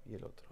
y el otro.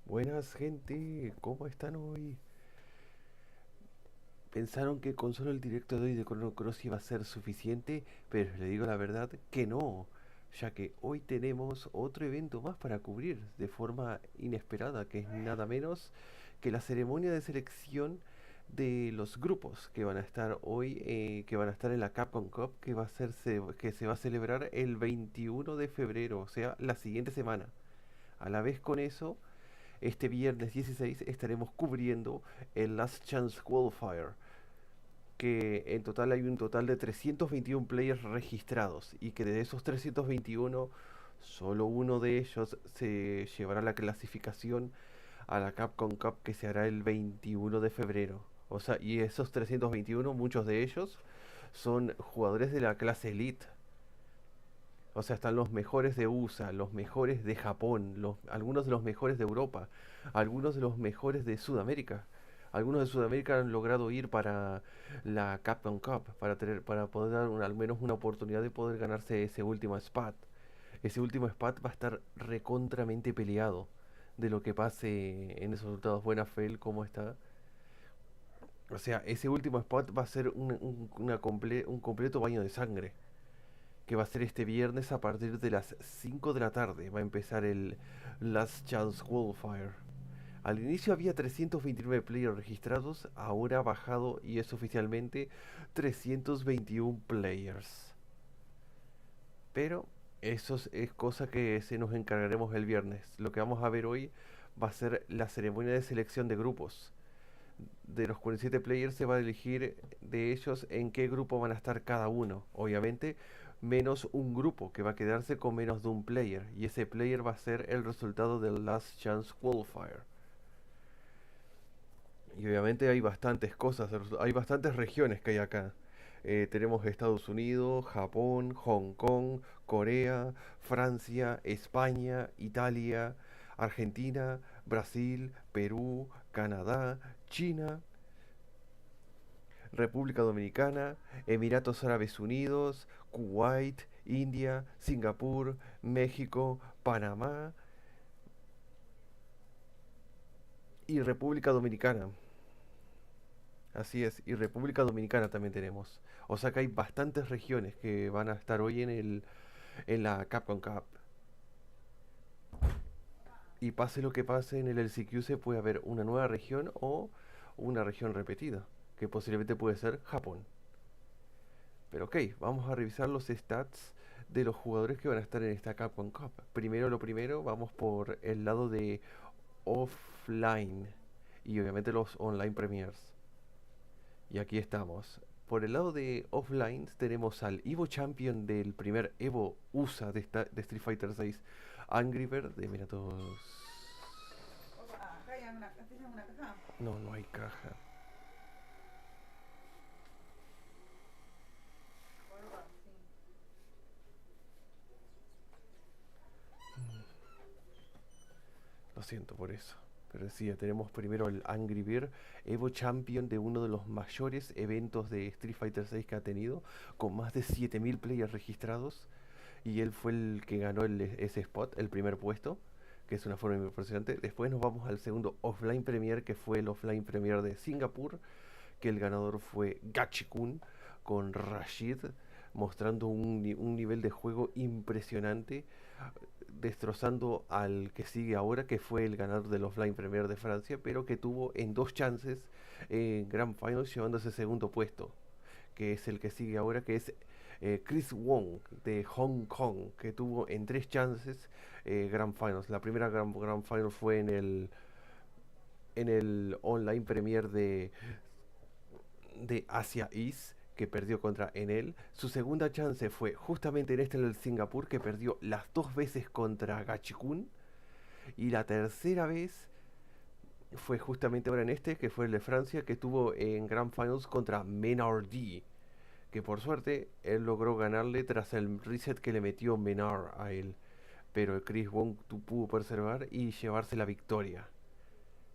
Buenas gente, ¿cómo están hoy? Pensaron que con solo el directo de hoy de Chrono Cross iba a ser suficiente, pero les digo la verdad que no, ya que hoy tenemos otro evento más para cubrir de forma inesperada, que es nada menos que la ceremonia de selección de los grupos que van a estar hoy, que van a estar en la Capcom Cup, que que se va a celebrar el 21 de febrero, o sea, la siguiente semana. A la vez con eso, este viernes 16 estaremos cubriendo el Last Chance Qualifier, que en total hay un total de 321 players registrados y que de esos 321 solo uno de ellos se llevará la clasificación a la Capcom Cup, que se hará el 21 de febrero. O sea, y esos 321, muchos de ellos son jugadores de la clase Elite. O sea, están los mejores de USA, los mejores de Japón, algunos de los mejores de Europa, algunos de los mejores de Sudamérica. Algunos de Sudamérica han logrado ir para la Capcom Cup para poder dar al menos una oportunidad de poder ganarse ese último spot. Ese último spot va a estar recontramente peleado de lo que pase en esos resultados. Buena Fel, ¿cómo está? O sea, ese último spot va a ser un completo baño de sangre, que va a ser este viernes a partir de las 5 de la tarde. Va a empezar el Last Chance Qualifier. Al inicio había 329 players registrados, ahora ha bajado y es oficialmente 321 players. Pero eso es cosa que se nos encargaremos el viernes. Lo que vamos a ver hoy va a ser la ceremonia de selección de grupos. De los 47 players se va a elegir de ellos en qué grupo van a estar cada uno. Obviamente, menos un grupo que va a quedarse con menos de un player. Y ese player va a ser el resultado del Last Chance Qualifier. Y obviamente hay bastantes cosas, hay bastantes regiones que hay acá. Tenemos Estados Unidos, Japón, Hong Kong, Corea, Francia, España, Italia, Argentina, Brasil, Perú, Canadá, China, República Dominicana, Emiratos Árabes Unidos, Kuwait, India, Singapur, México, Panamá y República Dominicana. Así es, y República Dominicana también tenemos. O sea que hay bastantes regiones que van a estar hoy en la Capcom Cup. Y pase lo que pase en el LCQ, puede haber una nueva región o una región repetida, que posiblemente puede ser Japón. Pero ok, vamos a revisar los stats de los jugadores que van a estar en esta Capcom Cup. Primero lo primero, vamos por el lado de offline y obviamente los online premiers. Y aquí estamos. Por el lado de offline tenemos al Evo Champion del primer Evo USA de Street Fighter 6, Angrybird, de mira todos. No, no hay caja. Lo siento por eso. Pero sí, tenemos primero el Angrybird, Evo Champion de uno de los mayores eventos de Street Fighter 6 que ha tenido, con más de 7000 players registrados. Y él fue el que ganó ese spot, el primer puesto, que es una forma impresionante. Después nos vamos al segundo offline premier, que fue el offline premier de Singapur, que el ganador fue Gachikun con Rashid, mostrando un nivel de juego impresionante, destrozando al que sigue ahora, que fue el ganador del offline premier de Francia, pero que tuvo en 2 chances en Grand Finals llevándose segundo puesto, que es el que sigue ahora, que es Chris Wong de Hong Kong, que tuvo en 3 chances Grand Finals. La primera Grand Final fue en el online premier de Asia East, que perdió contra Enel. Su segunda chance fue justamente en el Singapur, que perdió las 2 veces contra Gachikun. Y la tercera vez fue justamente ahora en que fue el de Francia, que tuvo en Grand Finals contra Menardi, que por suerte él logró ganarle tras el reset que le metió Menard a él. Pero Chris Wong pudo preservar y llevarse la victoria,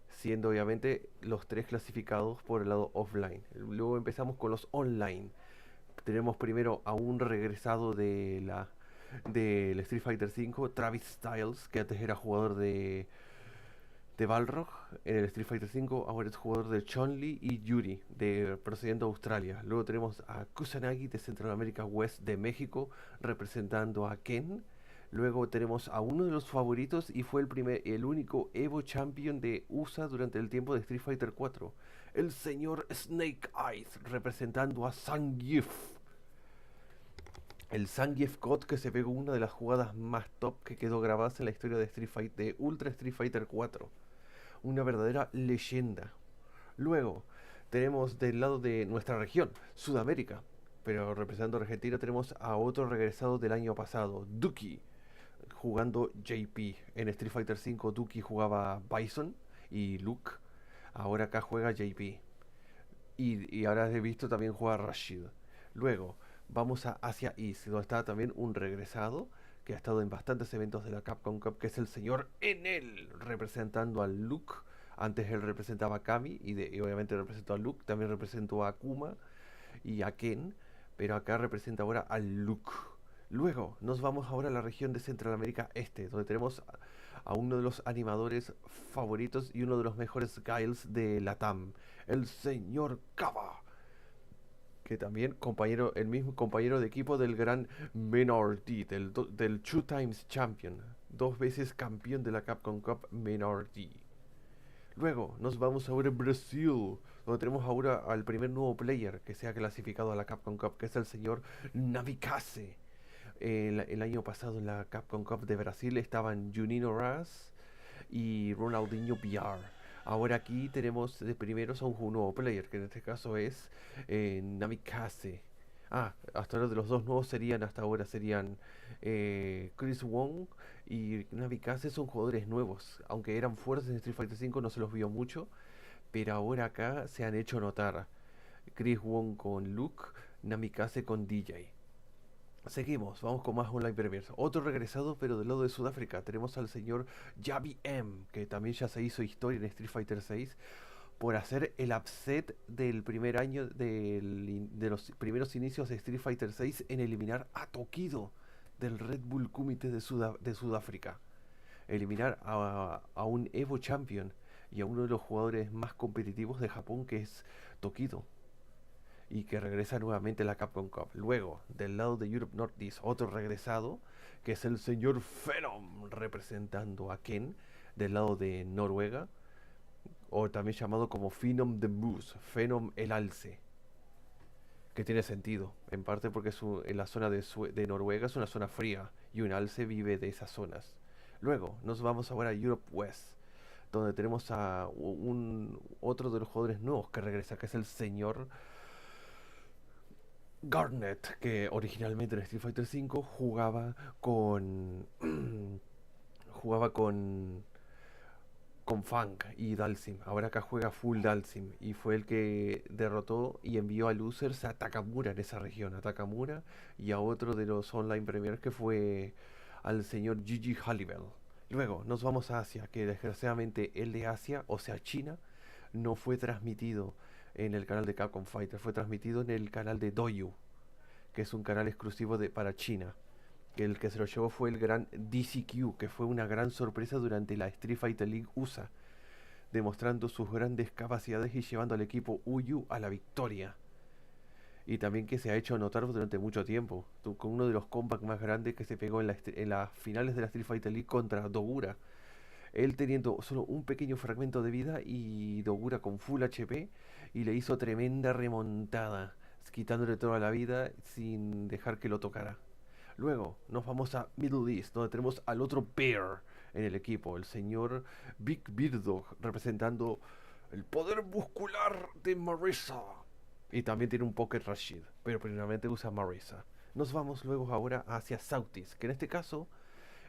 siendo obviamente los 3 clasificados por el lado offline. Luego empezamos con los online. Tenemos primero a un regresado del Street Fighter V, Travis Styles, que antes era jugador de Balrog en el Street Fighter V, ahora es jugador de Chun-Li y Yuri, procediendo de Australia. Luego tenemos a Kusanagi de Centroamérica West de México, representando a Ken. Luego tenemos a uno de los favoritos y fue el único Evo Champion de USA durante el tiempo de Street Fighter 4, el señor Snake Eyes, representando a Zangief. El Zangief God, que se pegó una de las jugadas más top que quedó grabadas en la historia de Ultra Street Fighter 4. Una verdadera leyenda. Luego tenemos del lado de nuestra región, Sudamérica, pero representando a Argentina tenemos a otro regresado del año pasado, Dookie, jugando JP. En Street Fighter V Dookie jugaba Bison y Luke, ahora acá juega JP. Y ahora he visto también jugar Rashid. Luego vamos a Asia East, donde está también un regresado que ha estado en bastantes eventos de la Capcom Cup, que es el señor Enel, representando a Luke. Antes él representaba a Kami y obviamente representó a Luke, también representó a Akuma y a Ken, pero acá representa ahora a Luke. Luego nos vamos ahora a la región de Centroamérica Este, donde tenemos a uno de los animadores favoritos y uno de los mejores guiles de Latam, el señor Caba, que también el mismo compañero de equipo del gran Menardi, del Two Times Champion, 2 veces campeón de la Capcom Cup Menardi. Luego nos vamos ahora a Brasil, donde tenemos ahora al primer nuevo player que se ha clasificado a la Capcom Cup, que es el señor Namikaze. El año pasado en la Capcom Cup de Brasil estaban Juninho-Ras y Ronaldinho-VR. Ahora aquí tenemos de primeros a un nuevo player, que en este caso es Namikaze. Hasta ahora de los dos nuevos hasta ahora serían Chris Wong y Namikaze. Son jugadores nuevos, aunque eran fuertes en Street Fighter V, no se los vio mucho, pero ahora acá se han hecho notar. Chris Wong con Luke, Namikaze con DJ. Seguimos, vamos con más online premiers. Otro regresado, pero del lado de Sudáfrica. Tenemos al señor Javi M, que también ya se hizo historia en Street Fighter 6 por hacer el upset del primer año de los primeros inicios de Street Fighter 6 en eliminar a Tokido del Red Bull Comité de Sudáfrica. Eliminar a un Evo Champion y a uno de los jugadores más competitivos de Japón, que es Tokido, y que regresa nuevamente a la Capcom Cup. Luego, del lado de Europe Northeast, otro regresado, que es el señor Phenom, representando a Ken, del lado de Noruega, o también llamado como Phenom the Moose, Phenom el alce, que tiene sentido, en parte porque en la zona de Noruega es una zona fría, y un alce vive de esas zonas. Luego, nos vamos ahora a Europe West, donde tenemos a otro de los jugadores nuevos que regresa, que es el señor Garnet, que originalmente en Street Fighter V jugaba con Funk y Dalsim. Ahora acá juega full Dalsim y fue el que derrotó y envió a losers a Takamura en esa región, a Takamura y a otro de los online premiers, que fue al señor Gigi Halliwell. Luego nos vamos a Asia, que desgraciadamente el de Asia, o sea China, no fue transmitido en el canal de Capcom Fighter, fue transmitido en el canal de Doyu, que es un canal exclusivo para China. que el que se lo llevó fue el gran DCQ, que fue una gran sorpresa durante la Street Fighter League USA, demostrando sus grandes capacidades y llevando al equipo UU a la victoria. Y también que se ha hecho notar durante mucho tiempo, con uno de los comebacks más grandes que se pegó en las finales de la Street Fighter League contra Dogura. Él teniendo solo un pequeño fragmento de vida y Dogura con full HP y le hizo tremenda remontada, quitándole toda la vida sin dejar que lo tocara. Luego nos vamos a Middle East, donde tenemos al otro Bear en el equipo, el señor Big Birdo, representando el poder muscular de Marisa. Y también tiene un Pocket Rashid, pero primeramente usa Marisa. Nos vamos luego ahora hacia Southeast, que en este caso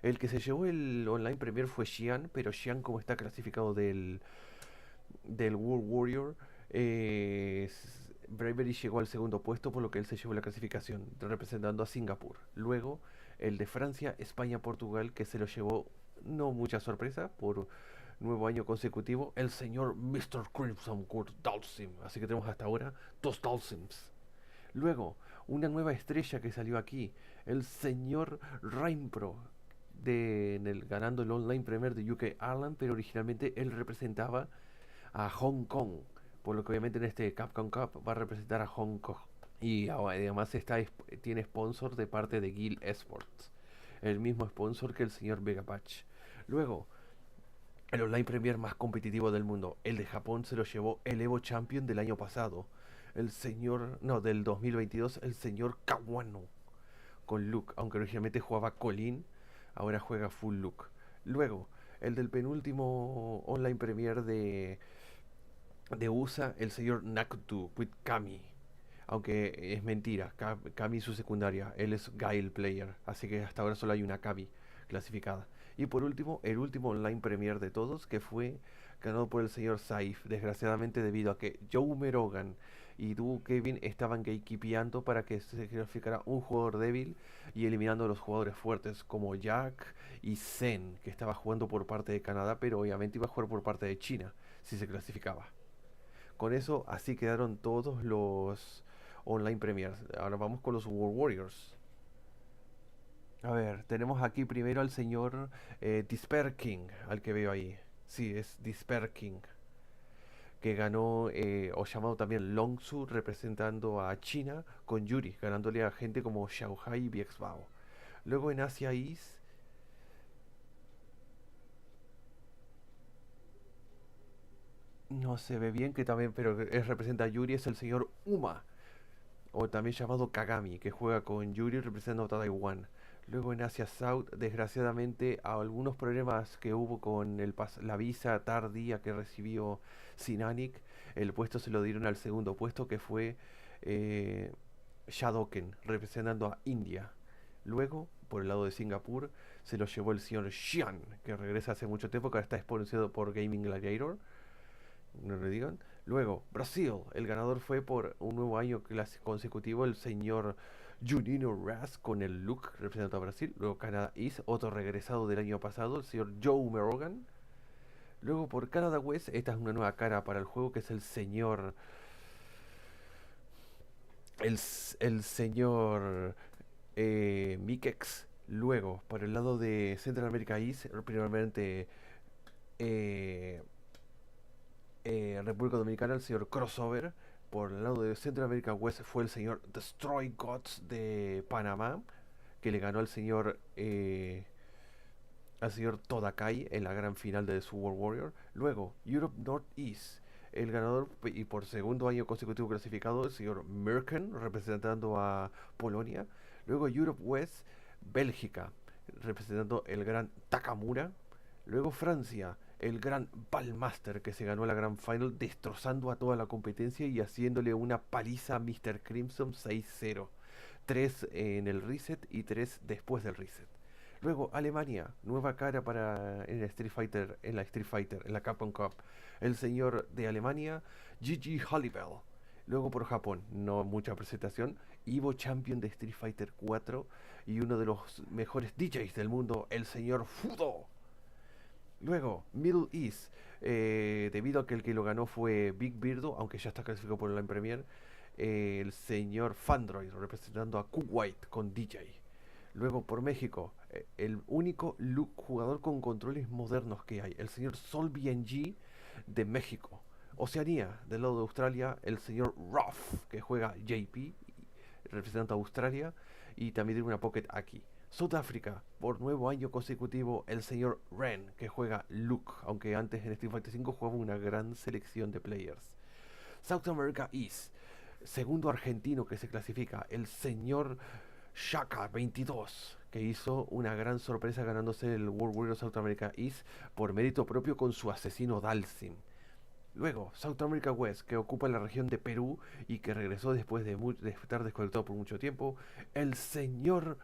el que se llevó el online premier fue Xian, pero Xian, como está clasificado del World Warrior, Bravery llegó al segundo puesto, por lo que él se llevó la clasificación, representando a Singapur. Luego, el de Francia, España, Portugal, que se lo llevó, no mucha sorpresa, por nuevo año consecutivo, el señor Mr. Crimson Kurt Dalsim. Así que tenemos hasta ahora dos Dalsims. Luego, una nueva estrella que salió aquí, el señor Rainpro, ganando el Online Premier de UK Ireland, pero originalmente él representaba a Hong Kong, por lo que obviamente en este Capcom Cup va a representar a Hong Kong. Y además tiene sponsor de parte de Guild Esports, el mismo sponsor que el señor Vegapatch. Luego, el Online Premier más competitivo del mundo, el de Japón, se lo llevó el Evo Champion del año pasado, del 2022, el señor Kawano, con Luke, aunque originalmente jugaba Colin, ahora juega full Luke. Luego, el del penúltimo Online Premier de USA, el señor Nakutu with Kami. Aunque es mentira, Kami es su secundaria, él es Guile Player, así que hasta ahora solo hay una Kami clasificada. Y por último, el último Online Premier de todos, que fue ganado por el señor Saif, desgraciadamente debido a que Joe Merogan y Du Kevin estaban gatekeepeando para que se clasificara un jugador débil y eliminando a los jugadores fuertes como Jack y Zen, que estaba jugando por parte de Canadá, pero obviamente iba a jugar por parte de China si se clasificaba. Con eso, así quedaron todos los Online Premiers. Ahora vamos con los World Warriors. A ver, tenemos aquí primero al señor Despair King, al que veo ahí. Sí, es Despair King, que ganó, o llamado también Longsu, representando a China, con Yuri, ganándole a gente como Xiaohai y Biexbao. Luego en Asia East, no se ve bien que también, pero representa a Yuri, es el señor Uma, o también llamado Kagami, que juega con Yuri representando a Taiwán. Luego en Asia South, desgraciadamente, a algunos problemas que hubo con la visa tardía que recibió Sinanic, el puesto se lo dieron al segundo puesto, que fue eh, Shadoken, representando a India. Luego, por el lado de Singapur, se lo llevó el señor Xian, que regresa hace mucho tiempo, que ahora está sponsor por Gaming Gladiator. No le digan. Luego, Brasil. El ganador fue por un nuevo año consecutivo el señor Juninho-Ras con el look representando a Brasil. Luego Canadá East, otro regresado del año pasado, el señor Joe Merogan. Luego por Canadá West, esta es una nueva cara para el juego, que es el señor... El señor Mikex. Luego, por el lado de Central America East, primeramente... Eh, República Dominicana, el señor Crossover. Por el lado de Centroamérica West fue el señor Destroy Gods de Panamá, que le ganó al señor Todakai en la gran final de su World Warrior. Luego, Europe Northeast, el ganador y por segundo año consecutivo clasificado, el señor Merken, representando a Polonia. Luego, Europe West, Bélgica, representando el gran Takamura. Luego, Francia, el gran Ballmaster, que se ganó la Grand Final destrozando a toda la competencia y haciéndole una paliza a Mr. Crimson 6-0. 3 en el reset y 3 después del reset. Luego Alemania, nueva cara en la Capcom Cup. El señor de Alemania, Gigi Halliwell. Luego por Japón, no mucha presentación, Evo Champion de Street Fighter 4 y uno de los mejores DJs del mundo, el señor Fudo. Luego, Middle East, debido a que el que lo ganó fue Big Birdo, aunque ya está clasificado por el Online Premier, el señor Fandroid representando a Kuwait con DJ. Luego por México, el único jugador con controles modernos que hay, el señor Sol BNG de México. Oceanía, del lado de Australia, el señor Ruff, que juega JP, representando a Australia, y también tiene una Pocket aquí. Sudáfrica, por nuevo año consecutivo, el señor Ren, que juega Luke, aunque antes en Street Fighter V jugaba una gran selección de players. South America East, segundo argentino que se clasifica, el señor Shaka 22, que hizo una gran sorpresa ganándose el World Warrior South America East por mérito propio con su asesino Dalsim. Luego, South America West, que ocupa la región de Perú y que regresó después de estar desconectado por mucho tiempo, el señor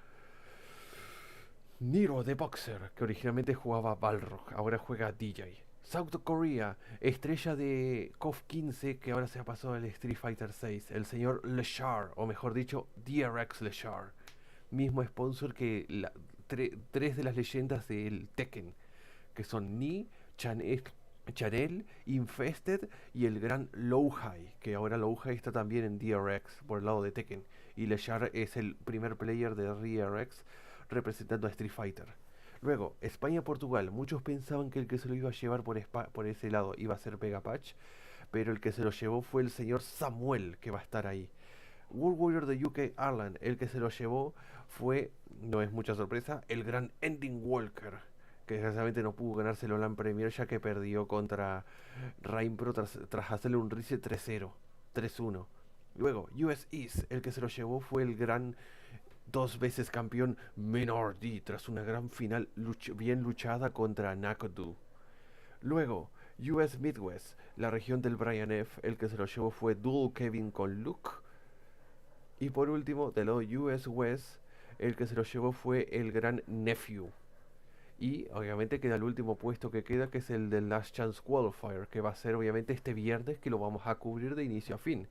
Nero de Boxer, que originalmente jugaba Balrog, ahora juega DJ. South Korea, estrella de KOF 15, que ahora se ha pasado al Street Fighter 6, el señor Leshar, o mejor dicho, DRX Leshar. Mismo sponsor que tres de las leyendas del Tekken, que son Ni, Chanel, Infested y el gran Lowhigh, que ahora Lowhigh está también en DRX por el lado de Tekken. Y Leshar es el primer player de DRX representando a Street Fighter. Luego, España-Portugal. Muchos pensaban que el que se lo iba a llevar por ese lado iba a ser Pegapatch, pero el que se lo llevó fue el señor Samuel, que va a estar ahí. World Warrior de UK Ireland, el que se lo llevó fue, no es mucha sorpresa, el gran Ending Walker, que desgraciadamente no pudo ganarse el Olan Premier ya que perdió contra Rainpro tras hacerle un reset 3-0, 3-1. Luego, US East, el que se lo llevó fue el gran dos veces campeón Menor D tras una gran final bien luchada contra Nakodu. Luego, US Midwest, la región del Brian F, el que se lo llevó fue Dual Kevin con Luke. Y por último, del lado US West, el que se lo llevó fue el gran Nephew. Y obviamente queda el último puesto que queda, que es el del Last Chance Qualifier, que va a ser obviamente este viernes, que lo vamos a cubrir de inicio a fin.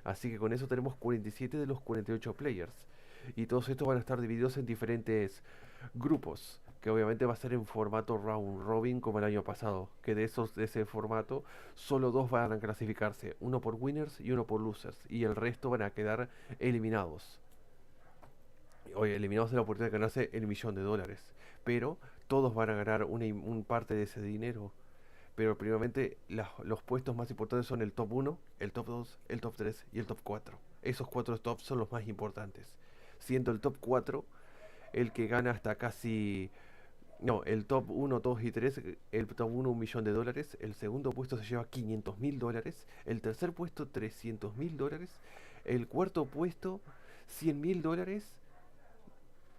Así que con eso tenemos 47 de los 48 players. Y todos estos van a estar divididos en diferentes grupos, que obviamente va a ser en formato round robin como el año pasado, que de ese formato solo dos van a clasificarse, uno por winners y uno por losers, y el resto van a quedar eliminados. Oye, eliminados de la oportunidad de ganarse el $1.000.000, pero todos van a ganar un parte de ese dinero. Pero primeramente los puestos más importantes son el top 1, el top 2, el top 3 y el top 4. Esos cuatro tops son los más importantes. Siendo el top 4 el que gana hasta casi... No, el top 1, 2 y 3, el top 1 $1.000.000, el segundo puesto se lleva $500.000, el tercer puesto $300.000, el cuarto puesto $100.000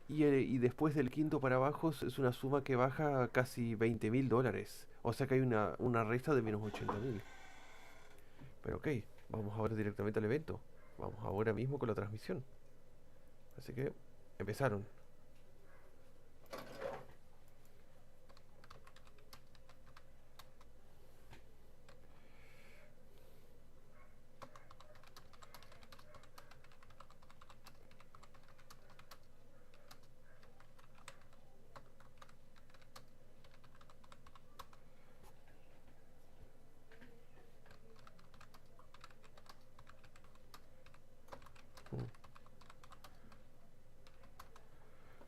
y después del quinto para abajo es una suma que baja a casi $20.000. O sea que hay una resta de menos 80.000. Pero ok, vamos ahora directamente al evento. Vamos ahora mismo con la transmisión. Así que empezaron.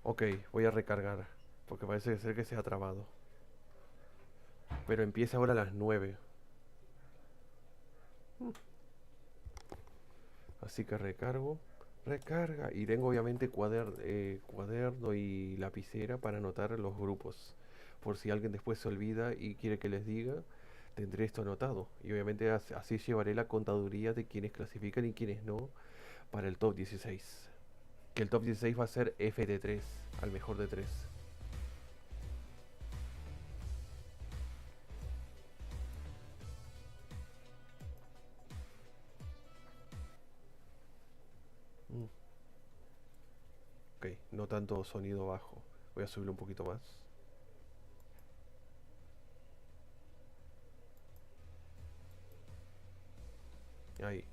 Ok, voy a recargar, porque parece ser que se ha trabado. Pero empieza ahora a las 9. Así que recargo, recarga. Y tengo obviamente cuaderno y lapicera para anotar los grupos. Por si alguien después se olvida y quiere que les diga, tendré esto anotado. Y obviamente así llevaré la contaduría de quienes clasifican y quienes no para el top 16. Que el top 16 va a ser FT3, al mejor de 3. Ok, no tanto sonido bajo. Voy a subirlo un poquito más. Ahí.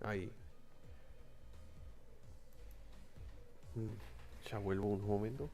Ahí. Ya vuelvo un momento.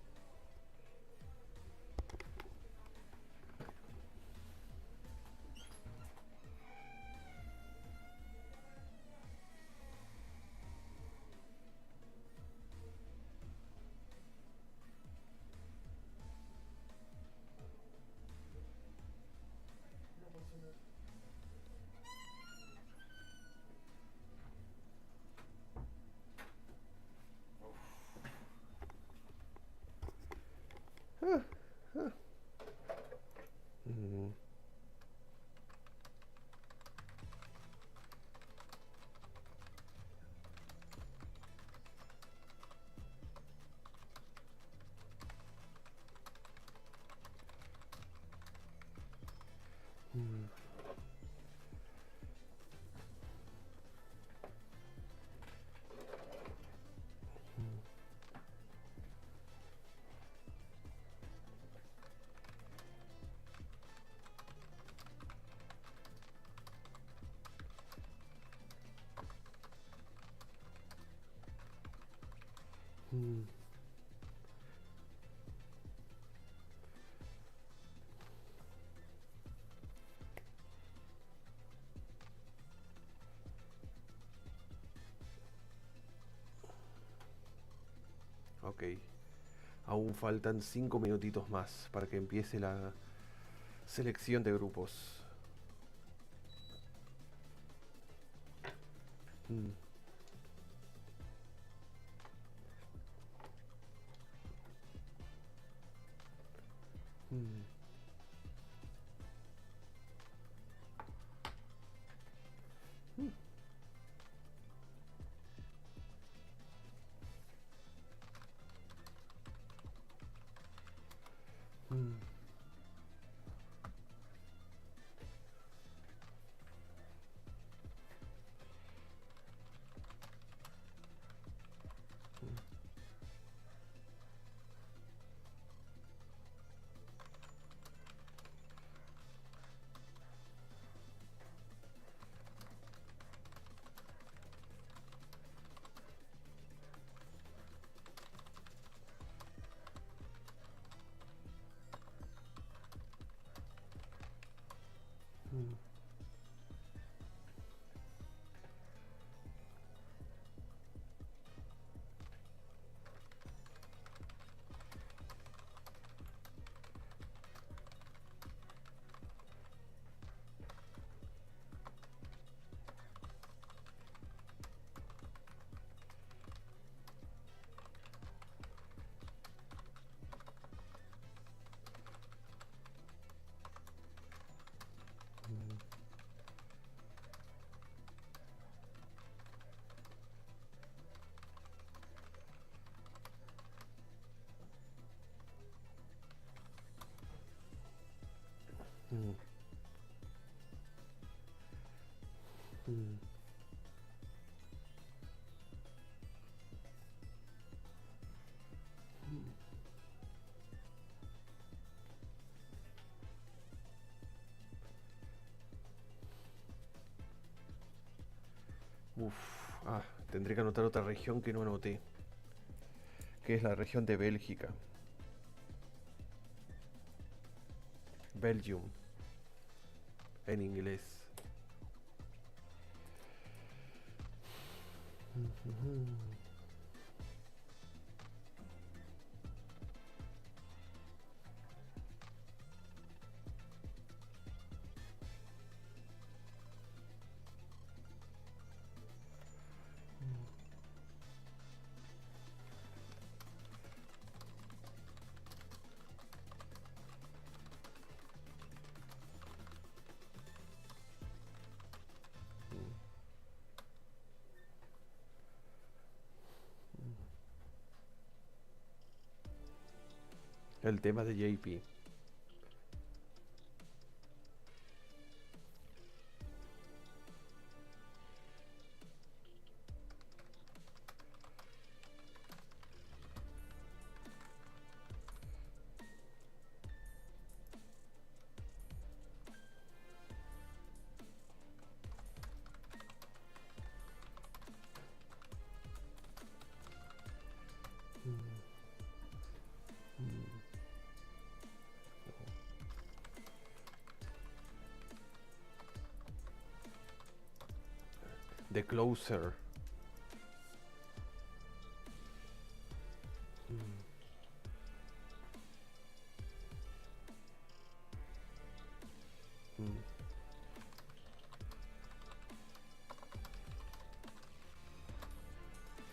Mm, mm, mm. Ok. Aún faltan 5 minutitos más para que empiece la selección de grupos. Mm, mm, mm, mm, mm, mm. Uf, tendré que anotar otra región que no anoté, que es la región de Bélgica. Belgium, en inglés. El tema de JP. The Closer.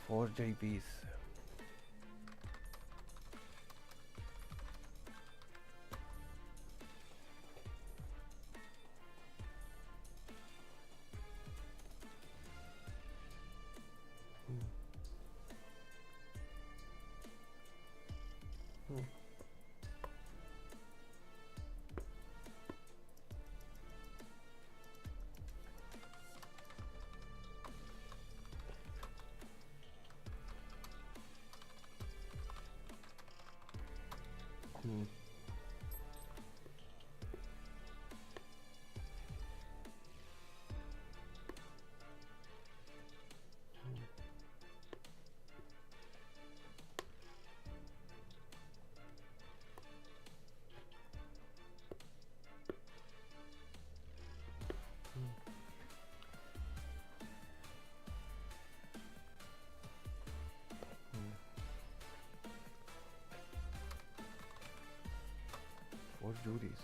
Four JPs. Four Judies.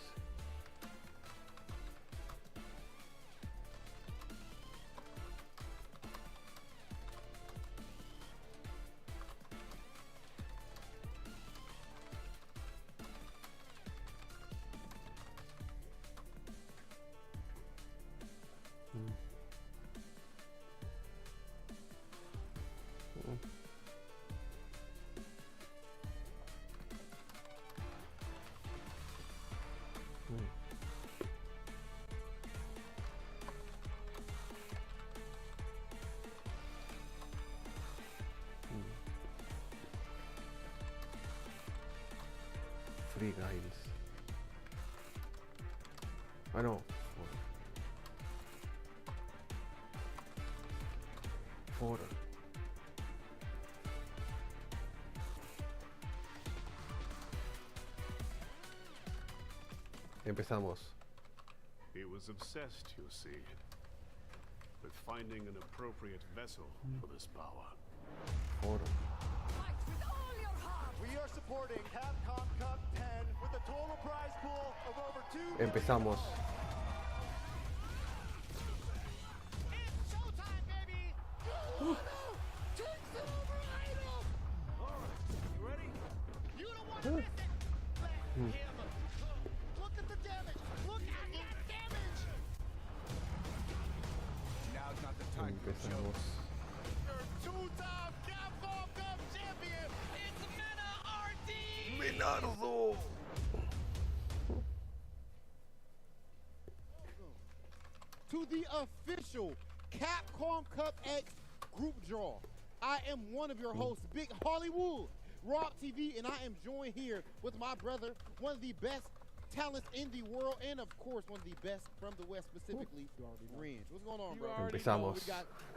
Free guides. Ah, no. Four. Empezamos. He was obsessed, you see, with finding an appropriate vessel for this power. Four. Fight with all your heart! We are supporting Capcom Cup 10 with a total prize pool of over $2 million. Empezamos. It's showtime, baby! Take the over idol! Alright, you ready? You don't want to miss it! Let him go! Look at the damage! Look at the damage! Now's not the time for show. Empezamos. Your two-time Capcom Cup champion! It's Mena RD! Melardo. To the official Capcom Cup X group draw. I am one of your hosts, Big Hollywood, Rock TV, and I am joined here with my brother, one of the best talents in the world, and of course, one of the best from the West, specifically, Range. What's going on, bro? Empezamos.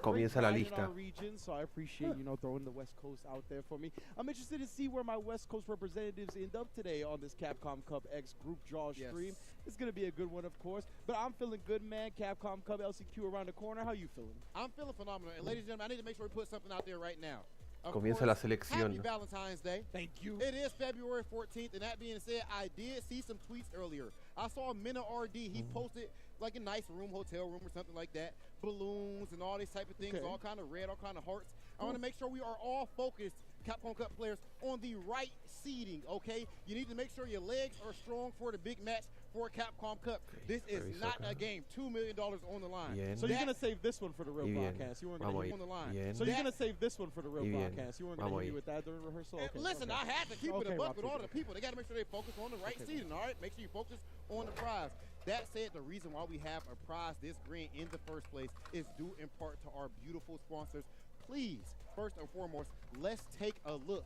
Comienza la lista. Region, so I appreciate, throwing the West Coast out there for me. I'm interested to see where my West Coast representatives end up today on this Capcom Cup X group draw stream. It's going to be a good one, of course. But I'm feeling good, man. Capcom Cup LCQ around the corner. How you feeling? I'm feeling phenomenal. And ladies and gentlemen, I need to make sure we put something out there right now. Of Comienza course, la selección. Happy Valentine's Day. Thank you. It is February 14th, and that being said, I did see some tweets earlier. I saw Mena RD. He posted like a nice room, hotel room or something like that, balloons and all these type of things, Okay. all kind of red, all kind of hearts. I want to make sure we are all focused, Capcom Cup players, on the right seating, okay? You need to make sure your legs are strong for the big match for Capcom Cup. This is reviso not acá. a game. $2 million on the line. Bien. So you're That- going to save this one for the real Y bien. broadcast. You weren't Vamos going a on ir. the line. Bien. So you're That- going to save this one for the real Y bien. broadcast. You weren't going Vamos to hit a me ir. with that during rehearsal? And Okay, listen, okay. I had to keep it Okay, a buck with Rob, all the people. They got to make sure they focus on the right Okay, seating, all right? Make sure you focus on the prize. That said, the reason why we have a prize this grand in the first place is due in part to our beautiful sponsors. Please, first and foremost, let's take a look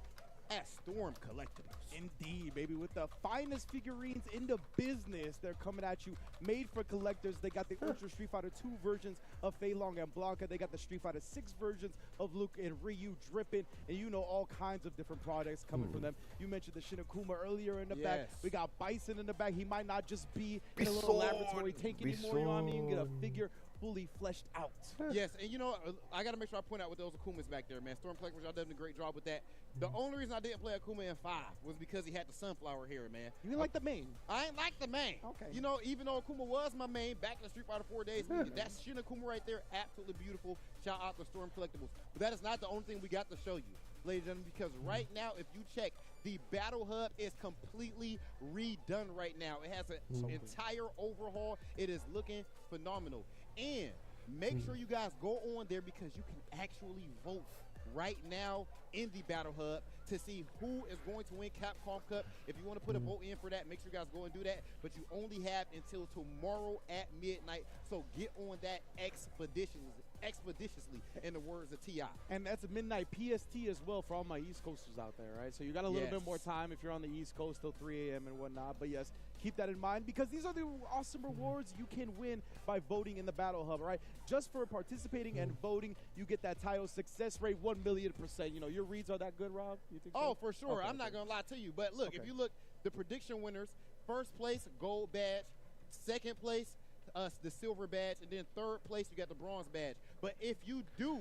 at Storm Collectibles. Indeed, baby. With the finest figurines in the business, they're coming at you. Made for collectors. They got the Ultra Street Fighter 2 versions of Fei Long and Blanca. They got the Street Fighter 6 versions of Luke and Ryu dripping. And all kinds of different products coming from them. You mentioned the Shinakuma earlier in the back. Yes. We got Bison in the back. He might not just be in a little Bison. laboratory tank anymore. You know what I mean? You get a figure fully fleshed out. Yes, and you know, I got to make sure I point out with those Akumas back there, man. Storm Collectors, y'all done a great job with that. The only reason I didn't play Akuma in 5 was because he had the sunflower hair, man. You didn't like the main? I ain't like the main. Okay. You know, even though Akuma was my main back in the Street Fighter 4 days, that Shin Akuma right there, absolutely beautiful. Shout out to Storm Collectibles. But that is not the only thing we got to show you, ladies and gentlemen, because right now, if you check, the Battle Hub is completely redone right now. It has an entire overhaul. It is looking phenomenal. And make sure you guys go on there because you can actually vote right now in the Battle Hub to see who is going to win Capcom Cup. If you want to put a vote in for that, make sure you guys go and do that. But you only have until tomorrow at midnight. So get on that expeditiously, in the words of T.I. And that's a midnight PST as well for all my East Coasters out there, right? So you got a little bit more time if you're on the East Coast till 3 a.m. and whatnot. But yes, keep that in mind because these are the awesome rewards you can win by voting in the Battle Hub, right? Just for participating and voting, you get that title success rate 1,000,000%. You know, your reads are that good, Rob? You think so? For sure. Okay, I'm not going to lie to you. But look, if you look, the prediction winners, first place, gold badge, second place, the silver badge, and then third place you got the bronze badge. But if you do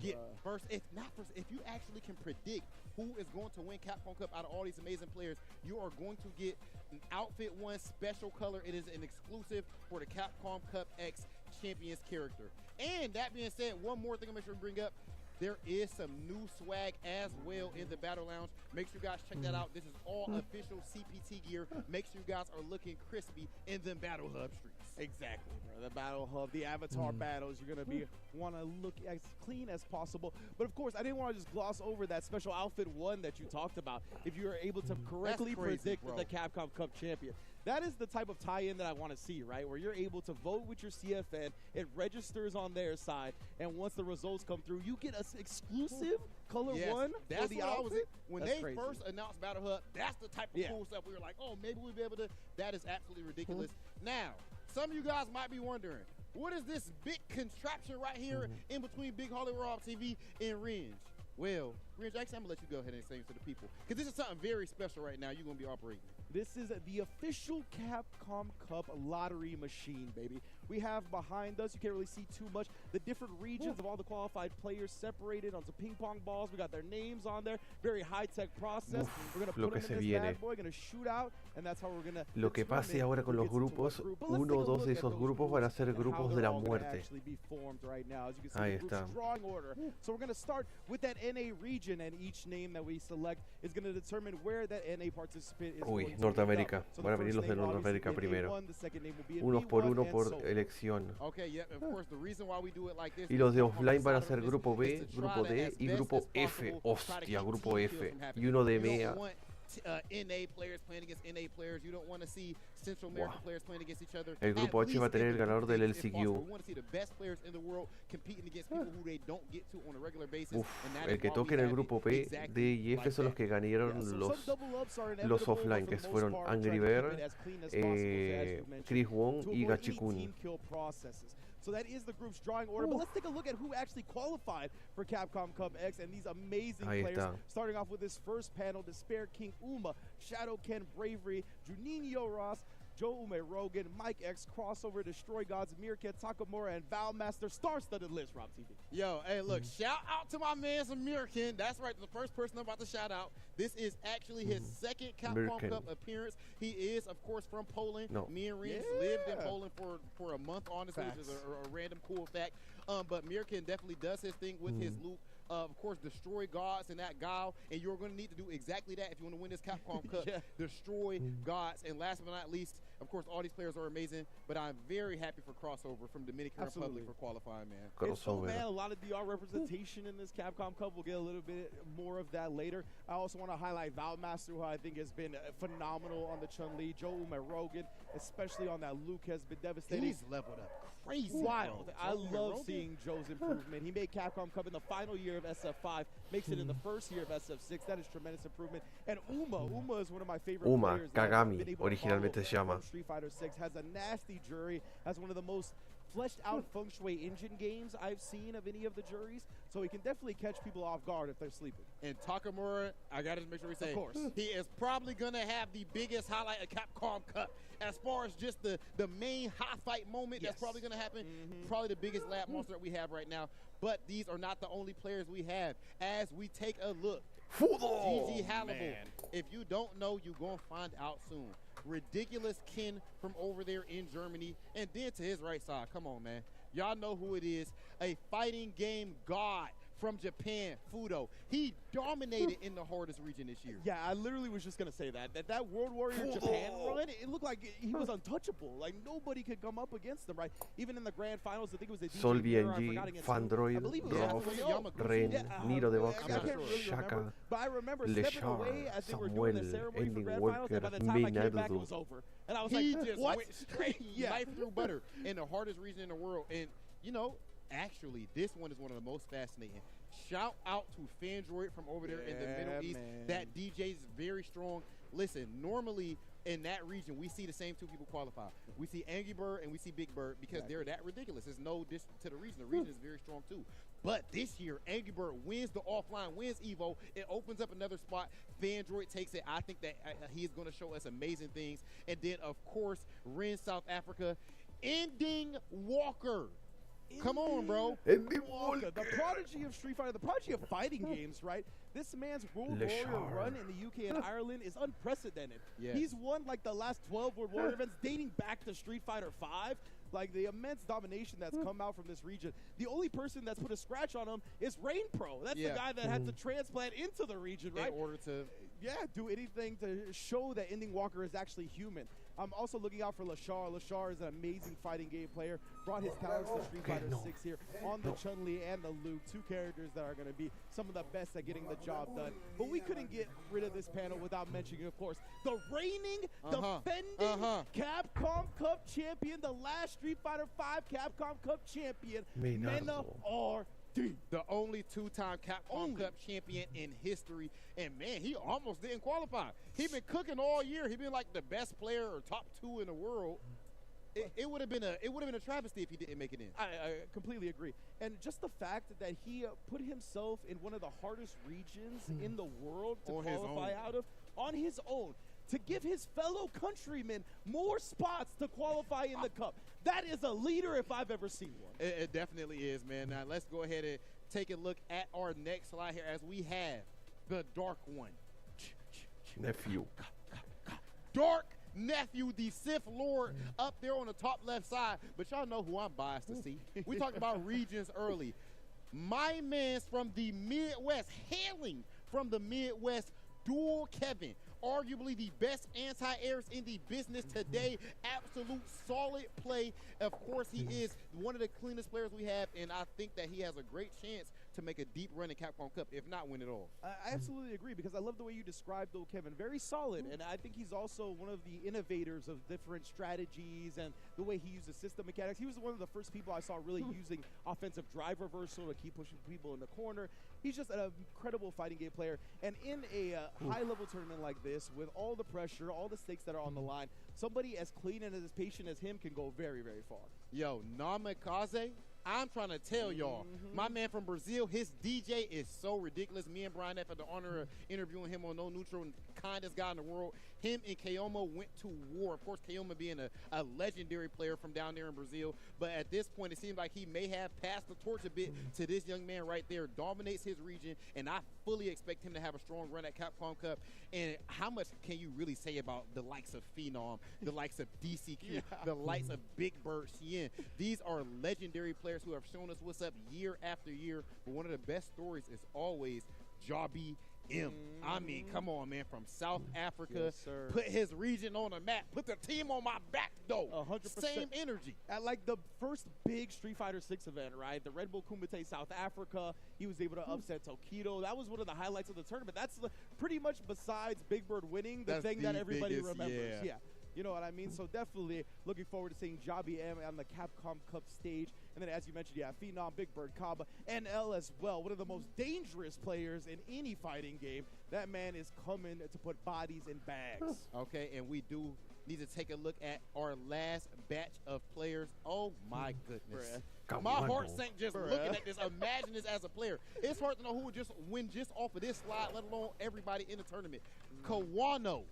get first, if you actually can predict who is going to win Capcom Cup out of all these amazing players, you are going to get an Outfit 1 special color. It is an exclusive for the Capcom Cup X Champions character. And that being said, one more thing I'll make sure to bring up. There is some new swag as well in the Battle Lounge. Make sure you guys check that out. This is all official CPT gear. Make sure you guys are looking crispy in them Battle Hub streets. Exactly, bro. The Battle Hub, the Avatar battles, you're going to want to look as clean as possible. But, of course, I didn't want to just gloss over that special Outfit 1 that you talked about. If you are able to correctly predict the Capcom Cup champion. That is the type of tie-in that I want to see, right? Where you're able to vote with your CFN, it registers on their side, and once the results come through, you get an exclusive color 1 that's for the what outfit. When That's they crazy. first announced Battle Hub, that's the type of cool stuff we were like, oh, maybe we'll be able to. That is absolutely ridiculous. Now, some of you guys might be wondering, what is this big contraption right here in between Big Holly Rob TV and Ringe? Well, Ringe, actually, I'm going to let you go ahead and say it to the people, because this is something very special right now you're going to be operating. This is the official Capcom Cup lottery machine, baby. We have behind us, you can't really see too much, the different regions of all the qualified players separated onto ping pong balls. We got their names on there. Very high-tech process. We're going to put them in this bad boy, going to shoot out, and that's how we're going to Lo que pase ahora con los grupos, uno o dos de esos grupos van a ser grupos de la muerte. Ahí está. So we're going to start with that NA region, and each name that we select is going to determine where that NA participant is going to Norteamérica. Van a venir los de Norteamérica primero. Unos por uno por elección. Y los de offline van a ser grupo B, grupo D y grupo F. Hostia, grupo F. Y uno de MEA. NA players playing against NA players. You don't want to see Central American players playing against each other. El grupo H va a tener el ganador del LCQ. We want to see the best players in the world competing against people who they don't get to on a regular basis. El que toque en el grupo P, D y F son los que ganaron los offline, que fueron Angrybird, Chris Wong y Gachikun. So that is the group's drawing order. But let's take a look at who actually qualified for Capcom Cup X and these amazing players. Starting off with this first panel, Despair King Uma, Shadow Ken Bravery, Juninho-Ras, Joe Ume Rogan, Mike X, Crossover, Destroy Gods, Meerkat, Takamura, and Valmaster. Star-studded list, Rob TV. Yo, hey, look, shout out to my man, Meerkat. That's right, the first person I'm about to shout out. This is actually his second Capcom Cup appearance. He is, of course, from Poland. Me and Ringe lived in Poland for a month, honestly, which is a random cool fact. But Meerkat definitely does his thing with his loop. Of course, destroy gods and that guile, and you're going to need to do exactly that if you want to win this Capcom Cup. Destroy gods, and last but not least, of course, all these players are amazing, but I'm very happy for Crossover from Dominican Republic for qualifying, man. Crossover. Man, a lot of DR representation in this Capcom Cup. We'll get a little bit more of that later. I also want to highlight Valmaster, who I think has been phenomenal on the Chun-Li. Joe Ume Rogan, especially on that Luke, has been devastating. He's leveled up crazy. Wild. I love seeing Joe's improvement. He made Capcom Cup in the final year of SF5, makes it in the first year of SF6. That is tremendous improvement. And Uma is one of my favorite players. Kagami, originalmente se llama. Street Fighter 6 has a nasty jury, has one of the most fleshed out feng shui engine games I've seen of any of the juries, so he can definitely catch people off guard if they're sleeping. And Takamura, I got to make sure we say, Of course. he is probably going to have the biggest highlight of Capcom Cup as far as just the main high fight moment that's Yes. probably going to happen. Probably the biggest lab monster that we have right now. But these are not the only players we have. As we take a look, GG Hallible. If you don't know, you're going to find out soon. Ridiculous Ken from over there in Germany. And then to his right side, come on, man. Y'all know who it is. A fighting game god from Japan, Fudo. He dominated in the hardest region this year. Yeah, I literally was just going to say that. That World Warrior Japan run, it looked like he was untouchable. Like, nobody could come up against him, right? Even in the grand finals, I think it was a DJ Sol Mirror, I BNG, forgot against who. I Fandroid, believe it was Droff, Yamaguchi. Ren, Yeah, Niro de I Boxer, can't really remember, Shaka, but I remember stepping away Leshar, as they were doing the Samuel, ceremony for Ending grand finals, and by Walker, the time I came back, it Minarudo. was over. And I was He like, just what? went straight Yeah. knife through butter in the hardest region in the world. And, you know, actually, this one is one of the most fascinating. Shout out to Fandroid from over there in the Middle East. man. That DJ is very strong. Listen, normally in that region, we see the same two people qualify. We see Angrybird and we see Big Bird because they're that ridiculous. There's no diss to the region. The region is very strong too. But this year, Angrybird wins the offline, wins Evo. It opens up another spot. Fandroid takes it. I think that he is going to show us amazing things. And then, of course, Ren, South Africa, Ending Walker. Come on, bro. Walker, the prodigy of Street Fighter, the prodigy of fighting games, right? This man's World Warrior Leshar. run in the UK and Ireland is unprecedented. Yes. He's won like the last 12 World Warrior events dating back to Street Fighter 5. Like the immense domination that's come out from this region. The only person that's put a scratch on him is Rain Pro. That's the guy that had to transplant into the region, right? In order to Do anything to show that Ending Walker is actually human. I'm also looking out for Leshar. Leshar is an amazing fighting game player. Brought his talents to Street Fighter 6 here on the Chun-Li and the Luke, two characters that are going to be some of the best at getting the job done. But we couldn't get rid of this panel without mentioning, of course, the reigning, defending Capcom Cup champion, the last Street Fighter 5 Capcom Cup champion, Mena R. the only two-time Capcom Cup champion in history. And, man, he almost didn't qualify. He been cooking all year. He been like the best player or top 2 in the world. It would have been a travesty if he didn't make it in. I completely agree. And just the fact that he put himself in one of the hardest regions in the world to On his qualify own. out of on his own, to give his fellow countrymen more spots to qualify in the cup. That is a leader if I've ever seen one. It definitely is, man. Now, let's go ahead and take a look at our next slide here as we have the Dark One. Nephew. Dark Nephew, the Sith Lord, up there on the top left side. But y'all know who I'm biased to see. We talked about regions early. My man's from the Midwest, hailing from the Midwest, Dual Kevin. Arguably the best anti-airs in the business today. Absolute solid play. Of course, he is one of the cleanest players we have, and I think that he has a great chance to make a deep run in Capcom Cup, if not win it all. I absolutely agree because I love the way you described Dual Kevin. Very solid, and I think he's also one of the innovators of different strategies and the way he uses system mechanics. He was one of the first people I saw really using offensive drive reversal to keep pushing people in the corner. He's just an incredible fighting game player, and in a high-level tournament like this, with all the pressure, all the stakes that are on the line, somebody as clean and as patient as him can go very, very far. Yo, Namikaze, I'm trying to tell y'all, my man from Brazil, his DJ is so ridiculous. Me and Brian F. had the honor of interviewing him on No Neutral, and kindest guy in the world. Him and Kayoma went to war. Of course, Kayoma being a legendary player from down there in Brazil. But at this point, it seems like he may have passed the torch a bit to this young man right there. Dominates his region, and I fully expect him to have a strong run at Capcom Cup. And how much can you really say about the likes of Phenom, the likes of DCQ, the likes of Big Bird, Xian? These are legendary players who have shown us what's up year after year. But one of the best stories is always Jobby M. I mean, come on, man, from South Africa, Yes, sir. put his region on the map, put the team on my back, though. 100%. Same energy. At like the first big Street Fighter 6 event, right? The Red Bull Kumite South Africa. He was able to upset Tokido. That was one of the highlights of the tournament. That's pretty much, besides Big Bird winning, the That's thing that the everybody biggest, remembers. yeah. You know what I mean? So definitely looking forward to seeing Jobby M on the Capcom Cup stage. And then, as you mentioned, Phenom, Big Bird, Caba, NL as well. One of the most dangerous players in any fighting game. That man is coming to put bodies in bags. Okay, and we do need to take a look at our last batch of players. Oh my goodness. Come My on, heart bro. sank just looking at this. Imagine this as a player. It's hard to know who would just win just off of this slide, let alone everybody in the tournament. Kawano.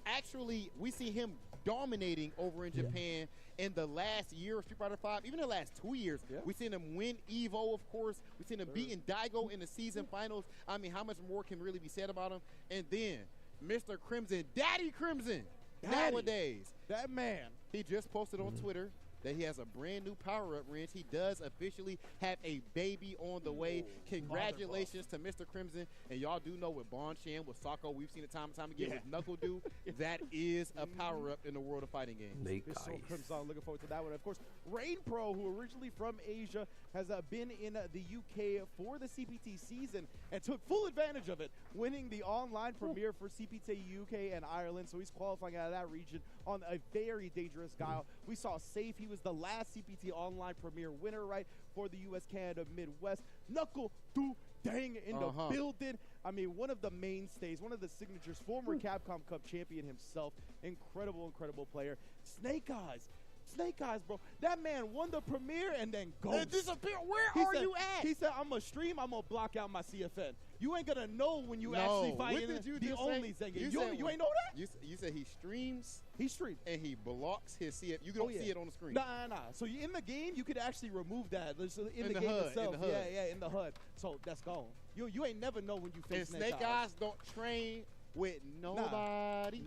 Actually, we see him dominating over in Japan in the last year of Street Fighter V, even the last 2 years. We've seen him win EVO, of course. We've seen him beating Daigo in the season finals. I mean, how much more can really be said about him? And then Mr. Crimson, Daddy Crimson, nowadays. That man. He just posted on Twitter that he has a brand new power-up wrench. He does officially have a baby on the way. Congratulations to Mr. Crimson. And y'all do know with Bonchan, with Sako, we've seen it time and time again with Knuckle Do. That is a power-up in the world of fighting games. It's so Crimson. Looking forward to that one. Of course, Rain Pro, who originally from Asia, has been in the UK for the CPT season and took full advantage of it, winning the online premiere for CPT UK and Ireland. So he's qualifying out of that region on a very dangerous guile. We saw Safe. He was the last CPT online premiere winner, right, for the US, Canada, Midwest. Knuckle Do Dang in the building. I mean, one of the mainstays, one of the signatures, former Capcom Cup champion himself. Incredible, incredible player. Snake Eyes. Snake Eyes, bro. That man won the premiere and then goes. Disappear. Where are you at? He said, I'm going to stream, I'm going to block out my CFN. You ain't going to know when you actually fight the only thing. You ain't know that? You said he streams? He streams. And he blocks his CF. You don't see it on the screen. Nah. So in the game, you could actually remove that. In the game HUD, itself. in the HUD. Yeah, in the HUD. So that's gone. You ain't never know when you face And Snake Eyes don't train with nobody.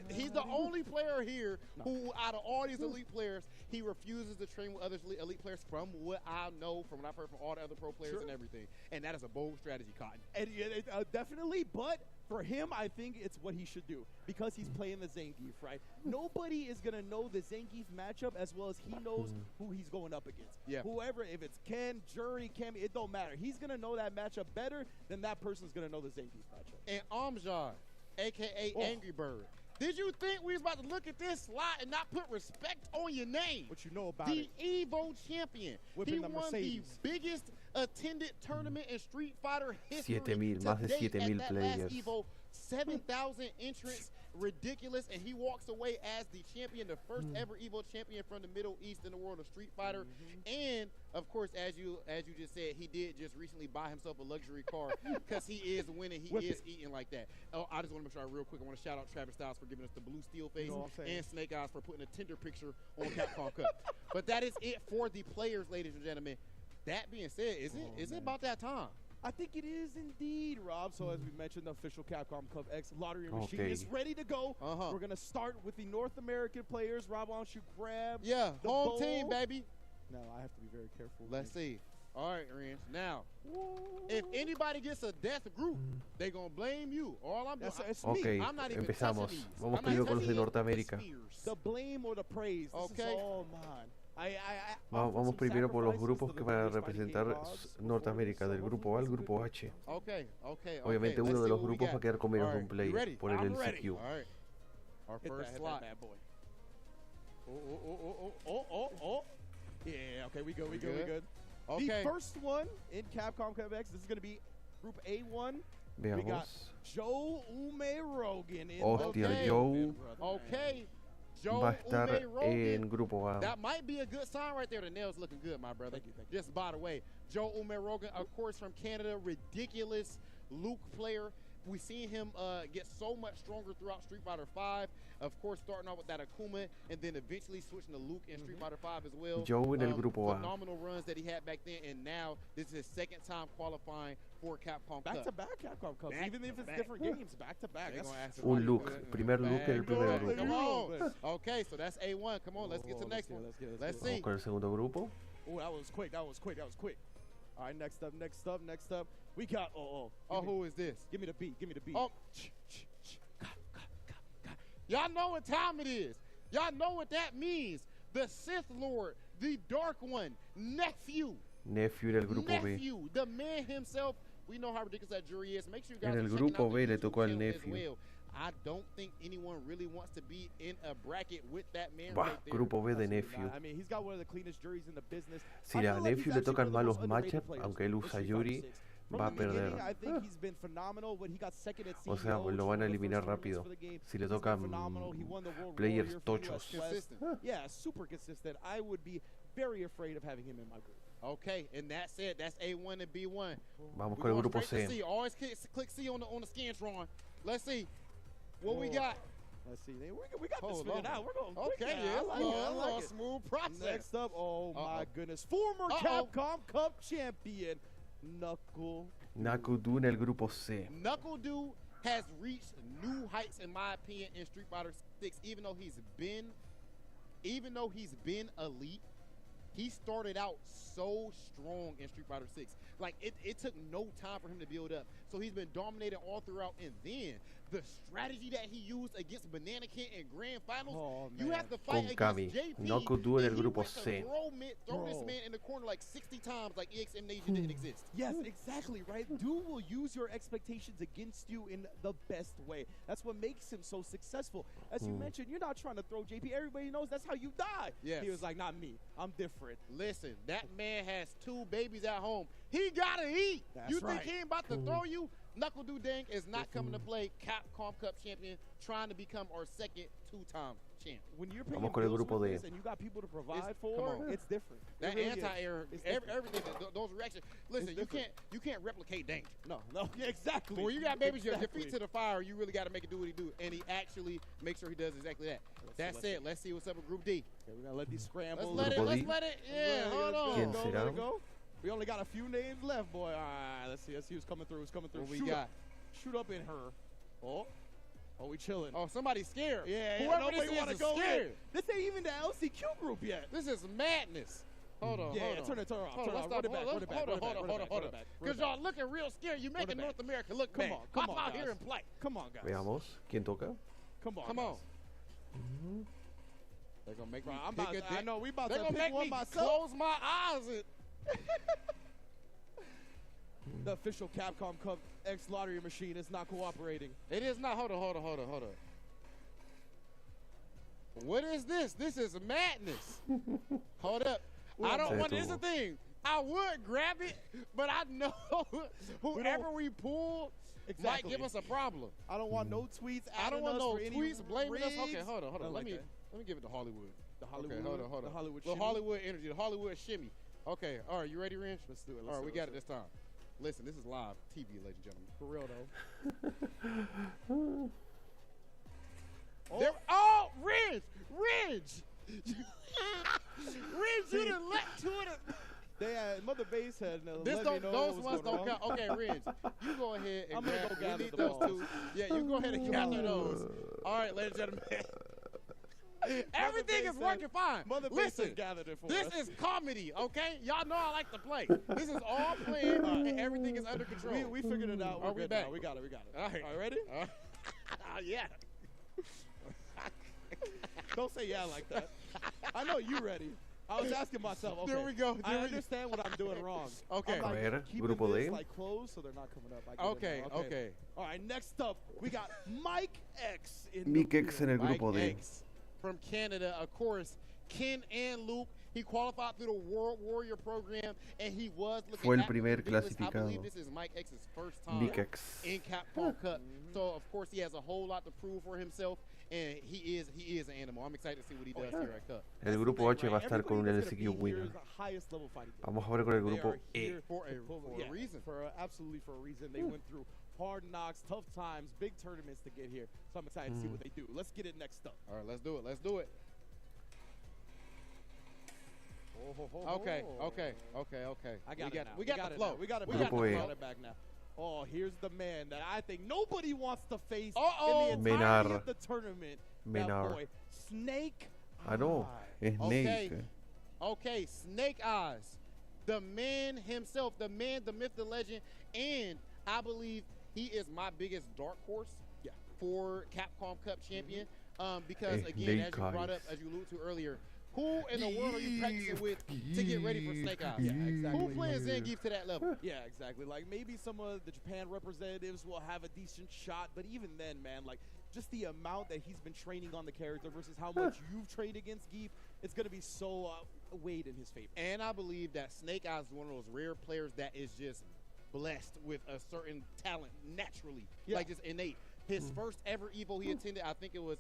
He's the only player here who, out of all these elite players, he refuses to train with other elite players from what I know, from what I've heard from all the other pro players and everything. And that is a bold strategy, Cotton. And definitely, but for him, I think it's what he should do because he's playing the Zangief, right? Nobody is going to know the Zangief matchup as well as he knows who he's going up against. Yeah. Whoever, if it's Ken, Jury, Cam, it don't matter. He's going to know that matchup better than that person's going to know the Zangief matchup. And Amjad, a.k.a. Angrybird. Did you think we was about to look at this slot and not put respect on your name? What you know about the it? EVO champion. Whipping He the won Mercedes. the biggest attended tournament in Street Fighter history. 7,000, más de to date 7,000 at that last players. EVO, 7,000 entrants. Ridiculous, and he walks away as the champion, the first ever EVO champion from the Middle East in the world of Street Fighter. And of course, as you just said, he did just recently buy himself a luxury car because he is winning, he is eating like that. Oh, I just want to make sure real quick, I want to shout out Travis Styles for giving us the blue steel face, and Snake Eyes for putting a Tinder picture on Capcom Cup. But that is it for the players, ladies and gentlemen. That being said, is it about that time? I think it is indeed, Rob. So as we mentioned, the official Capcom Cup X lottery machine is ready to go. We're going to start with the North American players. Rob, why don't you grab the home bowl? team, baby. No, I have to be very careful. Let's see. All right, Ranch. Now, if anybody gets a death group, they're going to blame you. All I'm doing, I'm not even empezamos. touching these. Vamos I'm primero not con los de touching Norteamérica. The blame or the praise. This is all mine. Vamos primero por los grupos que van a representar Norteamérica, del grupo A al grupo H. Obviamente uno de los grupos va a quedar con menos de un player por el LCQ. Our first slot. Bad boy. Yeah, okay, we good. Okay. The first one in Capcom Cup X, this is going to be Group A1. We got Veamos. Joe Ume-Rogan in Hostia, Joe Okay. va a estar en grupo A. That might be a good sign right there. The nails looking good, my brother. Thank you. Just by the way, Joe Ume-Rogan, of course, from Canada, ridiculous Luke player. We've seen him get so much stronger throughout Street Fighter V. Of course, starting off with that Akuma, and then eventually switching to Luke in Street Fighter V as well. Joe en el grupo A. Phenomenal runs that he had back then, and now this is his second time qualifying for Capcom Cup. Back-to-back Capcom Cup, even if it's different games, back-to-back. Un look, primer look en el primer grupo. Come on. Okay, so that's A1. Come on, let's get to the next one. Let's see. Vamos con el segundo grupo. Oh, that was quick. All right, next up, we got, who is this? Give me the beat. Oh, y'all know what time it is. Y'all know what that means. The Sith Lord, the Dark One, Nephew en el grupo B. Nephew, the man himself. We know how ridiculous that jury is. Make sure you guys En el are checking grupo out the B le YouTube tocó al channel as Nephew. well. I don't think anyone really wants to be in a bracket with that man Bah, right there. grupo B de Nephew. I mean, he's got one of the cleanest juries in the business. Si a Nephew le tocan malos matchups, aunque él usa Yuri, From va a the beginning, perder. I think he's been phenomenal. When he got second at O sea, CEO, lo van a one of the eliminar first tournaments rápido for the game, si le he's been tocan phenomenal. He won the World players Warrior for US tochos. West. Consistent. Yeah, super consistent. I would be very afraid of having him in my group. Okay, and that's it. That's A1 and B1. Vamos We're con el going grupo straight to C. C. Always click C on the Scantron. Let's see what we Oh. got. Let's see. We got this Hold figured on. out. We're going quick Okay, now. yeah, I like it. I like it. smooth process. Next up, oh my Uh-oh. goodness, former Uh-oh. Capcom Cup champion, Knuckle. Nakudu en el grupo C. Knuckle Dude has reached new heights, in my opinion, in Street Fighter 6. Even though he's been elite, he started out so strong in Street Fighter 6. Like, it took no time for him to build up. So he's been dominating all throughout. And then the strategy that he used against Banana King in Grand Finals, Oh, you man. have to fight Con Kami. against JP. Knuckle Dude en and el he grupo went to C. throw this Bro. man in the corner like 60 times, like EX Amnesia didn't exist. Yes, exactly, right? Dude will use your expectations against you in the best way. That's what makes him so successful. As you mentioned, you're not trying to throw JP. Everybody knows that's how you die. Yes. He was like, not me. I'm different. Listen, that man has 2 babies at home. He gotta eat. That's You right. think he ain't about to throw you? Knuckle Dude Dang is not coming to play Capcom Cup champion, trying to become our second 2-time champion. When you're paying Vamos con el bills grupo with D. this and you got people to provide Come for, on. it's different. That It really is. anti-air, It's different. everything, those reactions. Listen, you different. can't replicate danger. No, yeah, exactly. But when you got babies, your Exactly. feet to the fire, you really got to make it do what he do, and he actually makes sure he does exactly that. That's let's it. see. Let's see what's up with Group D. Okay, we gotta let these scramble. Let's Grupo D. let it. Yeah, hold on. ¿Quién Go, será? let it go. We only got a few names left, boy. All right, let's see who's coming through. Who's coming through? What we Shoot got? up. Shoot up in her. Oh, we chilling. Oh, somebody's scared. yeah, Whoever nobody this wanna is go scared. in. This ain't even the LCQ group yet. This is madness. Hold on, Yeah, hold on. turn it off. Hold Turn on, it off. let's Run it stop. back. Run it back. Hold Run on, it back. hold Run on, it hold on. back. Run Because it back. y'all looking real scared. You're making back. North America look Come bad. on, come Pop on, out here guys. and play. Come on, guys. Veamos. ¿Quién toca? Come on. Come guys. on. They're going to make me I'm pick about a to, I dick. know we about They're to going to pick make one me myself. close my eyes. The official Capcom Cup X lottery machine is not cooperating. It is not. Hold on. What is this? This is madness. Hold up. I don't want. This is the thing. I would grab it, but I know whoever we pull might Exactly. give us a problem. I don't want no tweets. I don't want no tweets blaming us. Okay, rigs. hold on. Nothing Let like me that. give it to Hollywood. The Hollywood. Okay, hold on. The Hollywood. The shimmy. Hollywood energy. The Hollywood shimmy. Okay, all right. You ready, Rich? Let's do it. All right, we got it this time. Listen, this is live TV, ladies and gentlemen. For real though. Oh, Ridge! Ridge, you done let to it. They had Mother Base had This let me know those what was ones going don't on. count. Okay, Ridge, you go ahead and I'm gonna grab. go We gather need the those balls. two. Yeah, you go ahead and gather those. All right, ladies and gentlemen. Everything is working fine. Mother Base Listen, had gathered it for this us. is comedy, okay? Y'all know I like to play. This is all planned, and everything is under control. We figured it out. We're Are we good back? now. We got it. All right. All right, ready? Yeah. Don't say yeah like that. I know you ready. I was asking myself. Okay, There we go. I understand what I'm doing wrong. Okay. I'm like, A ver, keeping grupo this D. like closed so they're not coming up. I get it now. Okay. All right, next up we got Mike X in the Mick X en el Mike grupo D. X from Canada, of course. Ken and Luke. He qualified through the World Warrior program, and he was looking Fue el at primer the biggest. I clasificado. believe this is Mike X's first time Mick X. in Capcom Cup. So of course he has a whole lot to prove for himself, and he is an animal. I'm excited to see what he does here at Cup. El grupo H va a estar con un Everybody that's LCQ gonna be here winner. is the highest level fighting game. Vamos ahora con el They grupo are E. here For a reason. Absolutely for a reason. They went through hard knocks, tough times, big tournaments to get here. So I'm excited to see what they do. Let's get it next up. All right, let's do it. Okay. I got it now. We got the flow. We got it. Grupo We E. got it back now. Oh, here's the man that I think nobody wants to face Uh-oh. in the entirety Menar. of the tournament. Menar. That boy, Snake. Ah, no. Es Okay. Snake. Okay, Snake Eyes. The man himself, the man, the myth, the legend, and I believe he is my biggest dark horse for Capcom Cup champion. Because again, as you brought up, as you alluded to earlier, who in the world are you practicing with to get ready for Snake Eyes? Yeah, exactly. Who playing Zangief to that level? Yeah, exactly. Like maybe some of the Japan representatives will have a decent shot, but even then, man, like just the amount that he's been training on the character versus how much you've trained against Geef, it's gonna be so weighed in his favor. And I believe that Snake Eyes is one of those rare players that is just blessed with a certain talent naturally, Yeah. like just innate. His first ever Evo he attended, I think it was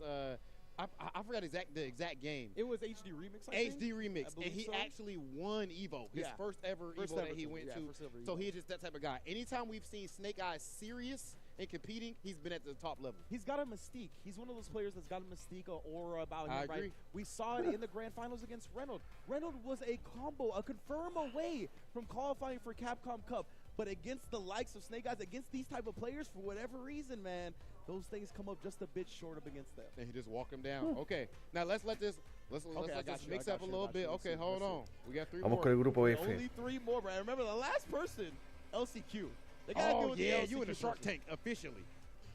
I forgot the exact game. It was HD Remix, I think? HD Remix, and believe he so. actually won Evo, his Yeah. first ever First Evo ever that he too. went Yeah, to. first ever So Evo. he's just that type of guy. Anytime we've seen Snake Eyes serious and competing, he's been at the top level. He's got a mystique. He's one of those players that's got a mystique, an aura about him, I right? agree. We saw it in the grand finals against Reynolds. Reynolds was a combo, a confirm away from qualifying for Capcom Cup. But against the likes of Snake Eyes, against these type of players, for whatever reason, man, those things come up just a bit short up against them. And he just walked him down. Okay, now let's let this I got you, mix I up got a you, little I got bit. you. Okay, Let's see, hold let's on. We got 3 Vamos more. con el grupo F. Only 3 more, bro. Remember the last person, LCQ. They gotta deal Oh with yeah, the you in the LCQ Shark person. Tank officially.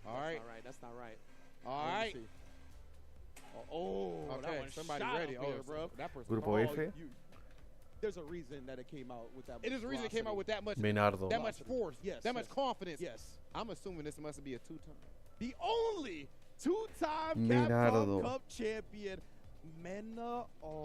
All That's right, not right. That's not right. all Let me right. see. Oh, that Okay, one somebody shot ready. up Oh, there, bro. that person. Grupo Oh, F. there's a reason that it came out with that. It is the reason it came out with that much Menardo. that much force, Yes, that much yes. confidence. Yes. I'm assuming this must be a 2-time. The only 2-time Menardo. Capcom Cup champion, Mena.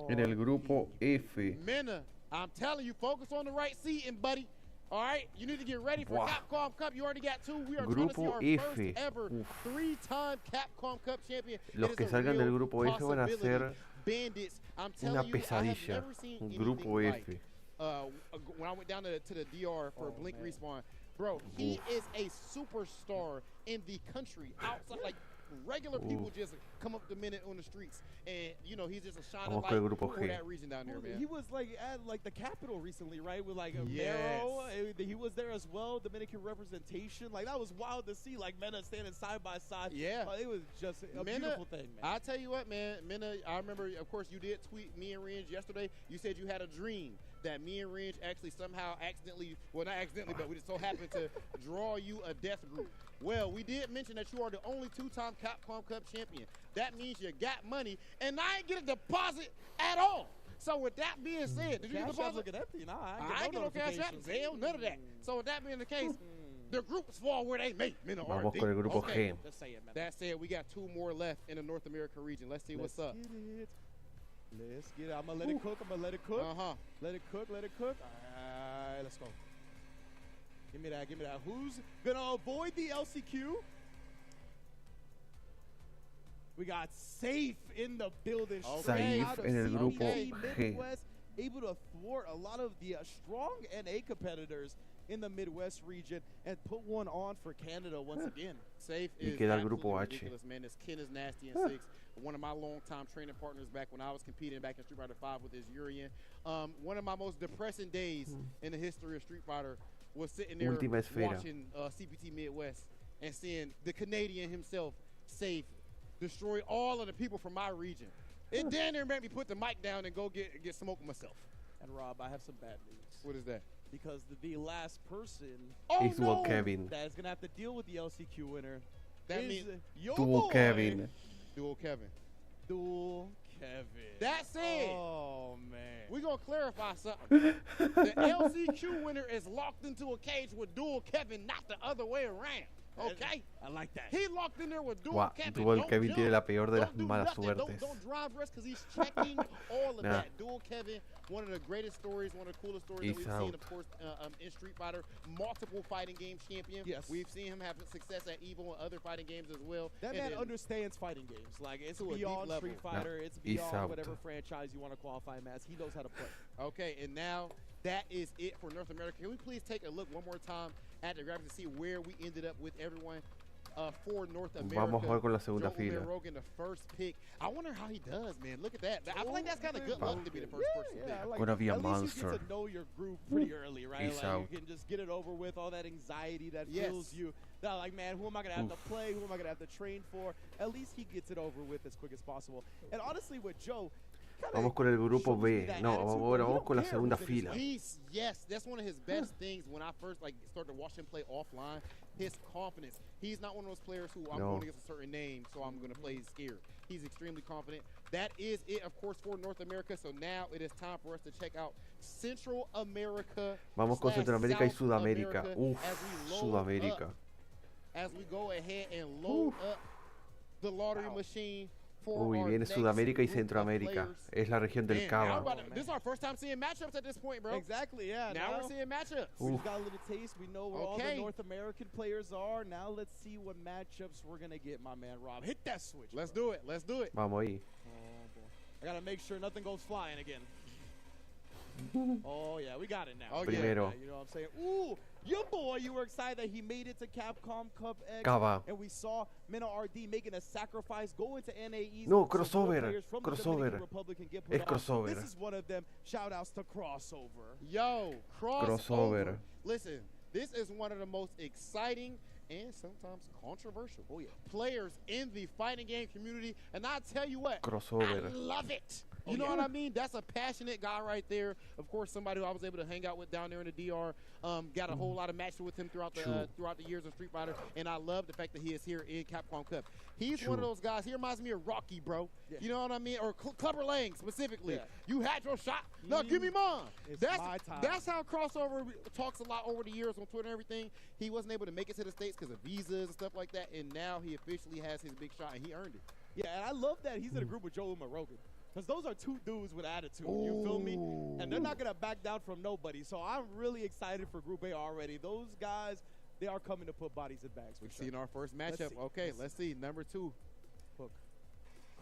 En el grupo F. Mena, I'm telling you, focus on the right seating, buddy. All right, you need to get ready for Wow. Capcom Cup. You already got 2. We are trying to see Grupo our F. first ever Uf. 3-time Capcom Cup champion. Los It que is a salgan del real grupo F van a possibility. ser Bandits. I'm telling una you, I have pesadilla. never seen anything Grupo like. F. When I went down to the DR for Oh, Blink man. Respawn, bro, he is a superstar in the country. Outside, like regular people just come up the minute on the streets, and you know he's just a shining Vamos light con el grupo for G. that region down there, man. He was like at like the capital recently, right? With like a Yes. Mero. He was there as well. Dominican representation. Like that was wild to see. Like Mena standing side by side. Yeah. It was just a Mena, beautiful thing, man. I tell you what, man, Mena, I remember, of course, you did tweet me and Range yesterday. You said you had a dream that me and Range actually somehow accidentally, well, not accidentally, but we just so happened to draw you a death group. Well, we did mention that you are the only 2-time Capcom Cup champion. That means you got money, and I ain't get a deposit at all. So with that being said, did you get a Cash App's deposit? looking empty. Nah, I ain't get no cash app, Zelle, none of that. So with that being the case, the groups fall where they may. Mena are Vamos deep. con el grupo Okay. G. Just saying, man. That said, we got 2 more left in the North America region. Let's see what's up. Get it. Let's get it. I'm gonna let it cook. I'm gonna let it cook. Uh-huh. Let it cook. Let it cook. All right, let's go. Give me that. Give me that. Who's gonna avoid the LCQ? We got Safe in the building. straight Saif out of en el CBT grupo G. Midwest, able to thwart a lot of the strong NA competitors in the Midwest region and put one on for Canada once again. Safe Y is queda el grupo absolutely H. ridiculous, man. This kid is nasty in 6. One of my longtime training partners back when I was competing back in Street Fighter 5 with his Urian. One of my most depressing days in the history of Street Fighter was sitting there Última esfera. watching CPT Midwest and seeing the Canadian himself, Safe, destroy all of the people from my region. It damn near made me put the mic down and go get smoke myself. And Rob, I have some bad news. What is that? Because the last person Oh Is no! Dual Kevin. that is going to have to deal with the LCQ winner That is means your Dual boy, Kevin. Dual Kevin. Dual Kevin. That said, Oh, man. we're going to clarify something. The LCQ winner is locked into a cage with Dual Kevin, not the other way around. Okay? I like that. He locked in there with Dual Guau, Kevin. Dual Don't Kevin jump. tiene la peor de las Don't do malas nothing. suertes. Don't drive rest because he's checking all of Nah. that. Dual Kevin, one of the greatest stories, one of the coolest stories that He's we've seen, out. of course, in Street Fighter. Multiple fighting game champion. Yes. We've seen him have success at Evo and other fighting games as well. That And man then- understands fighting games. Like, it's To a deep beyond level. Street Fighter. It's He's beyond out. whatever franchise you want to qualify him as. He knows how to play. Okay, and now that is it for North America. Can we please take a look one more time at the graphics to see where we ended up with everyone for North America? Vamos a jugar con la segunda Joe fila. Rogan, the first pick. I wonder how he does, man. Look at that. I feel like that's kind of good luck to be the first person Yeah, picked. like, Gonna be a at least you monster. get to know your group pretty early, right? He's like out. you can just get it over with, all that anxiety that Yes. fills you. That like, man, who am I gonna have to play? Who am I gonna have to train for? At least he gets it over with as quick as possible. And honestly, with Joe, kinda Vamos con el grupo shows me B. that No, attitude ahora where he vamos don't con la care segunda who's in his fila. way. Yes, that's one of his best things when I first started to watch him play offline. His confidence. He's not one of those players who I'm No. going against a certain name, so I'm going to play scared. He's extremely confident. That is it, of course, for North America. So now it is time for us to check out Central America. Vamos con / Centroamérica y South Sudamérica. America Uf, as we load Sudamérica. up- As we go ahead and load up the lottery machine for Uy, our viene next Sudamérica y group of Centroamérica. players. Es la región del Man, now Caba. we're about to- this is our first time seeing matchups at this point, bro. Exactly, yeah. Now we're seeing matchups. We Oof. just got a little taste. We know where all Okay. the North American players are. Now let's see what matchups we're gonna get, my man Rob. Hit that switch. Let's bro. do it. Let's do it. Vamos ahí. Oh boy. I gotta make sure nothing goes flying again. Oh yeah, we got it now. Oh, yeah. Primero. You know what I'm saying? Ooh, your boy, you were excited that he made it to Capcom Cup X. Caba. And we saw Mena RD making a sacrifice, go into NAEs. No, so more crossover, players from the crossover. Dominican Republic can get put Es on. crossover. This is one of them. Shout outs to crossover. Yo, crossover. Crossover. Listen, this is one of the most exciting and sometimes controversial players in the fighting game community. And I tell you what, Crossover. I love it. You know what I mean? That's a passionate guy right there. Of course, somebody who I was able to hang out with down there in the DR. Got a whole lot of matches with him throughout the years of Street Fighter, and I love the fact that he is here in Capcom Cup. He's one of those guys. He reminds me of Rocky, bro. Yeah. You know what I mean? Or Clubber Lang specifically. Yeah. You had your shot. No, give me mine. It's That's my time. That's how crossover talks a lot over the years on Twitter and everything. He wasn't able to make it to the States because of visas and stuff like that, and now he officially has his big shot, and he earned it. Yeah, and I love that he's in a group with Joe and Rogan. Because those are two dudes with attitude, you feel me? And they're not going to back down from nobody. So I'm really excited for Group A already. Those guys, they are coming to put bodies in bags. We've seen our first matchup. see. Okay, let's see. Number 2. Hook.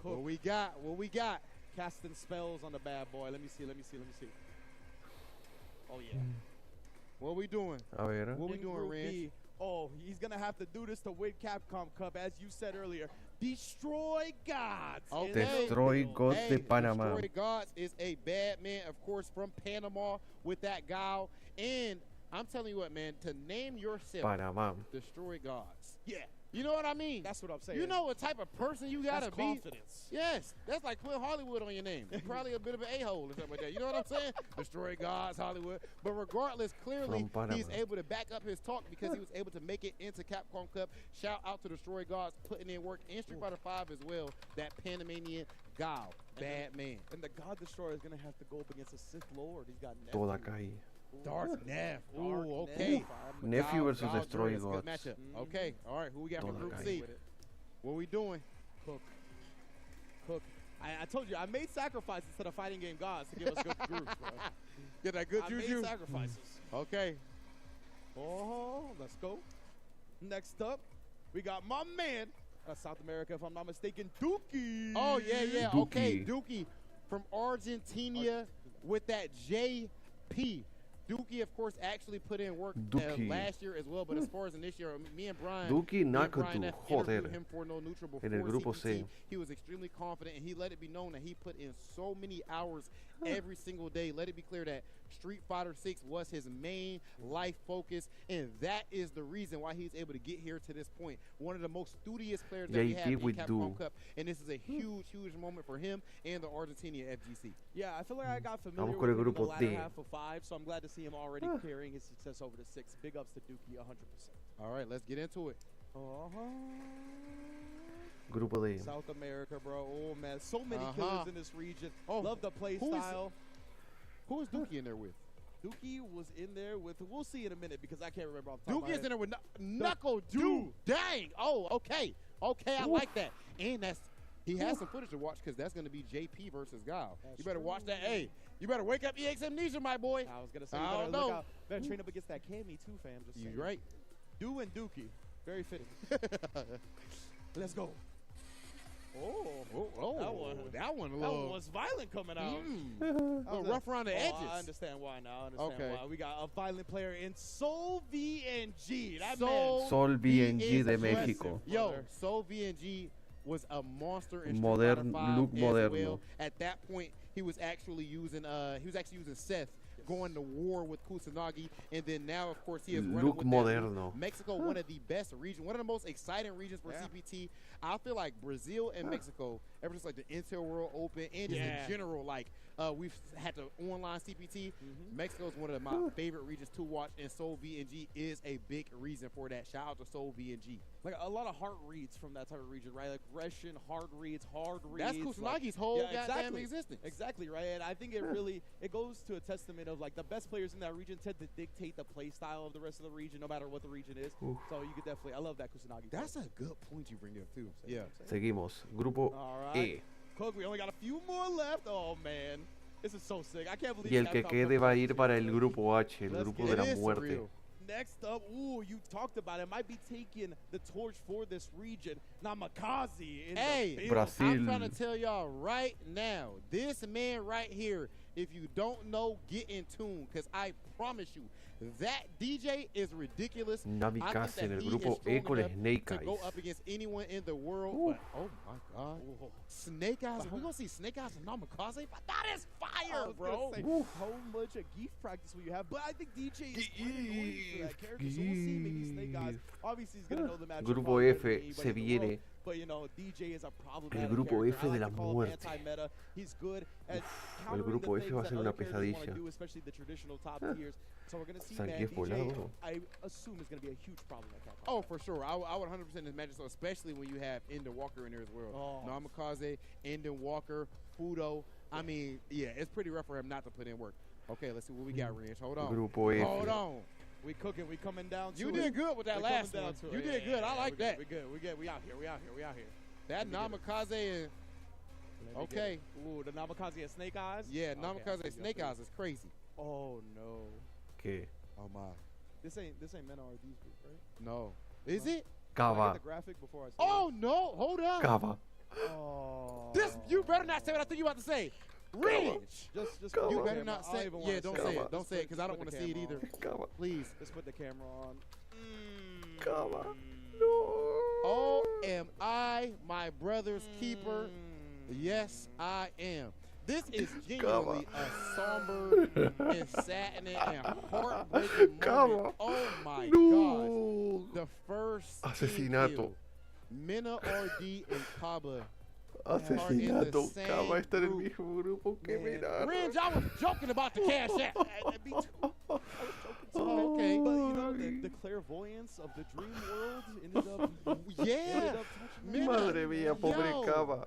What we got? What we got? Casting spells on the bad boy. Let me see. Oh, yeah. What we doing? A ver. What we In doing, Group Rance? B, oh, he's going to have to do this to win Capcom Cup. As you said earlier, destroy gods. in Okay. the Destroy field. gods de Hey, Panama. Destroy Gods is a bad man, of course, from Panama with that guile. And I'm telling you what, man, to name yourself Panamá. Destroy Gods. Yeah, You know what I mean? that's what I'm saying. You know what type of person you gotta that's be. confidence. Yes, that's like putting Hollywood on your name. You're probably a bit of an a-hole or something like that. You know what I'm saying? Destroy Gods, Hollywood. But regardless, clearly From Panama. he's able to back up his talk because he was able to make it into Capcom Cup. Shout out to Destroy Gods putting in work in Street Fighter 5 as well. That Panamanian Guile, bad man. And the God Destroyer is going to have to go up against a Sith Lord. He's got Nephew. Toda calle. Dark Neff. Dark Ooh, okay. Neff. Nephew Guile, versus Guile Destroy Jordan, Gods. good matchup. Okay, all right, who we got from Toda Group calle. C? What we doing? Cook. I told you, I made sacrifices to the fighting game gods to give us good groups, bro. Get that good I juju. made sacrifices. Okay. Oh, let's go. Next up, we got my man, South America, if I'm not mistaken, Dookie. Oh, yeah. Dookie. Okay, Dookie from Argentina with that JP. Dookie, of course, actually put in work Dookie. last year as well, but as far as in this year, me and Brian, Dookie me and Brian Nakatu, F interviewed joder. him for No Neutral before En el grupo CPT. C. He was extremely confident, and he let it be known that he put in so many hours every single day. Let it be clear that Street Fighter 6 was his main life focus, and that is the reason why he's able to get here to this point. One of the most studious players that we JP have in with Capcom Doo. Cup, and this is a huge moment for him and the Argentina FGC. Yeah, I feel like I got familiar Vamos with con el him in the grupo latter D. half of 5, so I'm glad to see him already carrying his success over to 6. Big ups to Dookie, 100%. All right, let's get into it. Grupo D. South America, bro. Oh, man. So many Uh-huh. killers in this region. Oh, Love the play who is- style. Who is Dookie in there with? Dookie was in there with, we'll see in a minute because I can't remember off the top of my Dookie is head. in there with Knuckle Dude. Dang. Oh, okay. Okay, I like that. And he has some footage to watch because that's going to be JP versus Guile. That's You better watch that. true. Hey, you better wake up EX Amnesia, my boy. I was going to say, I you don't better, look know. out, better train up against that Cammy too, fam. Just You saying. right. Do and Dookie. Very fitting. Let's go. Oh, that one a that little. one was violent coming out. A little rough around the edges. I understand why now. I understand Okay. why. We got a violent player in Soul VNG. That Soul Sol VNG is de aggressive. México. Yo, brother. Soul VNG was a monster in Street Modern- Fighter 5 look as moderno. well. At that point, he was actually using Seth going to war with Kusanagi, and then now, of course, he is running Look with that moderno. Mexico, one of the best regions, one of the most exciting regions for Yeah. CPT. I feel like Brazil and Mexico, ever since like the Intel World Open and just Yeah. in general, like we've had the online CPT. Mexico is one of my favorite regions to watch, and Seoul VNG is a big reason for that. Shout out to Seoul VNG. Like a lot of heart reads from that type of region, right? Aggression, hard reads, hard reads. That's Kusanagi's whole goddamn existence. Exactly, right? And I think it really, it goes to a testament of like the best players in that region tend to dictate the play style of the rest of the region, no matter what the region is. So you could definitely, I love that Kusanagi. That's a good point you bring up too. Yeah. Seguimos. Grupo All E. right. Cook, we only got a few more left. Oh man, this is so sick. I can't believe. Y el que Capcom quede Cup va a is ir para el grupo H, el Let's grupo get de la it. It is muerte. surreal. Next up, you talked about it. Might be taking the torch for this region. Namikaze in Hey, the Brazil. I'm trying to tell y'all right now, this man right here, if you don't know, get in tune, because I promise you, that DJ is ridiculous. Namikaze en el he is grupo E strong con enough Snake to go Eyes. up against anyone in the world. But, oh my God, Snake Eyes. We're gonna see Snake Eyes and Namikaze. But that is I fire, was bro. gonna say, how much a geef practice will you have? But I think DJ is quite annoying for that character. So we'll see. Maybe Snake Eyes. Obviously, he's gonna know the matchup. Grupo probably F better than se anybody in the viene. world. But you know, DJ is a problematic El grupo character. F I de like la to call him muerte. anti-meta. He's good at El countering grupo the F things va a that ser other una characters wanna pesadilla. do, especially the traditional top tiers. So we're gonna see, San man. Diego DJ, volado. I assume is gonna be a huge problem at Capcom. Oh, for sure. I would 100% imagine so, especially when you have Enden Walker in there as well. Oh. Namikaze, Enden Walker, Fudo. I mean, yeah, it's pretty rough for him not to put in work. Okay, let's see what we got, Rich. Hold on. Grupo F. Hold on. We cooking. We coming down to You it. did good with that We coming last down one. to it. You Yeah, did yeah, good. yeah, I like we that. good. We good. We out here. We out here. We out here. That Let me get it. Namikaze and Let me get okay. it. Ooh, the Namikaze and Snake Eyes. Yeah, Okay, I Namikaze feel you, I Snake feel you. Eyes is crazy. Oh no. ¿Qué? Oh my. This ain't Mena RD's group, right? No. Is it? Can I Caba. get the graphic before I say Oh no. Hold on. Caba. it? Oh. This you better not say what I think you about to say. Rich. Just Come put You the on. better camera- not I don't say. even Yeah, wanna don't say say it. it. Don't Just say it put- because I just don't put want the to see it camera either. on. Caba. Please. Let's put the camera on. Caba. No. Oh, am I my brother's keeper? Yes, I am. This is genuinely a somber and saddening and heartbreaking Caba. moment. Oh my gosh. No. The first team Asesinato. kill. Mena RD and Caba. Asesinato. same Caba está en el group. mismo grupo que Mirar. Ringe, I was joking about the cash app. Me too. Oh, okay. But you know, the clairvoyance of the dream world ended up Yeah. ended up touching Mena, Madre mía, pobre yo, Caba.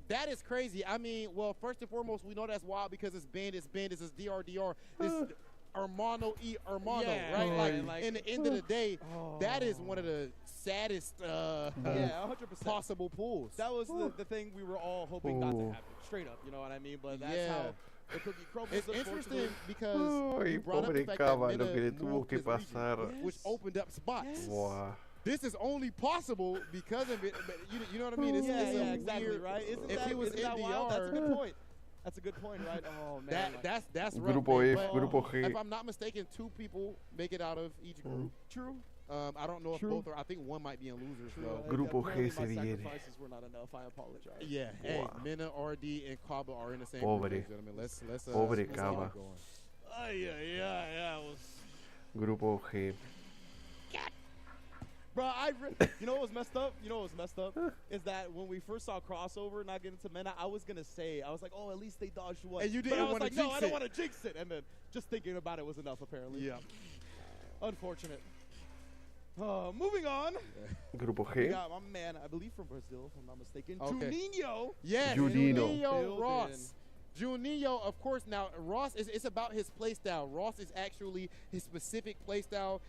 That is crazy. I mean, well, first and foremost, we know that's wild because it's Bandits, this is DRDR, this is Hermano y Hermano, Yeah, right? right, Like, in the end of the day, that is one of the saddest Yeah, 100%. possible pulls. That was the thing we were all hoping not to Ooh. happen. Straight up, you know what I mean? But that's Yeah. how the cookie crumbles. It's unfortunately. interesting because Ay, you brought up pobre the fact Caba, that lo que le Mena tuvo moved que this region, pasar. which opened up spots. Yes. Buah. This is only possible because of it. But you know what I mean? It's, Yeah, it's a yeah, exactly, weird, right? Isn't if that, he was isn't that wild? That's a NDR, good point. That's a good point, right? Oh man, like, that's rough, Grupo man, F, but Grupo G. if I'm not mistaken, 2 people make it out of each group. true. I don't know if True. both are. I think one might be in losers though. Grupo Apparently G se my viene. sacrifices were not enough. I apologize. Yeah. Hey, Wow. Mena, RD, and Caba are in the same Pobre. group, ladies and gentlemen. Let's Pobre let's keep Caba. it going. Yeah. Grupo G. Bro, you know what was messed up? Is that when we first saw crossover not getting to Mena, I was gonna say, I was like, oh, at least they dodged one. And you But didn't I was wanna like, no, jinx I don't it. want to jinx it. And then just thinking about it was enough, apparently. Yeah. Unfortunate. Moving on. Grupo We G. got my man, I believe from Brazil, if I'm not mistaken, Okay. Juninho. Yes, Juninho. Ross. Juninho, of course. Now, Ross it's about his play style. Ross is actually his specific play style.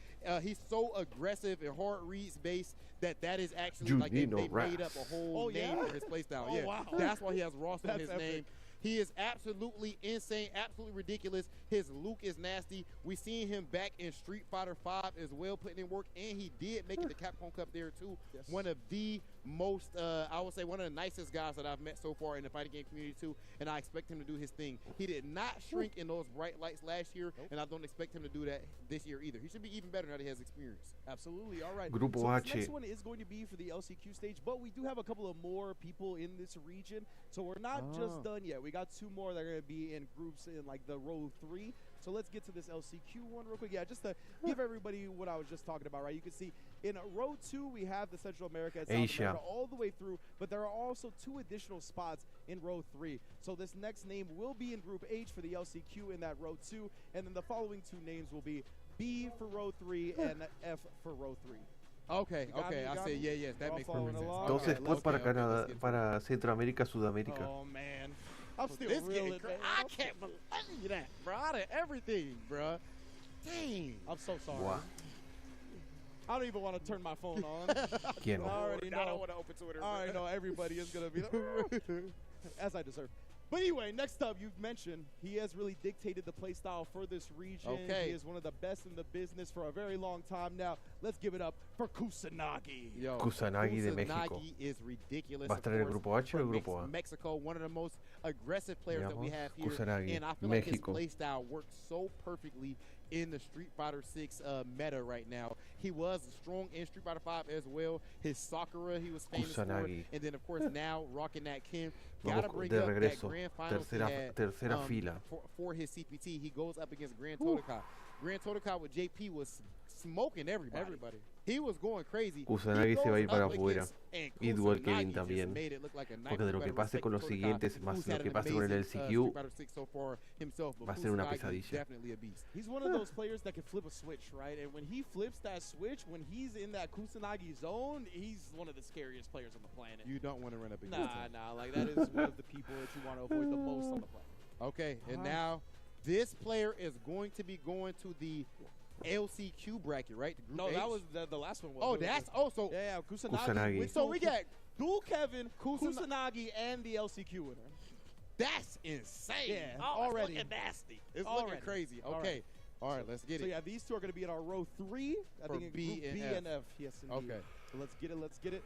He's so aggressive and hard reads based that is actually like they Juninho-Ras. made up a whole Oh, name yeah? for his play style. Oh, yeah, wow. that's why he has Ross on That's his epic. name. He is absolutely insane, absolutely ridiculous. His Luke is nasty. We seen him back in Street Fighter V as well, putting in work, and he did make it to Capcom Cup there too. Yes. One of the most, I would say, one of the nicest guys that I've met so far in the fighting game community too, and I expect him to do his thing. He did not shrink in those bright lights last year, and I don't expect him to do that this year either. He should be even better now that he has experience. Absolutely. All right. Grupo so H. this next one is going to be for the LCQ stage, but we do have a couple of more people in this region, so we're not just done yet. We got 2 more that are going to be in groups in like the row 3. So let's get to this LCQ one real quick. Yeah, just to give everybody what I was just talking about, right? You can see in row 2, we have the Central America and South Asia. America all the way through, but there are also 2 additional spots in row 3. So this next name will be in Group H for the LCQ in that row 2, and then the following 2 names will be B for row 3 and F for row 3. Okay, You got okay, me, I got see. me? Yeah, yes, that Y'all makes following perfect sense. along? Dos Okay, spots para okay, Canadá, let's get to it. para Centroamérica, Sudamérica. Oh man, I'm still This reeling, getting man. I can't believe that, bro. Out of everything, bro. Dang. I'm so sorry. Wow. I don't even want to turn my phone on. ¿Quién? I already I know. don't want to open Twitter. I already know everybody is gonna be like, as I deserve. But anyway, next up, you've mentioned he has really dictated the play style for this region. Okay. He is one of the best in the business for a very long time now. Let's give it up for Kusanagi. Yo, Kusanagi de México. Kusanagi is ridiculous. ¿Va a estar en el grupo H o el grupo A? Mexico, one of the most aggressive players that we Veamos. have here. Kusanagi, And I feel like his México. play style works so perfectly in the Street Fighter 6 meta right now. He was strong in Street Fighter 5 as well. His Sakura, he was famous Kusanagi. for. And then, of course, now rocking that Ken. Gotta Vamos bring de up that regreso. grand finals he Tercera had, fila. for his CPT. He goes up against Grand Todokai. Grand Todokai with JP was smoking everybody. He was going crazy. Kusanagi se va a ir para afuera. Y Y Dual Kevin también. Porque de lo que pase con los siguientes, más lo que pase con el LCQ, va a ser una pesadilla. He's one of those players that can flip a switch, right? And when he flips that switch, when he's in that Kusanagi zone, he's one of the scariest players on the planet. You don't want to run up against him. Nah, like that is one of the people that you want to avoid the most on the planet. Okay, and now this player is going to be going to the LCQ bracket, right? The group No, H? that was the last one. Was Oh, It that's was- also. yeah, Kusanagi. Kusanagi. So we got Dual Kevin, Kusanagi, and the LCQ winner. That's insane. Yeah, oh, already. It's looking nasty. It's Already. looking crazy. All Okay. right. All right, let's get So it. yeah, these 2 are going to be in our row 3. I For think in B group and B F. and F. Yes, indeed. Okay. So let's get it. Let's get it.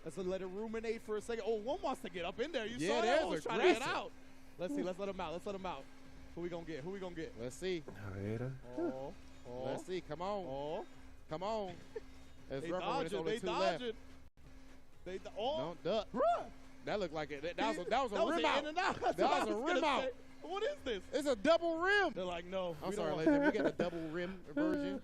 Let's let it ruminate for a second. Oh, one wants to get up in there. You Yeah, saw that? that's One was trying to get aggressive. out. Let's see. Let's let him out. Let's let him out. Who we gonna get? Who we gonna get? Let's see. A ver. Oh, oh, Let's see. Come on. oh. Come on. It's They rougher when it's dodging. only They 2 left. dodging. Oh. Don't duck. Bruh. That looked like it. That was a rim an out. in and out. That's That what was I a gonna rim out. say. What is this? It's a double rim. They're like, no. I'm we sorry, don't ladies. want- We got a double rim version.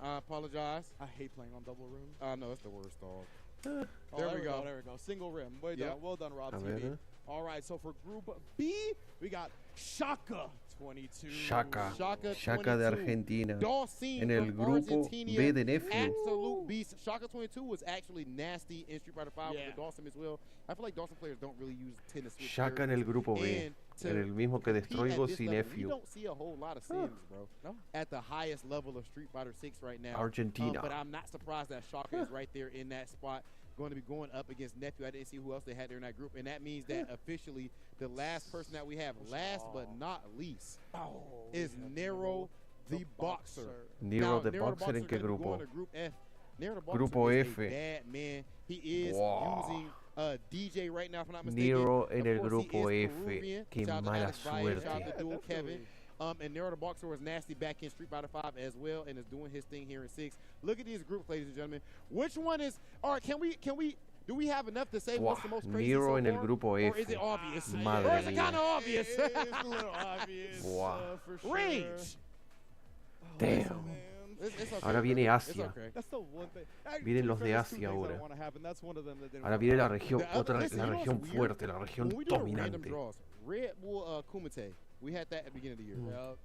I apologize. I hate playing on double rim. No, it's the worst, dog. Oh, There we go. There we go. Single rim. Well Yep. done. Well done, Rob A TV. ver. All right, so for Group B, we got Shaka 22. Shaka. Shaka Shaka de 22. Argentina. Dawson En el from grupo Argentina, B de Nephew. Absolute beast. Shaka 22 was actually nasty in Street Fighter 5 Yeah. with Dawson as well. I feel like Dawson players don't really use tennis. Shaka en el grupo B. And to En el mismo que compete at Destroigo this sin level, We Nephew. don't see a whole lot of Sims, bro. No. At the highest level of Street Fighter 6 right now. Argentina. But I'm not surprised that Shaka is right there in that spot. Going to be going up against Nephew. I didn't see who else they had there in that group. And that means that officially the last person that we have, last but not least, is Nero the Boxer. Nero Now, the Nero Boxer, ¿en qué gonna be grupo? going to Group F. Nero the Boxer Grupo is F. a bad man. He is Wow. using DJ right now, if I'm not mistaken. Nero en Of el course, he grupo is F. Peruvian. Qué Shout out to mala Alex Valle, shout out suerte. to Dual Definitely. Kevin. And Nero the Boxer was nasty back in Street Fighter 5 as well, and is doing his thing here in 6. Look at these groups, ladies and gentlemen. Which one is? All right, can we? Do we have enough to say what's the most crazy Nero so en el far? grupo Or F. is it obvious? Madre or is it mía. kind of obvious? It's a little obvious. Wow. For sure. Range. Damn. Man. It's okay. Ahora viene It's Asia. okay. That's the one thing. Actually, Vienen to be los fair, de there's 2 Asia things ahora. that wanna happen. That's one of them that didn't Ahora work viene out. la región, The la listen, you know región what's weird? fuerte, la región When we do the random dominante. draws, Red Bull Kumite, we had that at the beginning of the year. Yep.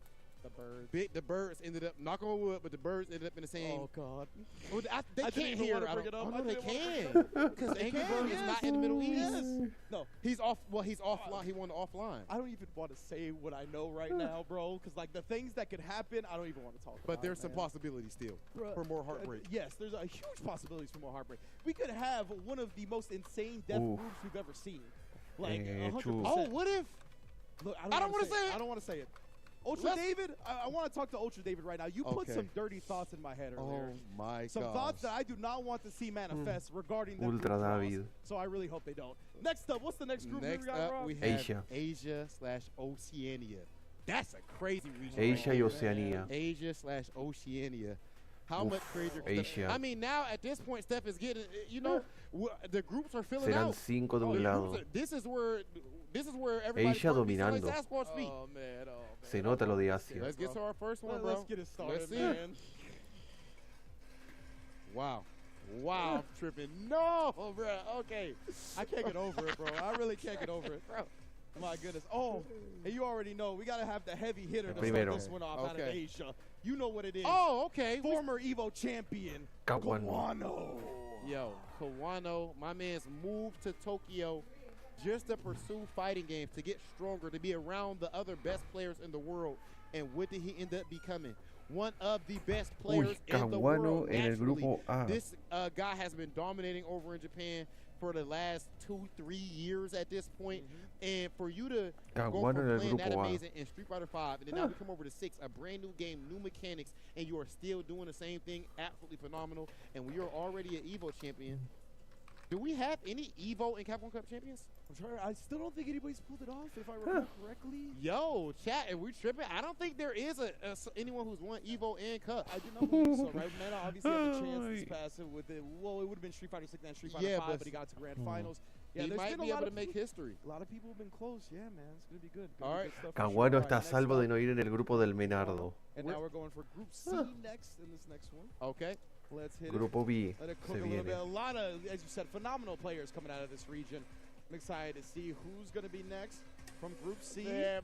The bird. The birds ended up, knock on wood, but the birds ended up in the same. Oh God. Well, they I didn't can't even hear. wanna I bring don't- it up. Oh, I no, they didn't wanna can. Because They Angry can, Bird is yes. not in the Middle East. Yes. No. He's off. Well, he's offline. He won offline. I don't even want to say what I know right now, bro, because like the things that could happen, I don't even want to talk about. But there's some man. possibilities still Bruh, for more heartbreak. Yes, there's a huge possibilities for more heartbreak. We could have one of the most insane death Oof. groups we've ever seen. Like True. 100%. Oh, what if? Look, I don't wanna say it. I don't want to say it. Ultra Let's- David, I want to talk to Ultra David right now. You put Okay. some dirty thoughts in my head earlier. Oh my Some gosh. thoughts that I do not want to see manifest regarding the Ultra group draws. David. So I really hope they don't. Next up, what's the next group Next we got, up, Rob? we have Asia. Asia/Oceania. That's a crazy region. Asia right y there. Oceanía. Asia/Oceania. How Oof, much crazier? Asia. I mean, now at this point, Steph is getting. You know, the groups are filling Serán out. 5 de Oh, un the lado. groups are- this is where this is where everybody Ella dominando. Sasquatch speak. Oh man, Se nota lo de Asia. Let's get to our first one, bro. Let's get it started, Let's see. man. Wow. Wow, I'm tripping. No, bro. Okay. I can't get over it, bro. I really can't get over it, bro. My goodness. Oh, and you already know we gotta have the heavy hitter to start Primero. this one off out of Okay. Asia. You know what it is. Oh, okay. Former Evo champion, Kawano. Kawano. Yo, Kawano, my man's moved to Tokyo just to pursue fighting games, to get stronger, to be around the other best players in the world. And what did he end up becoming? One of the best players in the Kawano world. en el Naturally, grupo A. this guy has been dominating over in Japan for the last 2-3 years at this point. And for you to go Kawano from en el playing that grupo A. amazing in Street Fighter 5, and then now we come over to 6, a brand new game, new mechanics, and you are still doing the same thing, absolutely phenomenal. And we are already an Evo champion. Do we have any Evo and Capcom Cup champions? I'm trying. I still don't think anybody's pulled it off, if I recall correctly. Yo, chat, and we tripping? I don't think there is anyone who's won Evo and Cup. I do not believe so, right? Meta obviously had the chance this past with it. Well, it would have been Street Fighter 6 and Street Fighter 5, but he got to grand finals. Yeah, He there's might been be a lot able of to make people- history. A lot of people have been close. Yeah, man, it's gonna be good. Gonna All be right. good stuff for sure. Kawano All está right, next salvo up. de no ir en el grupo del Menardo. And now we're going for Group C next in this next one. Okay. Let's hit Grupo B it. Let it se cook a little bit. viene. A lot of, as you said, phenomenal players coming out of this region. I'm excited to see who's gonna be next from Group C. Yeah,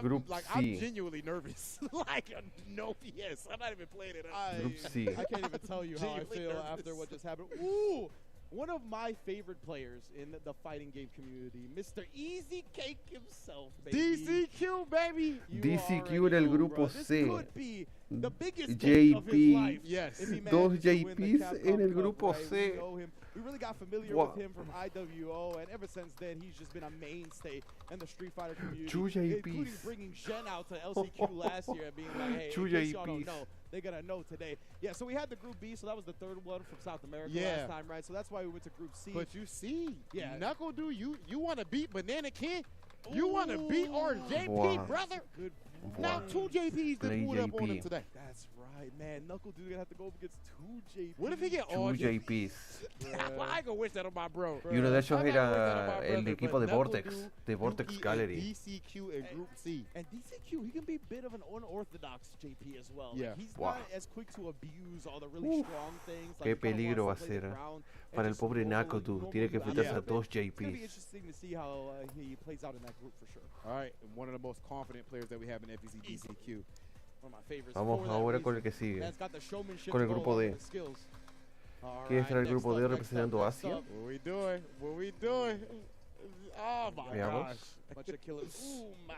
Group I'm C. genuinely nervous. Like, no BS. I'm not even playing it up. Group C. I can't even tell you how I Genuinely feel nervous. after what just happened. Ooh, one of my favorite players in the fighting game community, Mr. Easy Cake himself, baby. DCQ, baby. You DCQ en already el know, grupo bro. This C. could be the biggest day of his JP. life. Yes. If he Dos manages to win the JPs Capcom en el Cup, grupo right? C. We know him. We really got familiar Wow. with him from IWO, and ever since then, he's just been a mainstay in the Street Fighter community. Two Including JPs. bringing Zhen out to LCQ last year and being like, hey, Two in case y'all don't JPs. know, they're going to know today. Yeah, so we had the Group B, so that was the third one from South America Yeah. last time, right? So that's why we went to Group C. But you see, Yeah. Knuckle Dude, you want to beat Banana Kid? You want to beat our JP, Wow. brother? Good. Now Wow. 2 JPs that Play pulled up on him JP. today. That's right, man. Knuckle Dude gonna have to go up against 2 JPs. What if he get Two all JPs. Well, I ain't gonna wish that on my bro. Y uno de ellos I'm not gonna wish that on era my el brother, equipo but de Knuckle Vortex, Dude, de Vortex Dookie, and Gallery. DCQ in Group C. And DCQ, he can be a bit of an unorthodox JP as well. Yeah. Like, he's Wow. not as quick to abuse all the really strong things. Qué he kinda peligro va a wants to play the ser ground and para el just pobre normally- Nakotu. normally Tiene que do enfrentarse that. a dos It's gonna be JPs. interesting to see how he plays out in that group for sure. All right, one of the most confident players that we have in FEC, DCQ. One of my favorites. Vamos for that ahora con el reason. que sigue. Man's got the showmanship Con el to go grupo along D. with the skills. All ¿Quién estará el right, grupo next D up, representando next Asia? up. What we doing? What we doing? Oh my Veamos. gosh. Bunch of killers. Ooh, my.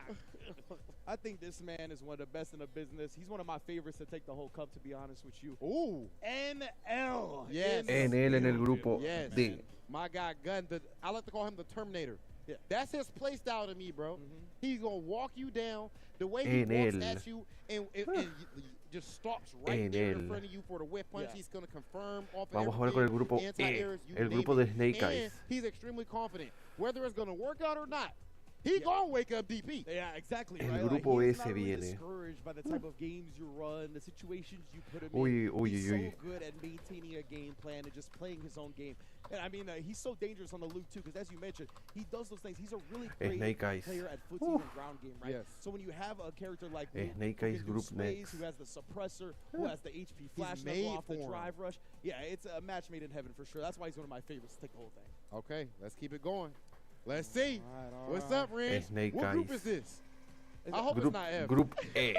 I think this man is one of the best in the business. He's one of my favorites to take the whole cup, to be honest with you. Ooh. NL. Yes. En él en el grupo Yes. D. My guy Gunn, I like to call him the Terminator. Yeah. That's his play style to me, bro. He's gonna walk you down the way he En walks él. at you and just stops right En there in él. front of you for the whip punch. Yeah. He's gonna confirm off of Vamos ahora con el everything, grupo E, anti-airs, you el name grupo de it. Snake And Eyes. he's extremely confident. Whether it's gonna work out or not, he gonna wake up DP. Yeah, exactly. El right? grupo he's S not really viene. discouraged by the type of games you run, the situations you put him Uy, in. uy, He's uy, uy. so good at maintaining a game plan and just playing his own game. And I mean, he's so dangerous on the loop too, because as you mentioned, he does those things. He's a really great Snake Eyes. player at footsies and ground game, right? Yes. So when you have a character like Luke, Snake who Eyes can do group sways, next. who has the suppressor, who has the HP flash made knuckle off the for him. drive rush, yeah, it's a match made in heaven for sure. That's why he's one of my favorites to take the whole thing. Okay, let's keep it going. Let's see. All What's right. up, Rand? Snake What group Eyes. is this? Is I it- hope Group, it's not F. Group E.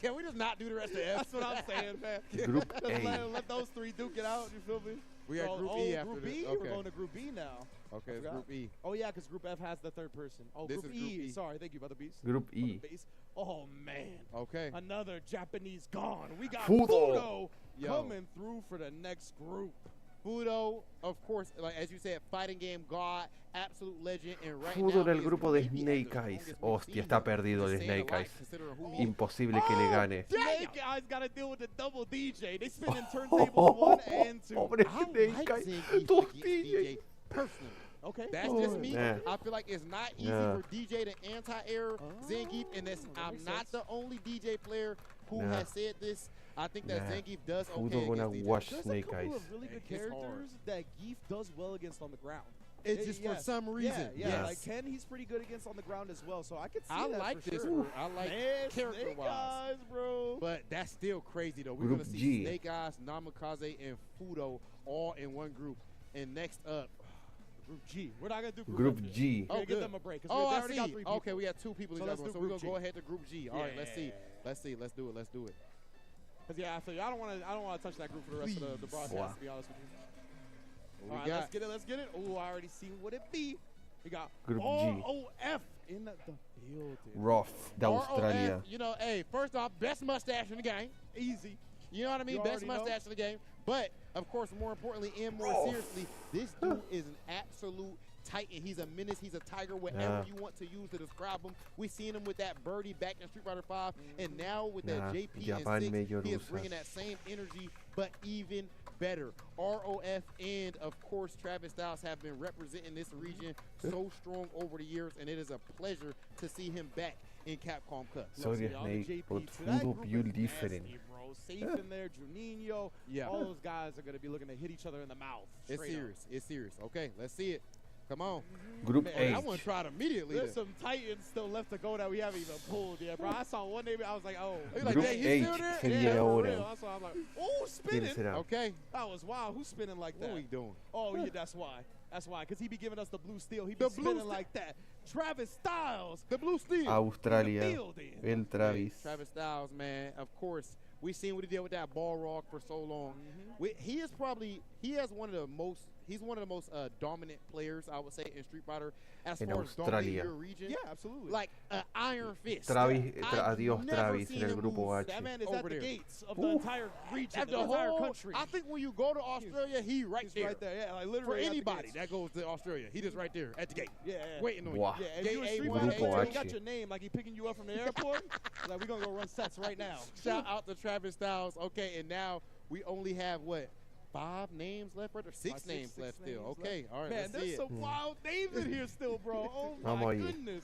Can we just not do the rest of F? That's what I'm saying, man. Group Just A. let those three duke it out. You feel me? We got Oh, Group oh, E after Group this. B? Okay. We're going to Group B now. Okay, I it's forgot. Group E. Oh yeah, because Group F has the third person. Oh, This Group is Group E. E. Sorry, thank you, Brother Beast. Group Brother E. Beast. Oh man, Okay. another Japanese gone. We got Fudo. Fudo Yo. coming through for the next group. Fudo, of course, like as you said, fighting game god, absolute legend, and right Fudo now en el is grupo de maybe Snake the Eyes. strongest we've Hostia, seen está him. perdido Just el saying Snake a lot, Eyes. considering who he is. Imposible que le gane. Snake Eyes got to deal with the double DJ. They spin in turntables 1 and 2. Pobre I Snake like Eyes. Zangief Dos against DJ. DJ personally. Okay. That's Oh, just me. yeah. I feel like it's not easy Yeah. for DJ to anti-air Zangief, and that's, that I'm makes not sense. the only DJ player who Yeah. has said this. I think that Yeah. Zangief does Fudo okay gonna against DJ. wash There's Snake a couple Eyes. of really good It's hard. characters that Geef does well against on the ground. It's just for some reason. Yeah, Yes. like Ken, he's pretty good against on the ground as well, so I could see I that like for this. sure. I like Man, character Snake wise. Eyes, bro. But that's still crazy though. We're Group gonna see G. Snake Eyes, Namikaze, and Fudo all in one group. And next up, Group G. We're not gonna do Group F yet. G. We're gonna give good. them a break. 'cause Oh, they I already see. got 3 people. Okay, we got 2 people So in let's that one, do so we're Group gonna go G. ahead to Group G. All right, let's see. Let's see. Let's do it. Let's do it. Cause yeah, I feel you. I don't want to touch that group for the rest of the broadcast. Wow. To be honest with you. What All we right, got? let's get it. Let's get it. Oh, I already seen what it be. We got Group G. ROF in the building. Rough da Australia. ROF, you know, hey, first off, best mustache in the game. Easy. You know what I mean? You Best already know. mustache in the game. But, of course, more importantly and more seriously, this dude is an absolute titan. He's a menace. He's a tiger, whatever you want to use to describe him. We seen him with that birdie back in Street Fighter 5, and now with that JP Japan and 6, Major he is Rusas. bringing that same energy, but even better. ROF and, of course, Travis Styles have been representing this region so strong over the years, and it is a pleasure to see him back in Capcom Cup. Sorry, Y'all, the Snake, JP but too. That Fudo group build is different. nasty, bro. Safe in there, Juninho. Yeah. All those guys are gonna be looking to hit each other in the mouth. It's straight up. serious. It's serious. Okay, let's see it. Come on. Group Man, I H. want to try it immediately. There's then. some Titans still left to go that we haven't even pulled yet, bro. I saw one name, I was like, oh. He's like, Group "Dang, he's H still there?" sería Yeah, for ahora. real. That's why I'm like, oh, ¿Quién spinning. será? Okay. That was wild. Who's spinning like What that? are we doing? Oh, yeah, that's why. That's why, because he be giving us the blue steel. He be The blue spinning steel. like that. Travis Styles. The Blue Steel. Australia. building. El Travis. Travis Styles, man. Of course, we seen what he did with that ball rock for so long. He is probably he's one of the most dominant players, I would say, in Street Fighter as En far as dominating Australia. your region. Yeah, absolutely. Like an iron fist. Travis, I've adiós never Travis seen en el him grupo move H. that man is over at the there. gates of the Oof. entire region, At the the entire whole country. I think when you go to Australia, he right He's there. right there. Yeah, like For literally at the anybody gates. that goes to Australia, he just right there at the gate, Yeah, yeah. waiting on Wow. you. Yeah, if Gate you a A, Street one, Fighter Gate Grupo player, A. he got H. your name, like he picking you up from the airport. Like we gonna go run sets right now. Shout out to Travis Styles. Okay, and now we only have what? 5 names left, or 6 names six left still. names Okay, all right, Man, let's see there's it. some wild names in here still, bro. Oh my Vamos ahí. goodness.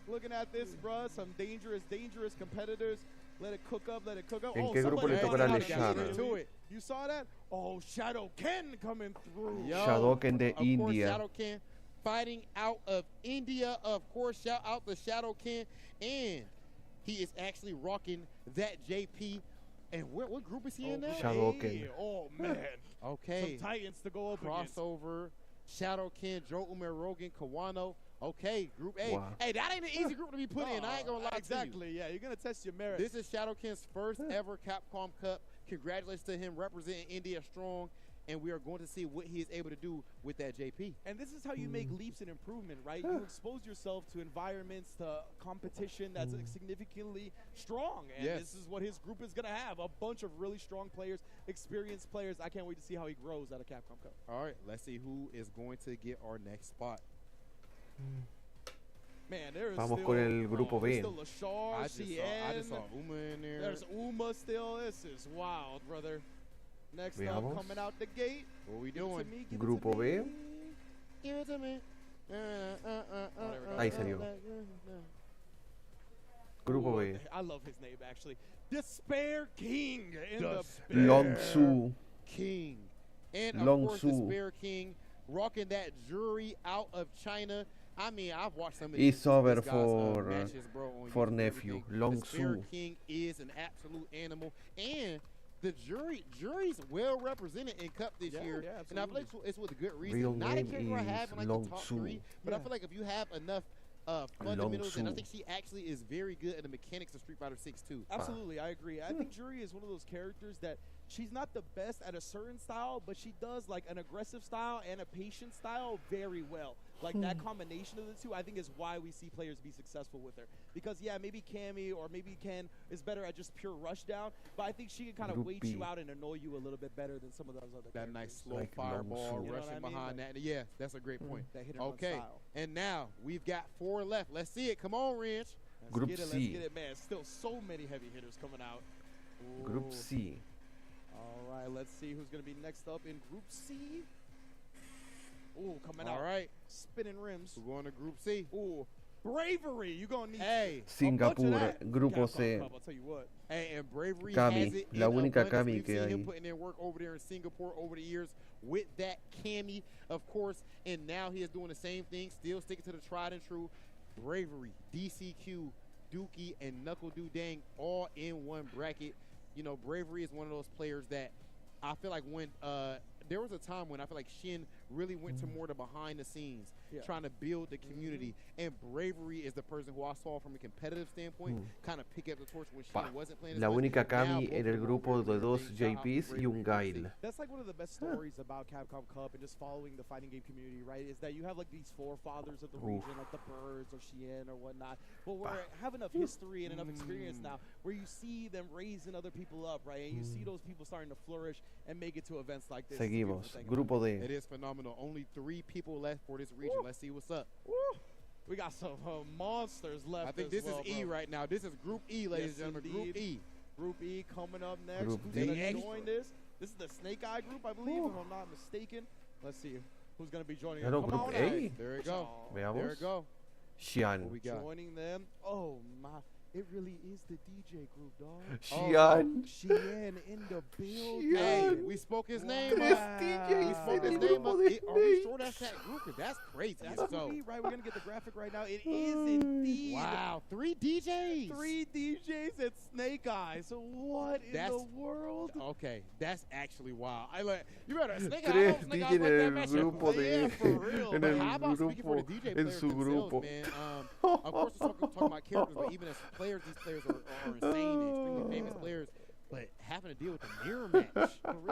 Looking at this, bro, some dangerous competitors. Let it cook up, let it cook up. ¿En Oh, qué grupo somebody le got tocará out a of Shadow? that. To it. You saw that? Oh, Shadow Ken coming through. Yo, Shadoken de of course, India. Shadow Ken fighting out of India. Of course, shout out to Shadow Ken. And he is actually rocking that JP. And what group is he in now? Shadow hey, Ken. Oh, man. Okay. Some Titans to go up against. Crossover. Shadow Ken, Joe Umer Rogan, Kawano. Okay, Group A. Wow. Hey, that ain't an easy group to be put in. I ain't gonna lie to you. Exactly, yeah. You're going to test your merit. This is Shadow Ken's first ever Capcom Cup. Congratulations to him representing India strong. And we are going to see what he is able to do with that JP. And this is how you make leaps in improvement, right? You expose yourself to environments, to competition that's significantly strong. And Yes. this is what his group is going to have. A bunch of really strong players, experienced players. I can't wait to see how he grows out of Capcom Cup. All right, let's see who is going to get our next spot. Man, there is Vamos still, con el grupo there's B. still Lashar, I just saw Uma in there. There's Uma still. This is wild, brother. Next up, Veamos. coming out the gate. What we Give it to doing? me, give it Grupo to me. B. Give it to me. Ahí salió. Grupo Ooh, B. I love his name, actually. Despair King in the Long Su. King. And of Long course, Su. the Spear King rocking that jury out of China. I mean, I've watched some of It's these over guys, for, matches, bro, on for YouTube and nephew, everything. Long The Spear Su. King is an absolute animal. And the jury's well represented in Cup this Yeah, year. yeah, And I feel like it's with a good reason. Real Not a name character I have is in like Long the top Su. 3, but I Yeah. feel like if you have enough fundamentals, and I Su. think she actually is very good at the mechanics of Street Fighter 6 too. Absolutely, I agree. I think Jury is one of those characters that she's not the best at a certain style, but she does like an aggressive style and a patient style very well. Like that combination of the two, I think, is why we see players be successful with her. Because yeah, maybe Cammy or maybe Ken is better at just pure rush down, but I think she can kind of Group wait B. you out and annoy you a little bit better than some of those other That characters. nice slow Like Long fireball Su. You know rushing what I mean? behind Like- that. Yeah, that's a great point. That hit and run Okay, style. and now we've got 4 left. Let's see it. Come on, Wrench. Let's Group get it, C. Let's get it, man. Still so many heavy hitters coming out. Group Ooh. C. All right, let's see who's going to be next up in Group C. Ooh, coming out. All right, Spinning rims. we're going to Group C. Ooh, bravery. You're going to need Hey, a bunch of Singapur, that. Grupo Capcom C. Cup, I'll tell you what. Hey, and Bravery Kami, has it la in única abundance. Kami We've que seen hay. him putting in work over there in Singapore over the years, with that Cammy, of course, and now he is doing the same thing, still sticking to the tried and true. Bravery, DCQ, Dookie, and Knuckle Dang all in one bracket. You know, Bravery is one of those players that I feel like when there was a time when I feel like Shin really went to more the behind the scenes, trying to build the community. And Bravery is the person who I saw from a competitive standpoint kind of pick up the torch when Shin wasn't playing. La única Kami en el grupo de dos JPs y un Gail. That's like one of the best stories about Capcom Cup and just following the fighting game community, right? Is that you have like these forefathers of the region, like the Birds or Shien or whatnot. But we have enough history and enough experience now where you see them raising other people up, right? And you see those people starting to flourish and make it to events like this. Seguimos. Grupo D. It is phenomenal. Only 3 people left for this region. Let's see what's up. We got some monsters left. I think this is E right now. This is Group E, ladies and gentlemen. Group E. Group E coming up next. Group Who's D. going to join this? This is the Snake Eye group, I believe, if I'm not mistaken. Let's see who's going to be joining us. Hello, Come Group on A. out. There we go. Veamos. There we go. Xian. What we got? Joining them. Oh, my. It really is the DJ group, dog. Xian. Xian in the building. Hey, we spoke his name Tres up. DJs We spoke en his el name grupo up. de Are we Snake. sure that's that group? 'Cause that's crazy. That's So, me, right? We're going to get the graphic right now. It is indeed. wow, 3 DJs. 3 DJs at Snake Eye. So what in That's- the world? Okay, that's actually wild. I like you better Snake Tres Eyes. Snake DJ Eyes en like that el matchup. grupo de. Yeah, for real. En But el how about speaking for the grupo. DJ En players su themselves, grupo. man? Of course, we're talking about characters, but even as players, these players are insane, extremely famous players. But having to deal with the mirror match,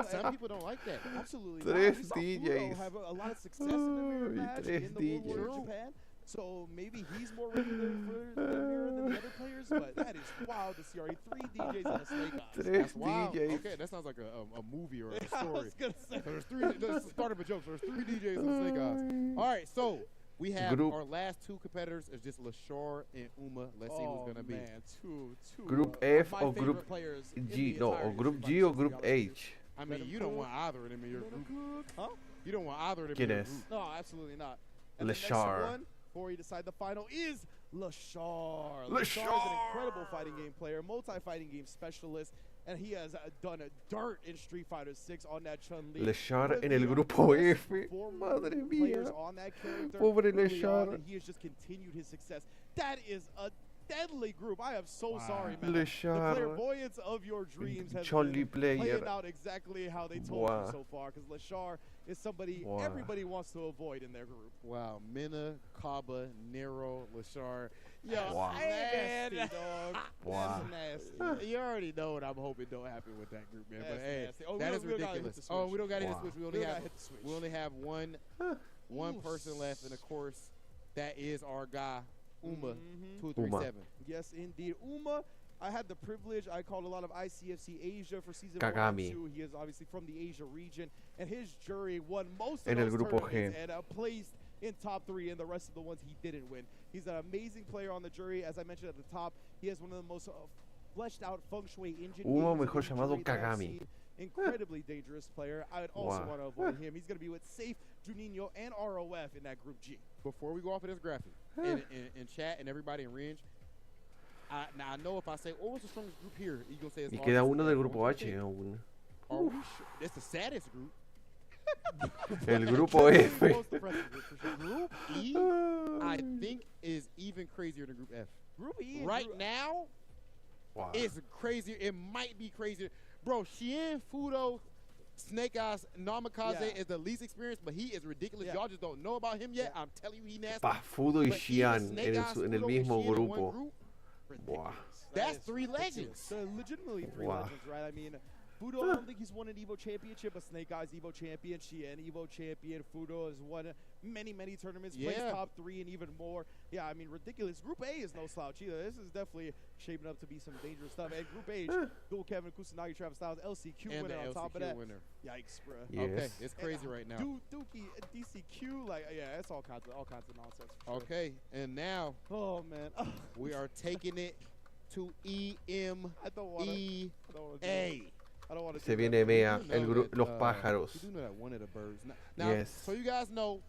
some people don't like that. Absolutely. Tres not. We saw DJs. Fudo have a lot of success in the mirror match Tres in the World War DJs. of Japan. So maybe he's more ready for the mirror than the other players. But that is wild to see already 3 DJs on a Snake Eyes. Tres That's wild. DJs. Okay, that sounds like a movie or a I story. was gonna say. So there's 3. Let's start up a joke. So there's 3 DJs on Snake Eyes. All right, so we have Group- our last 2 competitors is just Lashar and Uma. Let's see who's gonna be. Man, two Group of F my or favorite Group players in G. the No, entire or Group Street G Fighter or series, Group to be honest with you. H. I mean, you don't want either of them in your group. Huh? You don't want either of them ¿Quién in your es? group. No, absolutely not. And the next Lashar. one, before you decide the final, is Lashar. Lashar! Lashar is an incredible fighting game player, multi-fighting game specialist, and he has done a dirt in Street Fighter 6 on that Chun-Li. Lashar One of en the el grupo best F. performing Madre players mía. on that character Pobre early on, Lashar. and he has just continued his success. That is a deadly group. I am so sorry, man. Lashar. The clairvoyance of your dreams has Chun-Li been player. playing out exactly how they told Wow. you so far, because Lashar is somebody Wow. everybody wants to avoid in their group. Wow, Minna, Caba, Nero, Lashar. Yeah, Wow. nasty, man. dog. Wow. That's nasty. You already know what I'm hoping don't happen with that group, man. But That's hey, nasty. Oh, that we is don't gotta hit the ridiculous. switch. Oh, we don't got to hit Wow. the switch. We don't gotta hit the switch. We only have one person left, and of course, that is our guy, Uma, Mhm. 237. Yes, indeed. Uma, I had the privilege. I called a lot of ICFC Asia for season Kagami. 1 and 2. He is obviously from the Asia region, and his jury won most En of el those grupo G. tournaments and placed in top 3, and the rest of the ones he didn't win. He's an amazing player on the jury. As I mentioned at the top, he has one of the most fleshed out feng shui engine. Uno games mejor in the llamado jury that I've Kagami. seen. Incredibly dangerous player. I would also Wow. want to avoid him. He's going to be with Safe, Juninho, and ROF in that group G. Before we go off of this graphic, in chat and everybody in range, now I know if I say, oh, what's the strongest group here? You're going to say it's Y all queda this uno and del that. grupo Don't you H think? aún. Are we sure? It's the saddest group. El grupo F. Most depressing group for sure. Group E, I think, is even crazier than Group F. Group E. and Right Group- now, Wow. it's crazier. It might be crazier. Bro, Shien, Fudo, Snake Eyes, Namikaze Yeah. is the least experienced, but he is ridiculous. Yeah. Y'all just don't know about him yet. Yeah. I'm telling you, he nasty. Pa, Fudo y But even Xian Snake en el, Eyes, en el Fudo, and mismo Shien in one grupo. group, Wow. That's That is 3 ridiculous. legends. So legitimately 3 Wow. legends, right? I mean, Fudo, I don't think he's won an Evo championship, but Snake Eyes Evo champion, Shien Evo champion, Fudo has won many tournaments, placed Yeah. top 3 and even more. Yeah, I mean, ridiculous. Group A is no slouch either. This is definitely shaping up to be some dangerous stuff. And Group H, Dual Kevin, Kusanagi, Travis Styles, LCQ And the winner on top of LCQ that. winner. Yikes, bro. Yes. Okay, it's crazy right now. Dookie, DCQ, like, yeah, it's all kinds of nonsense. For sure. Okay, and now Oh, man. we are taking it to EMEA. I don't want to. I don't want to. Se viene Mea, You know that, los pájaros. You do know that one of the birds. Now, Yes. so you guys know,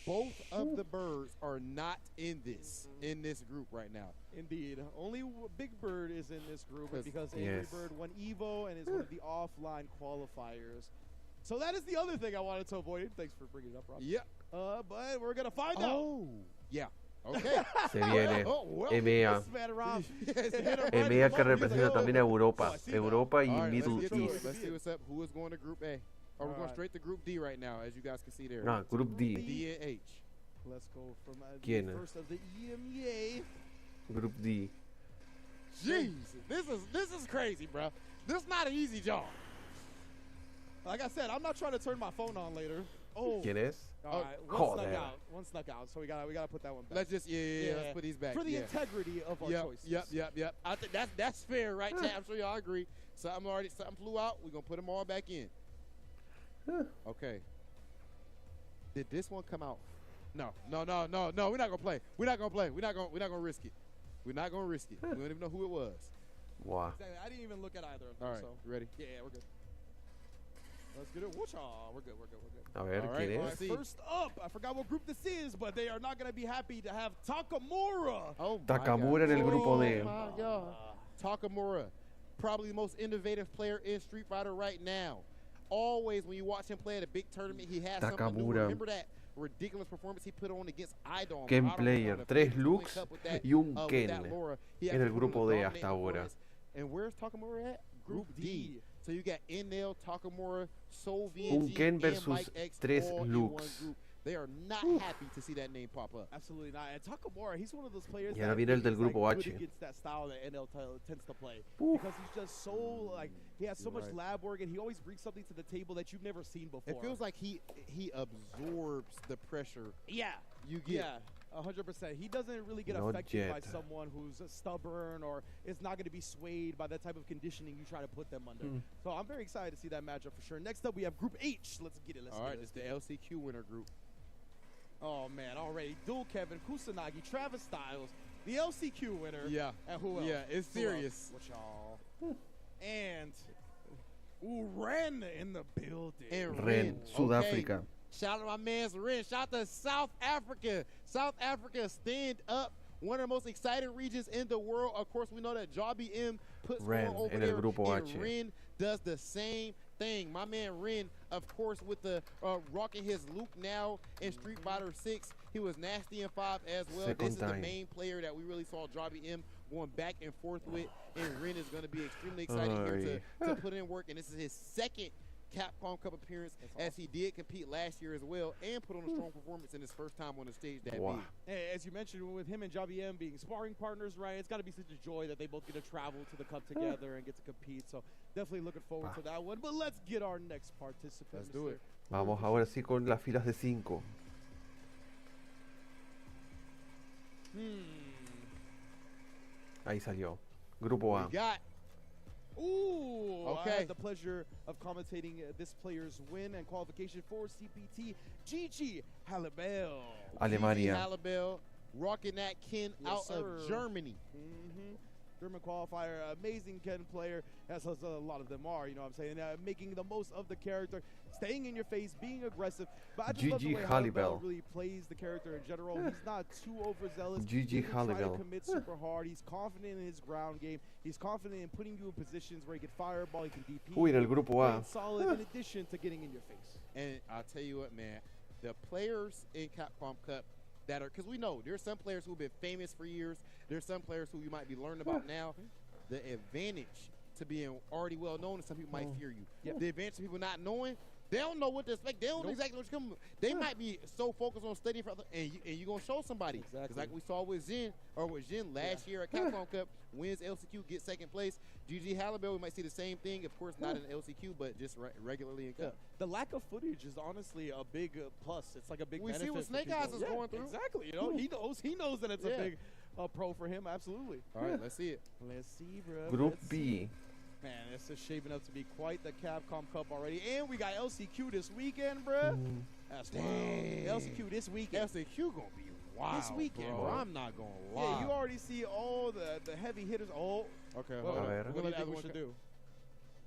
both of the birds are not in this group right now. Indeed. Only Big Bird is in this group Yes. because Yes. Angrybird won Evo and is one of the offline qualifiers. So that is the other thing I wanted to avoid. Thanks for bringing it up, Rob. Yep. But we're gonna find out. Oh. Yeah. Okay. Se viene Oh, well. EMEA. This man, Rob. EMEA que representa también a Europa. Oh, I see that. Europa y All right, Middle let's get to it. East. Let's see what's up. Who is going to Group A? Oh, we're going Alright. straight to Group D right now, as you guys can see there. Ah, Group D. D and H. Let's go from the ¿Quién? first of the EMEA. Group D. Jeez, this is crazy, bro. This is not an easy job. Like I said, I'm not trying to turn my phone on later. Oh. ¿Quién es? All right, Joder. one snuck out, so we gotta put that one back. Let's just let's put these back. For the yeah. integrity of our choices. Yep. I think that's fair, right, chat? I'm sure y'all agree. Something flew out. We're gonna put them all back in. Okay. Did this one come out? No. We're not gonna play. We're not gonna risk it. We're not gonna risk it. We don't even know who it was. Wow. Exactly. I didn't even look at either of them. All right, So. ready? Yeah, we're good. Let's get it. Whoosh. We're good. A ver, All right, ¿quién all es? right. First up, I forgot what group this is, but they are not going to be happy to have Takamura. Oh, my Takamura God. en el grupo D. Oh, my God. Takamura, probably the most innovative player in Street Fighter right now. Always, when you watch him play at a big tournament, he has something new. Takamura. Remember that ridiculous performance he put on against Idol? Ken player, 3 looks y un Ken en el grupo D hasta ahora. And where's Takamura at? Group D. So you got Enel, Takamura, Soul Un VNG, Ken and versus Mike X 3 all in one looks. group. They are not happy to see that name pop up. Absolutely not. And Takamura, he's one of those players Y ahora that viene el del is, grupo like, H. good against that style that NL tends to play. Oof. Because he's just so, like, he has so much Right. lab work, and he always brings something to the table that you've never seen before. It feels like he absorbs the pressure yeah. you get. Yeah. 100%. He doesn't really get Not affected by yet. someone who's stubborn or is not going to be swayed by that type of conditioning you try to put them under. So I'm very excited to see that matchup for sure. Next up, we have Group H. Let's get it. All right, it's the LCQ winner group. Oh, man, already. Dual Kevin, Kusanagi, Travis Styles, the LCQ winner. Yeah. And who else? Yeah, it's Who else? serious. What y'all? And Ren in the building. And Ren, Sudáfrica. Shout out to my man's Ren. Shout out to South Africa. South Africa, stand up. One of the most exciting regions in the world. Of course, we know that Jobby M puts Ren on over en el there, grupo and H. Ren does the same thing. My man Ren, of course, with the rocking his Luke now in Street Fighter 6. He was nasty in 5 as well. Second This is the time. main player that we really saw Jobby M going back and forth with, and Ren is going to be extremely excited here to put in work. And this is his second Capcom Cup appearance, as he did compete last year as well and put on a strong performance in his first time on the stage that Wow. big. Hey, as you mentioned, with him and Jobby M being sparring partners, right, it's got to be such a joy that they both get to travel to the Cup together and get to compete. So definitely looking forward to that one. But let's get our next participant. Let's do it. Vamos ahora sí con las filas de 5. Ahí salió. Grupo A. We got Ooh, I Okay. had the pleasure of commentating this player's win and qualification for CPT, Gigi Halibel. Alemania. Halibel rocking that Ken Yes, out sir. of Germany. German qualifier, amazing Ken player, as a lot of them are, you know what I'm saying, making the most of the character, staying in your face, being aggressive. But I just love the Gigi way Halibel. Halibel really plays the character in general. He's not too overzealous. Gigi He doesn't try to Halibel. commit super hard. He's confident in his ground game. He's confident in putting you in positions where he can fireball, he can DP. Uy, en el grupo A. playing solid in addition to getting in your face. And I'll tell you what, man, the players in Capcom Cup that are, because we know there's some players who've been famous for years. There's some players who you might be learning about now. The advantage to being already well known is some people might fear you. Yep. The advantage of people not knowing, they don't know what to expect. They don't know exactly what you're coming. They might be so focused on studying for other, and you're gonna show somebody. Exactly. 'Cause like we saw with Jin last year at Capcom Cup, wins LCQ, gets second place. Gigi Halibel, we might see the same thing. Of course, not in LCQ, but just regularly in Cup. The lack of footage is honestly a big plus. It's like a big We see benefit what for Snake people. Eyes is going through. Exactly. You know, he knows that it's a big pro for him. Absolutely. All right, let's see it. Let's see, bro. Group Let's B. see. Man, this is shaping up to be quite the Capcom Cup already. And we got LCQ this weekend, bro. That's wild. LCQ this weekend. LCQ gonna be wild This weekend, bro. bro. I'm not gonna lie. Yeah, you already see all the heavy hitters. Oh, Okay, well, hold A on. ver. what do you think we What should do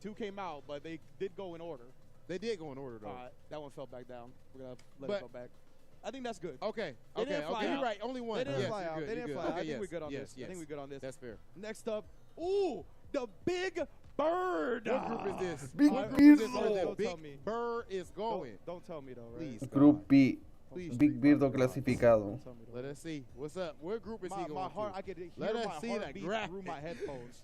do? 2 came out, but they did go in order. They did go in order though. All right, that one fell back down. We're gonna let But- it go back. I think that's good. Okay, They didn't fly You're out. right. Only one. They didn't Yes, fly you're out. good, They you're didn't good. fly out. Okay, I think we're yes, good on yes, this. I yes. think we're good on this. That's fair. Next up, ooh, the big bird. Bird. What group is this? Big What group Beard. is this where the Don't tell me. Big Bird is going? Don't tell me though, right? Please, Group God. B. Please, Big Street Birdo Fighter. clasificado. Don't tell me though. Let us see. What's up? What group is he going My heart, to? I could hear Let us my see that heartbeat graphic. through my headphones.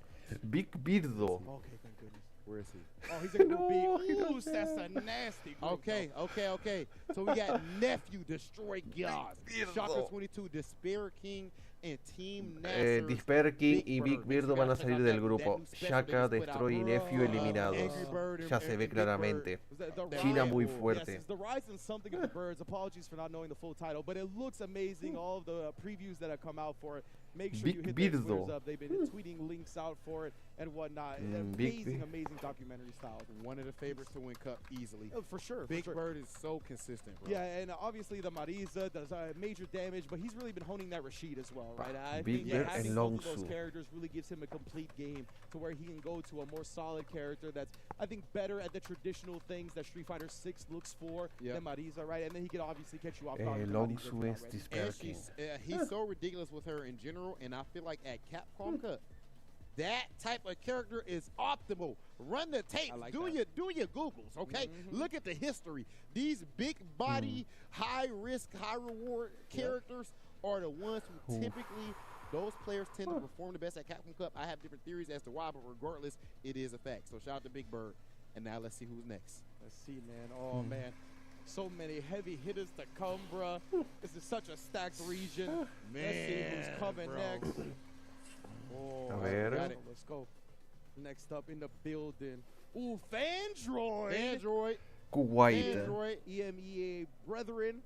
Big Birdo. Okay, thank goodness. Where is he? Oh, he's in Group No, B. he Ooh, doesn't. that's a nasty group. Okay, okay. So we got Nephew, Destroy God, Shocker 22, Despair King, and Team Nasser. Disper King y Big Bird. Birdo van a Check salir out del that grupo. new special Shaka, they just put Destroy y out. Nephew eliminados. Angrybird Ya se ve Big Bird. claramente. The China rise- muy Yes, fuerte. it's the rise and something of the Birds. Apologies for not knowing the full title, but it looks amazing. All of the previews that have come out for it. Make sure you Big hit their Birdo. Twitters up. They've been tweeting links out for it and whatnot. Big Amazing documentary style. One of the favorites to win Cup easily. Oh, for sure. Big for sure. Bird is so consistent, bro. Yeah, and obviously the Marisa does major damage, but he's really been honing that Rashid as well, right? I Big think Bird having and both of those Longsu. characters really gives him a complete game to where he can go to a more solid character that's, I think, better at the traditional things that Street Fighter 6 looks for than Marisa, right? And then he can obviously catch you off guard. with Marisa Longsu as es well, right? Disper And King. he's so ridiculous with her in general, and I feel like at Capcom Cup, that type of character is optimal. Run the tapes, like do that. your Googles, okay? Look at the history. These big body, high risk, high reward characters are the ones who typically, those players tend to perform the best at Capcom Cup. I have different theories as to why, but regardless, it is a fact. So shout out to Big Bird. And now let's see who's next. Let's see, man. Oh, man. So many heavy hitters to come, bruh. This is such a stacked region. Let's see who's coming bro. next. Oh, A ver. got it. Let's go. Next up in the building. Ooh, Fandroid. Android, Kuwait. Android. EMEA Brethren.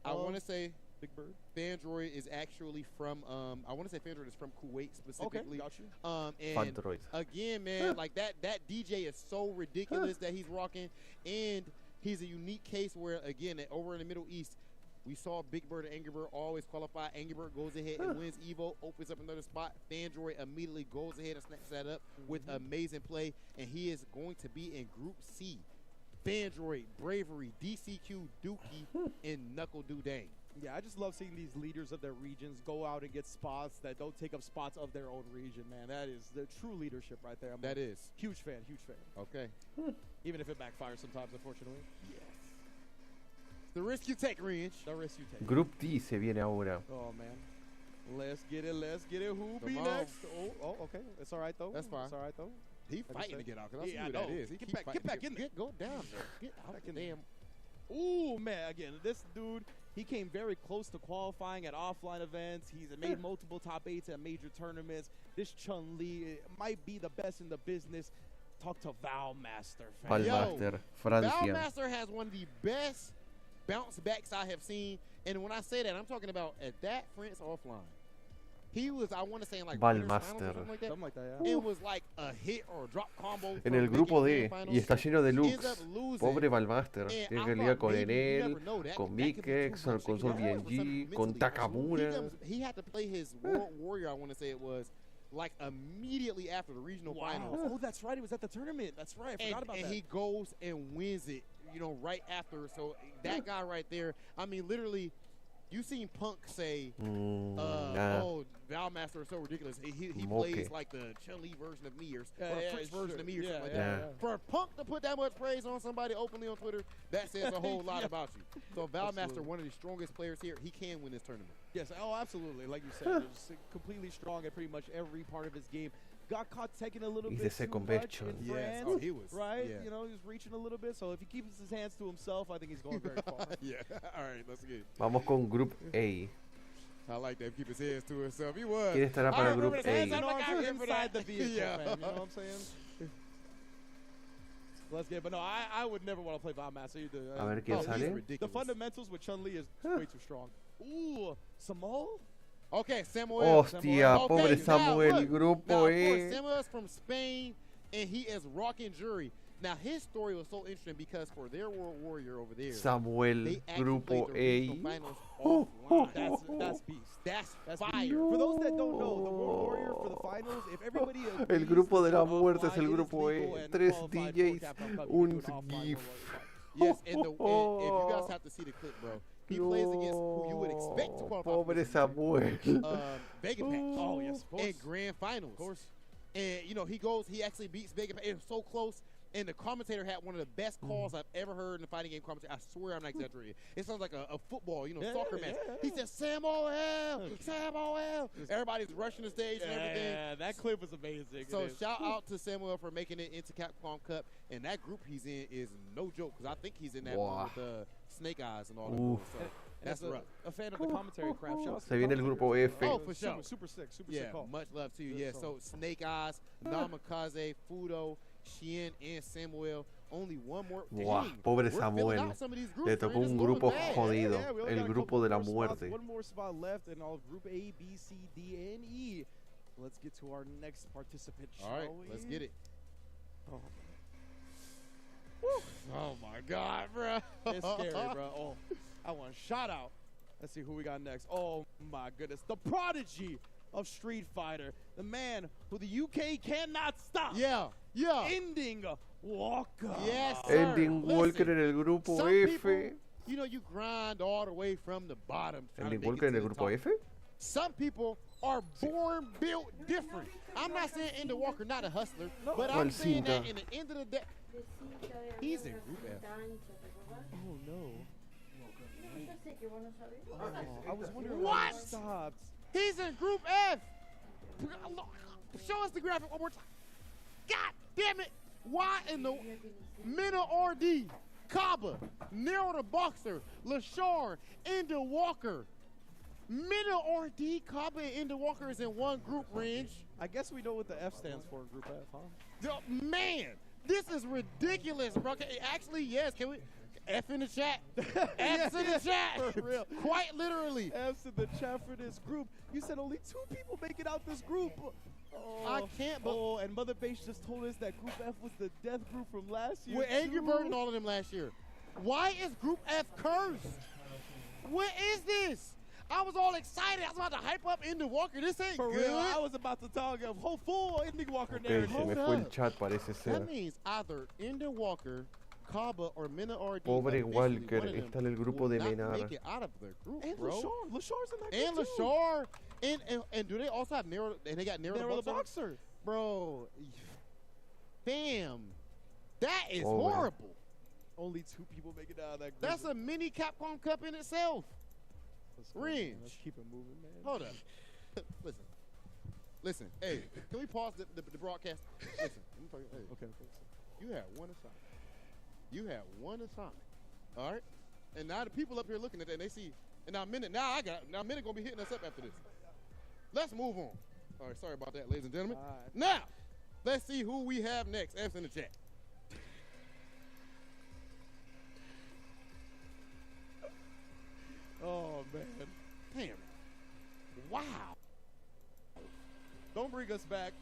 I want to say Big Bird. Fandroid is actually from, I want to say Fandroid is from Kuwait specifically. got you. And Fandroid. again, man, like that DJ is so ridiculous that he's rocking, and he's a unique case where, again, over in the Middle East, we saw Big Bird and Angrybird always qualify. Angrybird goes ahead and wins Evo, opens up another spot. Fandroid immediately goes ahead and snatches that up with amazing play, and he is going to be in Group C. Fandroid, Bravery, DCQ, Dookie, and Knuckle Dang. Yeah, I just love seeing these leaders of their regions go out and get spots that don't take up spots of their own region, man. That is the true leadership right there. I'm That a is. huge fan, huge fan. Okay. Even if it backfires sometimes, unfortunately. Yes. The risk you take, Range. The risk you take. Group D se viene ahora. Oh, man. Let's get it, let's get it. Who Come be on. next? Oh, okay. It's all right, though. That's fine. It's all right, though. He just fighting to said- get out, because I see Yeah, who I that know. is. He Get keep back- fighting get back to in there. Go down there. Get out Back the in there. damn. Ooh, man, again, this dude, he came very close to qualifying at offline events. He's made multiple top 8s at major tournaments. This Chun-Li might be the best in the business. Talk to Valmaster, fam. Valmaster, Francia. Valmaster has one of the best bounce backs I have seen. And when I say that, I'm talking about at that France offline. He was, I want to say, in like winners finals or Valmaster. something like that. Something like that, yeah. It was like a hit or a drop combo. En from el making grupo D, grand finals. y está lleno de Ends looks. up losing. Pobre Valmaster. And Tiene I que thought lidiar con maybe, you Enel, never know, that con could be too Mikex, much. con It could Sol be hard for BNG, something con mentally. Takamura. He had to play his World Warrior, I want to say it was, like immediately after the regional finals. Oh, that's right. He was at the tournament. That's right. I forgot about And that. he goes and wins it, you know, right after. So that guy right there, I mean, literally, you seen Punk say, Nah. oh, Valmaster is so ridiculous. He Moke. plays like the Chun-Li version of me or Yeah, the yeah, French version sure. of me or Yeah, something like yeah, that. yeah. For Punk to put that much praise on somebody openly on Twitter, that says a whole lot about you. So Valmaster, Absolutely. one of the strongest players here, he can win this tournament. Yes, oh, absolutely. Like you said, he's completely strong at pretty much every part of his game. Got caught taking a little He's bit the second too best much in Chun. Yes. France, Oh, he was. right? Yeah. You know, he's reaching a little bit. So if he keeps his hands to himself, I think he's going very far. Yeah. All right, let's get it. Vamos con Group A. I like that. Keep his hands to himself. He was. ¿Quién estará I para remember Group his hands A? up, You know, like, I remember inside the that. vehicle, Yeah. fam, you know what I'm saying? Let's get it. But no, I would never want to play Valmaster either. A ver quién he's sale. The ridiculous. fundamentals with Chun-Li is way too strong. Ooh, Samuel? Okay, Samuel. Hostia, Okay, pobre now Samuel, look. Grupo Now, of E. course, Samuel's from Spain, and he is rocking jury. Now, his story was so interesting because for their World Warrior over there, Samuel, they actually played Grupo the A. regional finals offline. That's beast. That's That's fire. For those that don't know, the World Warrior for the finals, if everybody El agrees grupo de to la go muerte es offline, el it is grupo E. legal and 3 qualified for DJs, Capcom Cup, you un can do an offline GIF. Yes, and if you guys have to see the clip, bro, he plays against who you would expect to qualify for Pobre this Samuel. Vega Pack. Oh, yes, of course. In grand finals. Of course. And, you know, he actually beats Big. It was so close. And the commentator had one of the best calls I've ever heard in the fighting game commentary. I swear I'm not exaggerating. It sounds like a football, soccer match. He said, Samuel, Samuel. Everybody's rushing the stage and everything. Yeah, that clip was amazing. So shout out to Samuel for making it into Capcom Cup. And that group he's in is no joke, because I think he's in that one with Snake Eyes and all that. So that's rough. A fan of the commentary craft. Shout out to Se the viene el commentary. grupo F. Oh, for sure. Super sick. Super Yeah, sick call. much love to you. Good Yeah, song. so Snake Eyes, Namikaze, Fudo, Shien, and Samuel. Only one more. Buah, Dang, pobre we're filling Samuel. out some of these groups, Le tocó man. It's un going grupo bad. jodido. Yeah, we only El got a grupo couple de la more spots, muerte. one more spot left in all group A, B, C, D, and E. Let's get to our next participant, All right, shall we? let's get it. Oh, Oh my God, bro. it's scary, bro. Oh, I want a shout out. Let's see who we got next. Oh my goodness, the prodigy of Street Fighter, the man who the UK cannot stop. Yeah. Ending Walker. Yes, sir. Ending Listen, Walker en el grupo some F. people, you grind all the way from the bottom. trying to Ending make it Walker en to el the grupo top. F. Some people are born built different. I'm not saying Ender Walker not a hustler, but I'm saying that in the end of the day, he's in Group F. Oh no. Oh, I was wondering What? why it stopped. He's in Group F. Show us the graphic one more time. God damn it. Why in the middle RD, Caba, Nero the Boxer, LaShawn, Ender Walker. Middle RD, Caba, and Ender Walker is in one group range. I guess we know what the F stands for in Group F, huh? Man, this is ridiculous, bro. Actually, yes. Can we F in the chat? F's in the chat. For real. Quite literally. F's in the chat for this group. You said only 2 people make it out this group. Oh, I can't and Mother Base just told us that Group F was the death group from last year. With Angrybird and all of them last year. Why is Group F cursed? What is this? I was all excited. I was about to hype up Ender Walker. This ain't For good. real, I was about to talk of whole full Ending Walker Ok, narrative. se me fue el chat, parece ser. That means either Ender Walker, Caba, or Mina RD. Pobre officially Walker, one of them está en el grupo will de not Menar. make it out of the group, And bro. LaShawn. LaShawn's in that And group too. LaShawn. And do they also have Nero? And they got Nero, Nero the the Boxer? Boxer. Bro, fam, that is Pobre. horrible. Only 2 people make it out of that group. That's a mini Capcom Cup in itself. Let's go, man. Ringe. Let's keep it moving, man. Hold up. Listen. Hey, can we pause the broadcast? Listen, let me tell you. Hey, Okay. you had one assignment. All right? And now the people up here looking at that, and they see, and now Minute gonna be hitting us up after this. Let's move on. All right, sorry about that, ladies and gentlemen. All right. Now, let's see who we have next. F's in the chat. Oh, man. Damn. Wow. Don't bring us back.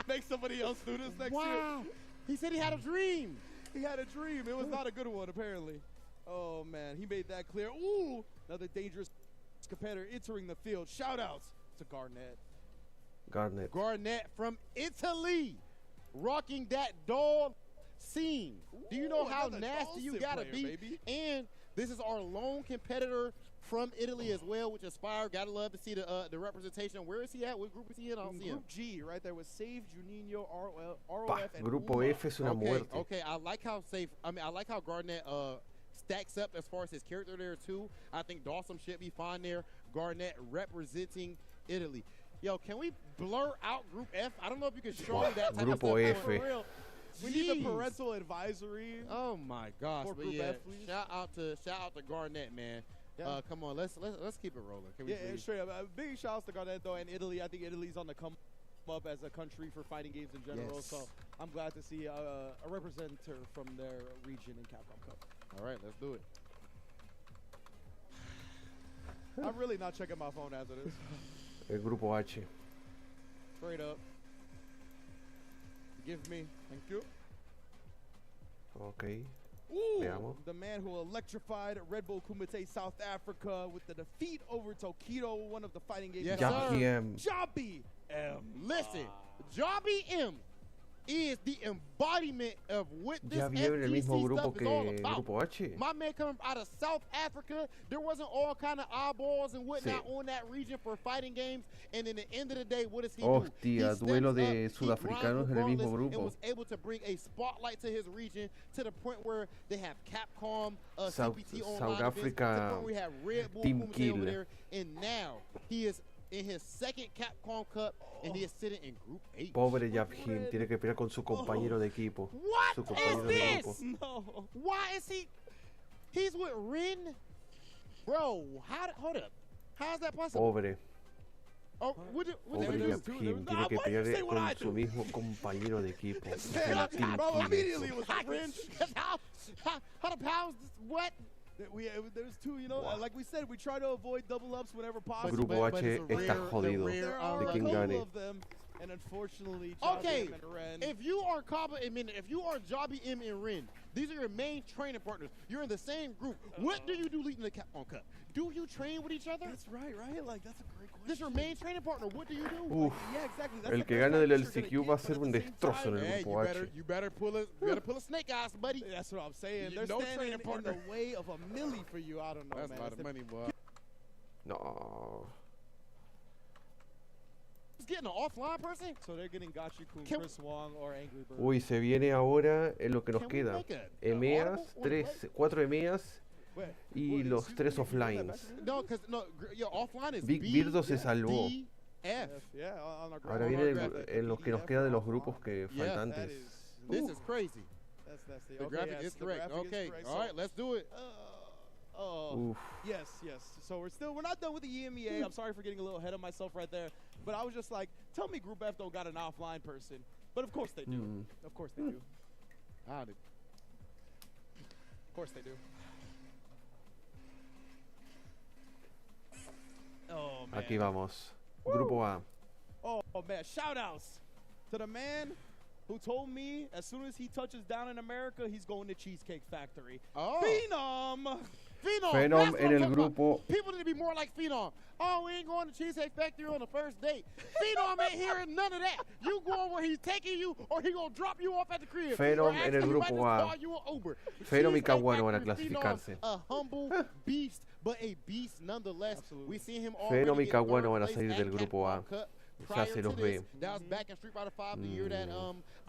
Make somebody else do this next Wow. year. He said he had a dream. He had a dream. It was not a good one, apparently. Oh, man. He made that clear. Ooh, another dangerous competitor entering the field. Shout-outs to Garnett. Garnett from Italy, rocking that doll scene. Do you know Ooh, how another nasty you Dawson gotta player, be? baby. And this is our lone competitor from Italy as well, which Aspire. Gotta love to see the representation. Where is he at? What group is he in? I don't see him. Group G, right there with Save, Juninho, ROF, Bah, and grupo Uma. F es una muerte. Okay. I like how safe. I mean, I like how Garnett stacks up as far as his character there too. I think Dawson should be fine there. Garnett representing Italy. Yo, can we blur out Group F? I don't know if you can show me that type Grupo of F. stuff for real. We need the Jeez. parental advisory. Oh my gosh! For But Group yeah, F, please. shout out to Garnett, man. Yeah. Come on, let's keep it rolling. Can we Yeah, please? straight up. Big shout outs to Garnett, though, and Italy. I think Italy's on the come up as a country for fighting games in general. Yes. So I'm glad to see a representative from their region in Capcom Cup. All right, let's do it. I'm really not checking my phone as it is. El grupo H. Straight up. Give me. Thank you. Ok. Ooh, Veamos. the man who electrified Red Bull Kumite South Africa with the defeat over Tokido, one of the fighting games. Yes, Jackie sir. M. Jobby M. Listen, Jobby M is the embodiment of what this Ya vieron el mismo FGC grupo stuff is all que about. Grupo H. My man coming out of South Africa, there wasn't all kind of eyeballs and whatnot Sí. on that region for fighting games. And in the end of the day, what does he do? He Hostia, steps duelo up, de he sudafricanos grinds en el mismo regardless, and grupo. was able to bring a spotlight to his region to the point where they have Capcom, South- CPT South online events, to the Africa point where we have Red Bull Team Kumite Kill. over there, and now he is in his second Capcom Cup, and he is sitting in Group H. Pobre Yapjin, tiene que pelear con su compañero de equipo. What Su is compañero de this? grupo. No. Why is he? He's with Rin, bro. Hold up. How's that possible? Pobre. Oh, what did Pobre they do? Yapjin, tiene que why you say pelear what I con su do? mismo compañero de equipo. Yeah, El Team bro, Kill. immediately was like Rin. How the pounds? What? There's two, you know, like we said, we try to avoid double ups whenever possible. Grupo but H it's a está rare- jodido. the rare There are de a quien couple gane. of them, and unfortunately, Okay, Jabim and Ren. if you are Kaba and Min, if you are Jabi M and Rin, these are your main training partners. You're in the same group. What do you do leading the Capcom Cup? Do you train with each other? That's right? Like, that's a great question. This is your main training partner. What do you do? Uf, Yeah, exactly. That's el the que first gane time del that you're LCQ gonna va a get, ser but un at the same destrozo en time- el Hey, grupo H. you better pull a snake eyes, buddy. That's what I'm saying. You They're know standing training in partner. the way of a milli for you. I don't know, That's man. a lot of money, boy. No. He's getting an offline person. So they're getting Gachikun, Can- Chris Wong, or Angrybird. Uy, se viene ahora en lo que nos Can we queda. make a EMEAs, audible on 4 EMEAs Wait, y what, los excuse 3 me, can you read that offlines. back to me? No, because your offline is Big B, Birdo se salvó. D, F. Yeah, on our Ahora on viene our el- graphic, en lo que nos PDF queda de los offline. grupos que Yeah, faltantes. That is, This is crazy. that's the, The okay, graphic yes, is the correct. graphic is Okay, correct. all right, let's do it. Oh, Uf. yes. So we're not done with the EMEA. I'm sorry for getting a little ahead of myself right there, but I was just like, tell me Group F don't got an offline person, but of course they do. Mm. Of course they do. Howdy. Of course they do. Oh man. Aquí vamos. Grupo A. Oh man, shout outs to the man who told me as soon as he touches down in America, he's going to Cheesecake Factory. Oh. Phenom! Phenom. Phenom That's what en I'm el talking about. grupo. People need to be more like Phenom. Oh, we ain't going to Cheesecake Factory on the first date. Phenom ain't hearing none of that. You going where he's taking you, or he gonna drop you off at the crib. Phenom Or en el actually, he might grupo just A. call you an Uber. Phenom y Cheesecake Kawano van a Factory, Phenom, clasificarse. A humble beast, but a beast nonetheless. Absolutely. We seen him already Phenom y get Kawano third van a place salir at del grupo A. Capcom Cup. Ya Prior se to los this, ve. that was back in Street Fighter 5, the year that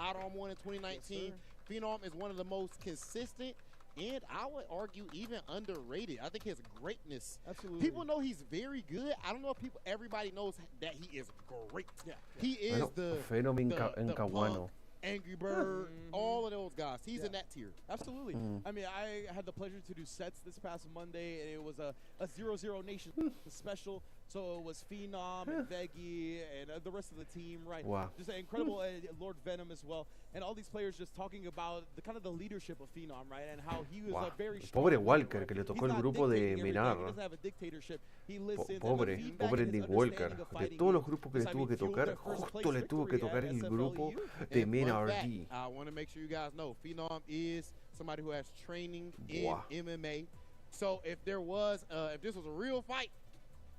Adam won in 2019. Phenom is one of the most consistent and I would argue even underrated. I think his greatness. Absolutely. People know he's very good. I don't know if everybody knows that he is great. Yeah. He is Bueno, the Phenom en the Kawano. Punk, Angrybird, all of those guys. He's in that tier. Absolutely. I mean, I had the pleasure to do sets this past Monday, and it was a 0-0 Nation special. So it was Phenom and Veggie and the rest of the team, right? Wow. Just an incredible Lord Venom as well. And all these players just talking about the kind of the leadership of Phenom, right? And how he was Wow. a very El strong pobre leader, Walker, right? que le tocó He's el not grupo de dictating everything. Menar. He doesn't have a dictatorship. He listens and the Pobre, feedback pobre and his Nick Walker. understanding of De fighting todos los game. grupos que le Just, I tuvo mean, que fueled tocar, their first justo place le tuvo que victory tocar at el grupo SFLEU. de And Men fun fact, RD. I want to make sure you guys know Phenom is somebody who has training in Wow. MMA. So if there was, if this was a real fight,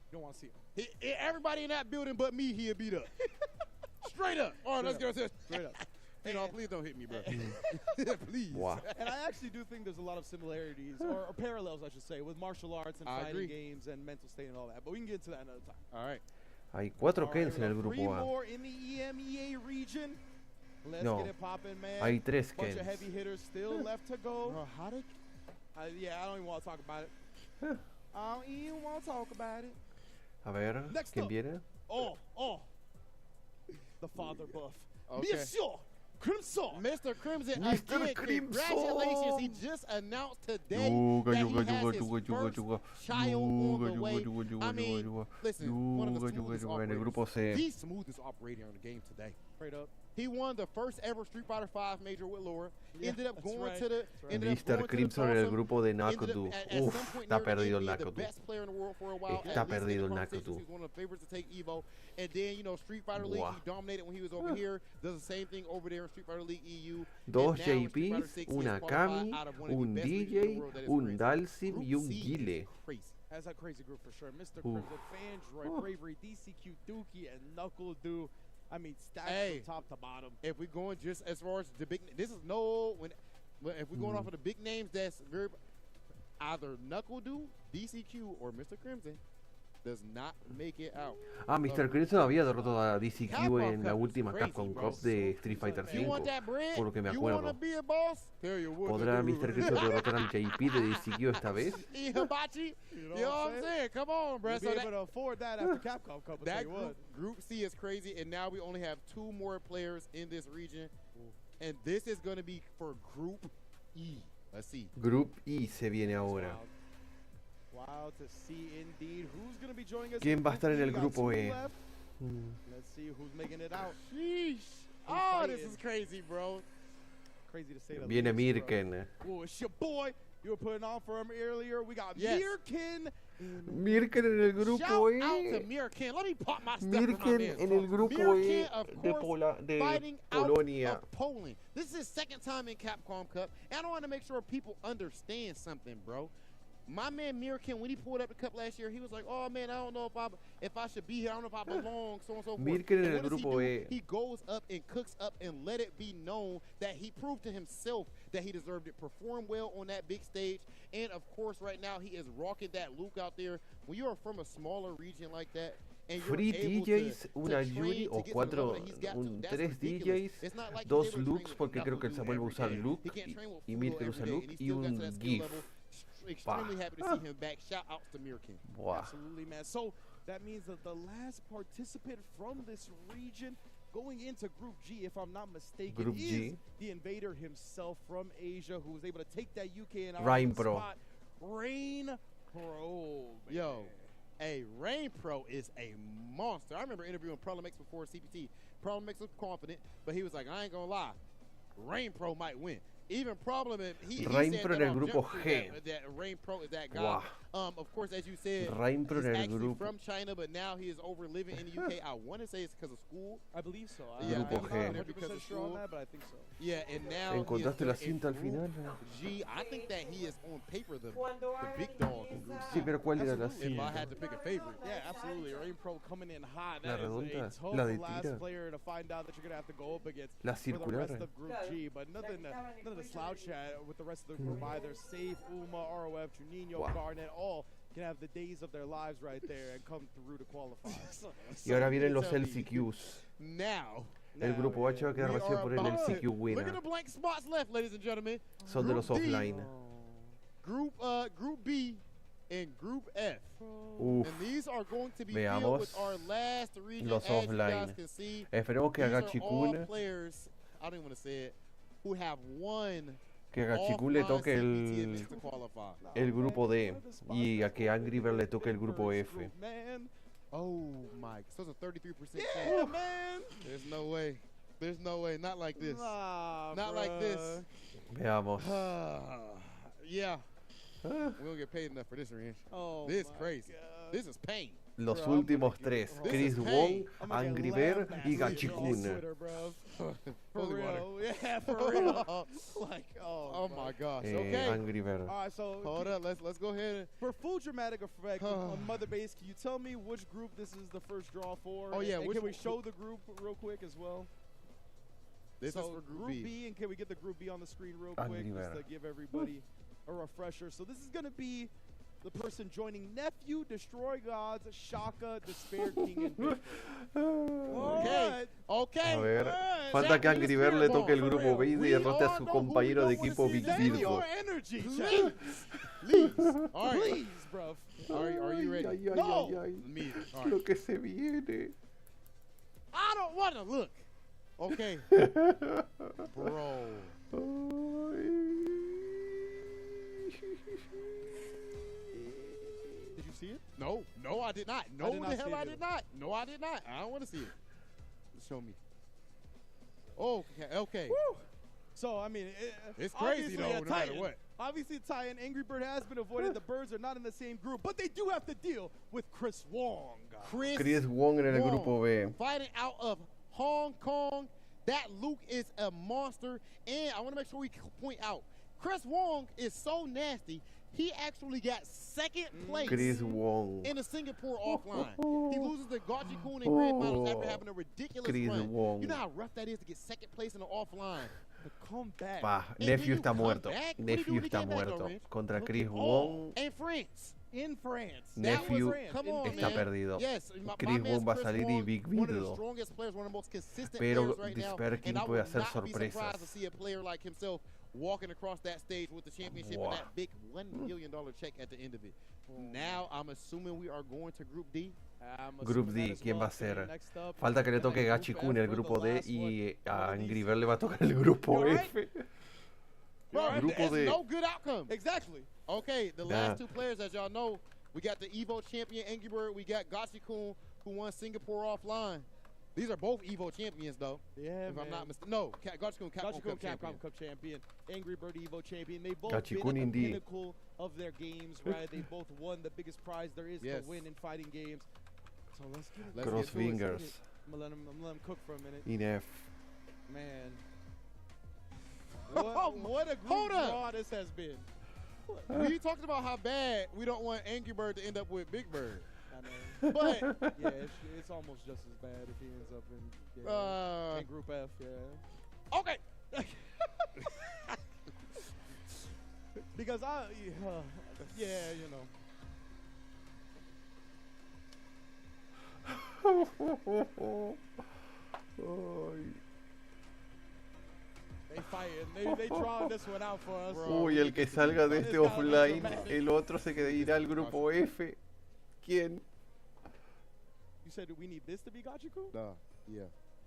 You don't want to see him. everybody in that building but me, he'd beat up. Straight up. All right, let's get this. Straight up. Phenom, please don't hit me, bro. Please. Wow. And I actually do think there's a lot of similarities, or parallels, I should say, with martial arts and I fighting agree. games and mental state and all that. But we can get into that another time. All right. Hay 4 All right, Kens we en el got three grupo A. more in the EMEA region. Let's No. get it popping, man. Hay 3 Bunch Kens. of heavy hitters still left to go. Bro, how did Yeah, I don't even want to talk about it. I don't even want to talk about it. A ver, Next ¿quién up. viene? Oh. The father buff. Okay. Monsieur Crimson. Mr. Crimson, Mr. again, Crimson. congratulations. He just announced today Yuga, that yuga, he has yuga, his yuga, yuga, first yuga. child on the Yuga, way. yuga, yuga, I yuga, mean, yuga. listen, one of the Yuga, yuga, smoothest yuga. En el operators, grupo C. the smoothest operator on the game today. Straight up. He won the first ever Street Fighter 5 major with Laura. Yeah, Ended up that's going right. to the That's right. ended up Mr. going to the Crimson en el Blossom. grupo de Ended up Nakudu. at some Uf, point está near the perdido end el being the Nakudu. best player in the world for a while. Está at least in perdido the el conversations. Nakudu. He was one of the favorites to take Evo. And then, Street Fighter League, Wow. he dominated when he was over here. Does the same thing over there in Street Fighter League EU. Dos And now in Street Fighter JPs, 6, he is una qualified Kami, out of one of the un best leagues in DJ, the world, that is un crazy. Dalsim Group y un C is Guile. crazy. That's a crazy group for sure. Mr. Ooh. Crimson, Fandroid, Bravery, DCQ, Dookie, and Knuckle Do. I mean, stacked Hey. from top to bottom. If we're going just as far as the big, this is if we're going off of the big names, that's very either Knuckle Dude, DCQ, or Mr. Crimson does not make it out. Ah, Mr. Crimson había derrotado a DCQ Capcom en la Cup is última crazy, Capcom bro. Cup de Street Fighter You want V, that bread? por lo que me You wanna acuerdo. be a boss? Tell you what to ¿Podrá do. Mr. Crimson derrotar al JP de DCQ esta vez? Hibachi, you know what I'm saying? Come on, bro. You'll So be that, able to afford that after Capcom Cup. I'll tell that you what. group C is crazy, and now we only have 2 more players in this region, and this is going to be for Group E. Let's see. Group E se viene ahora. Wild to see indeed. Who's going to be joining us? ¿Quién va a estar en el We got grupo 2 E? left. Mm. Let's see who's making it out. Sheesh. Oh, this is crazy, bro. Crazy to say the Viene least, bro. Mirken. Oh, it's your boy. You were putting on for him earlier. We got Yes. Mirken. Mirken en el grupo Shout out to E. Mirken. Let me pop my stuff for my Mirken man. en el grupo Mirken, E of de, course, de fighting Polonia. out of Poland. This is his 2nd time in Capcom Cup, and I want to make sure people understand something, bro. My man Mirken, when he pulled up the cup last year, he was like, "Oh man, I don't know if I should be here. I don't know if I belong." So on and so forth. Mirken en And el what does he grupo do? E. He goes up and cooks up and let it be known that he proved to himself that he deserved it. Performed well on that big stage, and of course, right now he is rocking that Luke out there. When you are from a smaller region like that. And you're Free able DJs, to una train Yuri to o get to the level 4, that he's got to, that's 3 ridiculous. DJs, It's not like he's 2 able to train looks with porque creo que el Knuckle Samuel va a Dude usar every day. Luke He can't train with y Fudo Mirken every usa day, Luke and he y still got to un that skill GIF. level. Extremely happy to see him back. Shout out to Mirken. Buah. Absolutely, man. So that means that the last participant from this region going into Group G, if I'm not mistaken, Group is G. the invader himself from Asia, who was able to take that UK and Rain Ireland Pro. spot. Rain Pro. Man. Yo, hey, Rain Pro is a monster. I remember interviewing Problem X before CPT. Problem X was confident, but he was like, I ain't gonna lie, Rain Pro might win. Even Problem, he Rain said Pro that en el on grupo Jump Street G. that Rain Pro is that guy. Wow. Of course, as you said, Rain Pro he's en el actually grupo. from China, but now he is over living in the UK. I want to say it's because of school. I believe so. Yeah, Grupo I'm G. not Because 100% of sure on school. that, but I think so. Yeah, and now he is ¿Encontraste there la in cinta al Group final? G. I think that he is on paper the big dog in Group Sí, pero ¿cuál era la Absolutely. If I cinta? had to pick a favorite. Yeah, absolutely. Rain Pro coming in hot. La That is redonda, a tough la de last tira. player to find out that you're going to have to go up against La for the circular. rest of Group G. But nothing to slouch at with the rest of the group either. Safe, Uma, ROF, Juninho, Wow. Garnet, all can have the days of their lives right there and come through to qualify. Y ahora vienen los Tell me. LCQs. Now, El grupo H va a quedar we recién are por el about to- LCQ look at winner. the blank spots left, ladies and gentlemen. Son de los Group D, offline. Group B, and Group F. Uf, And these are going to be Veamos filled with our last region, los as you guys offline. can see. esperemos que These are all Gachikun, players, I don't even want to say it, who have won que Gachikun le offline toque CPT el, events to qualify. el grupo D y a que Angrybird le toque el grupo F. Man. Oh my, so it's a 33% Yeah, chance. man. There's no way. There's no way. Not like this. Nah, Not like this. Veamos. Yeah, Ah, we don't get paid enough for this range. Oh, This my crazy. God. This is pain. Los Bro, I'm últimos gonna tres, get- Chris This is Wong, pain. I'm gonna get Angrybird lambasted y on Gachikun. Twitter, bro. For Holy water. real. Yeah, for real. Like, Oh my gosh. Eh, Okay. Angrybird. All right, so Hold up. Let's go ahead. for full dramatic effect on Mother Base, can you tell me which group this is the first draw for? Oh, yeah, And which can we one- show the group real quick as well? This so is for Group B. and can we get the Group B on the screen real quick just Angrybird. to give everybody a refresher? So this is gonna be the person joining Nephew, Destroy Gods, Shaka, Despair King, and Victor. Okay. Okay. A ver, Alright. falta que Jackie Angrybird le Spearborn, toque el for grupo real. B y We derrote a all su know who we compañero de don't wanna equipo see Big that Send Virgo. your energy, Please. chat. Please. All right. Please, bro. Are you ready? Ay, ay, No. ay, ay. Me. All Lo right. que se viene. I don't want to look. Okay. Bro. Did you see it? No, I did not. No, did not the see hell it I either. did not. No, I did not. I don't want to see it. Show me. Okay. So, I mean, It's crazy, obviously though, a no matter Titan. what. Obviously, Titan Angrybird has been avoided. The Birds are not in the same group, but they do have to deal with Chris Wong. Chris Wong en el Wong grupo B. fighting out of Hong Kong. That Luke is a monster. And I want to make sure we point out, Chris Wong is so nasty. He actually got second place Chris Wong. in the Singapore offline. He loses to Gachikun in grand finals after having a ridiculous Chris run. Wong. You know how rough that is to get second place in the offline. The comeback. Pa, And Nephew then está you muerto. come back? What do you do Nephew when you está get back, muerto. Orange? Contra Chris Oh, Wong. and France. In France. Nephew Come on, está man. perdido. Yes, my Chris man's Wong va a Chris salir y Wong, Big one of the Birdo. strongest players, one of the most consistent Pero players right now. Disperkin And I puede would hacer not be surprised sorpresas. to see a player like himself walking across that stage with the championship Wow. and that big $1 million check at the end of it. Now I'm assuming we are going to Group D. Group D, ¿quién va a ser? Falta que le toque Gachikun el grupo D y a Angrybird le va a tocar el grupo F. Bro, Grupo there's D. no good outcome. Exactly. Okay, the Nah. last two players, as y'all know, we got the Evo champion Angrybird. We got Gachikun, who won Singapore offline. These are both Evo champions, though. Yeah, If I'm not mistaken. No, Gachikun Capcom Cup champion. Cup champion, Angrybird Evo champion. They both Gachikun been at the indeed. pinnacle of their games, right? They both won the biggest prize there is Yes. to win in fighting games. So let's get it. Let's Cross get to it. fingers. I'm gonna let him cook for a minute. In F. Man. What a Hold group up. draw this has been. We talked about how bad we don't want Angrybird to end up with Big Bird. I know. But Yeah, it's almost just as bad if he ends up in, uh, in Group F, yeah. okay. Because yeah, you know. They fighting. They drawing this one out for us. Uy, el que salga de este It's gotta be offline, dramatic. el otro se irá al grupo F. ¿Quién? You said we need this to be Gachikun? Yeah.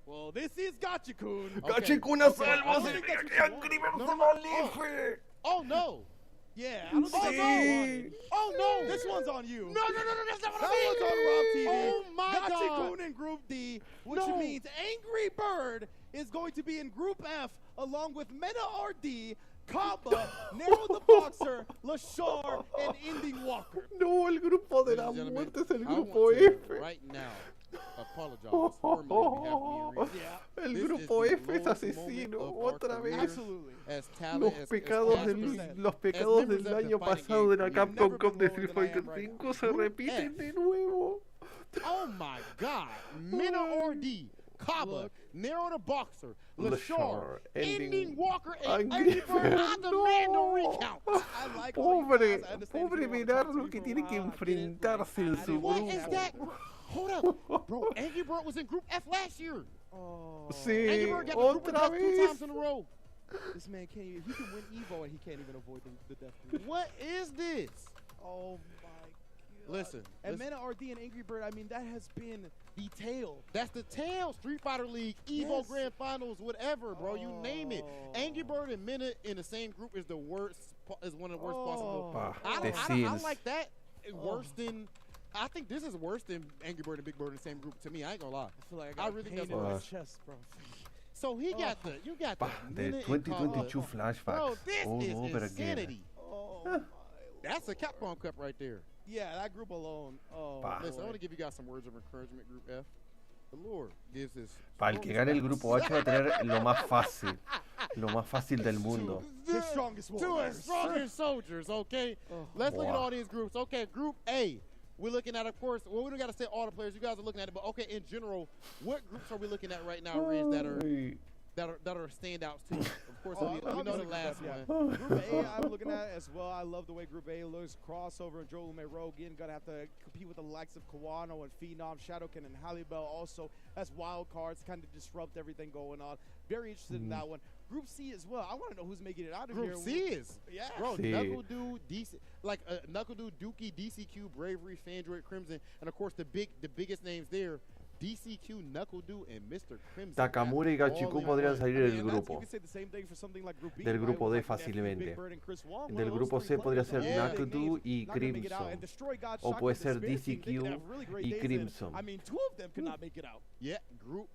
Well, this is Gachikun. Okay. Gachikun a Okay, salvo, I se think ve that's que what you Angrybird No, se no, va al no. F. Oh no. Yeah, I don't think Oh that's no. what you wanted. Oh no. This one's on you. No, that's not what That I mean. one's on Raw TV. Oh my God. Gachikun in Group D, which No. means Angrybird is going to be in Group F along with Meta RD, Caba, Narrow the Boxer, Lashar, and Ending Walker. No, el grupo de Ladies la and gentlemen, muerte es el I grupo want to F. right now apologize formally on behalf of me and Reed. Yeah, El This grupo is the F es lowest asesino, moment of our otra career. vez. absolutely. As talent, Los as pecados, past del, players, los as pecados members del of the año fighting pasado game, de la we've Capcom never Cup been de lower Street than I am Fighter right now. 5 se Group repiten F. de nuevo. Oh my God. Mina RD, Caba, Look. Narrow the Boxer, Lashar, Lashar, Ending Ending Walker, and Angrybird. Angrybird. I demand No. a recount. I like all you Pobre, guys. I understand if pobre you wanna mirar talk to lo me que for a tiene que while, I get it, enfrentarse like, en I su didn't What want is grupo. that? Hold up. Bro, Angrybird was in Group F last year. Oh, Sí, Angrybird got the group otra of death 2 vez. times in a row. this man can't even, he can win Evo and he can't even avoid the death group. What is this? Oh my God. Listen, And listen. Mena RD and Angrybird, I mean, that has been the tale. That's the tail. Street Fighter League, Evo Yes. Grand Finals, whatever, bro. You name it. Oh. Angrybird and Minute in the same group is the worst. Is one of the worst Oh. possible. Pa, I the scenes. like that. Worse than. I think this is worse than Angrybird and Big Bird in the same group. To me, I ain't gonna lie. I feel like I I got really pain think in my that's chest, bro. So he got the. You got the. Pa, the Minute and 2022 Caba. flashbacks Bro, this all is over again. insanity. Oh my. That's a Capcom Cup right there. Yeah, that group alone. Oh, Pa. Listen, I boy. want to give you guys some words of encouragement, Group F. The Lord gives his. Para el que gane el grupo H va a tener lo más fácil del mundo. His strongest Two of warriors. strongest soldiers, okay? Oh. Let's look at Wow. all these groups. Okay, Group A. We're looking at, of course, well, we don't got to say all the players. You guys are looking at it, but okay, in general, what groups are we looking at right now, Riz, that are standouts to you? Of course, Oh, we know the obviously last Group F, one. Group A, I'm looking at as well. I love the way Group A looks. Crossover and Joel Rogan gonna have to compete with the likes of Kawano and Phenom, Shadowkin and Hallibell also as wild cards, kind of disrupt everything going on. Very interested in that one. Group C as well. I want to know who's making it out of here. Group C is, Yeah. bro, C. Knuckle Dude, Knuckle Dude, Dookie, DCQ, Bravery, Fandroid, Crimson, and of course the biggest names there, DCQ, Knuckle Dude, and Mr. Crimson. Takamura y All Gachikun in podrían one. salir I del mean, and that's- grupo. You could say the same thing for something like Group B, Del right, grupo with D like Nephew, fácilmente. Big Bird, and Chris Wong, one Del of those grupo three C podría players ser are Yeah. really big Nakadu names, y not gonna make it out, Crimson. and Destroy God O Shock puede with the ser Spear Team, they could DCQ have really great y days, and, Crimson. I mean, two of them could not make it out. Yeah, Group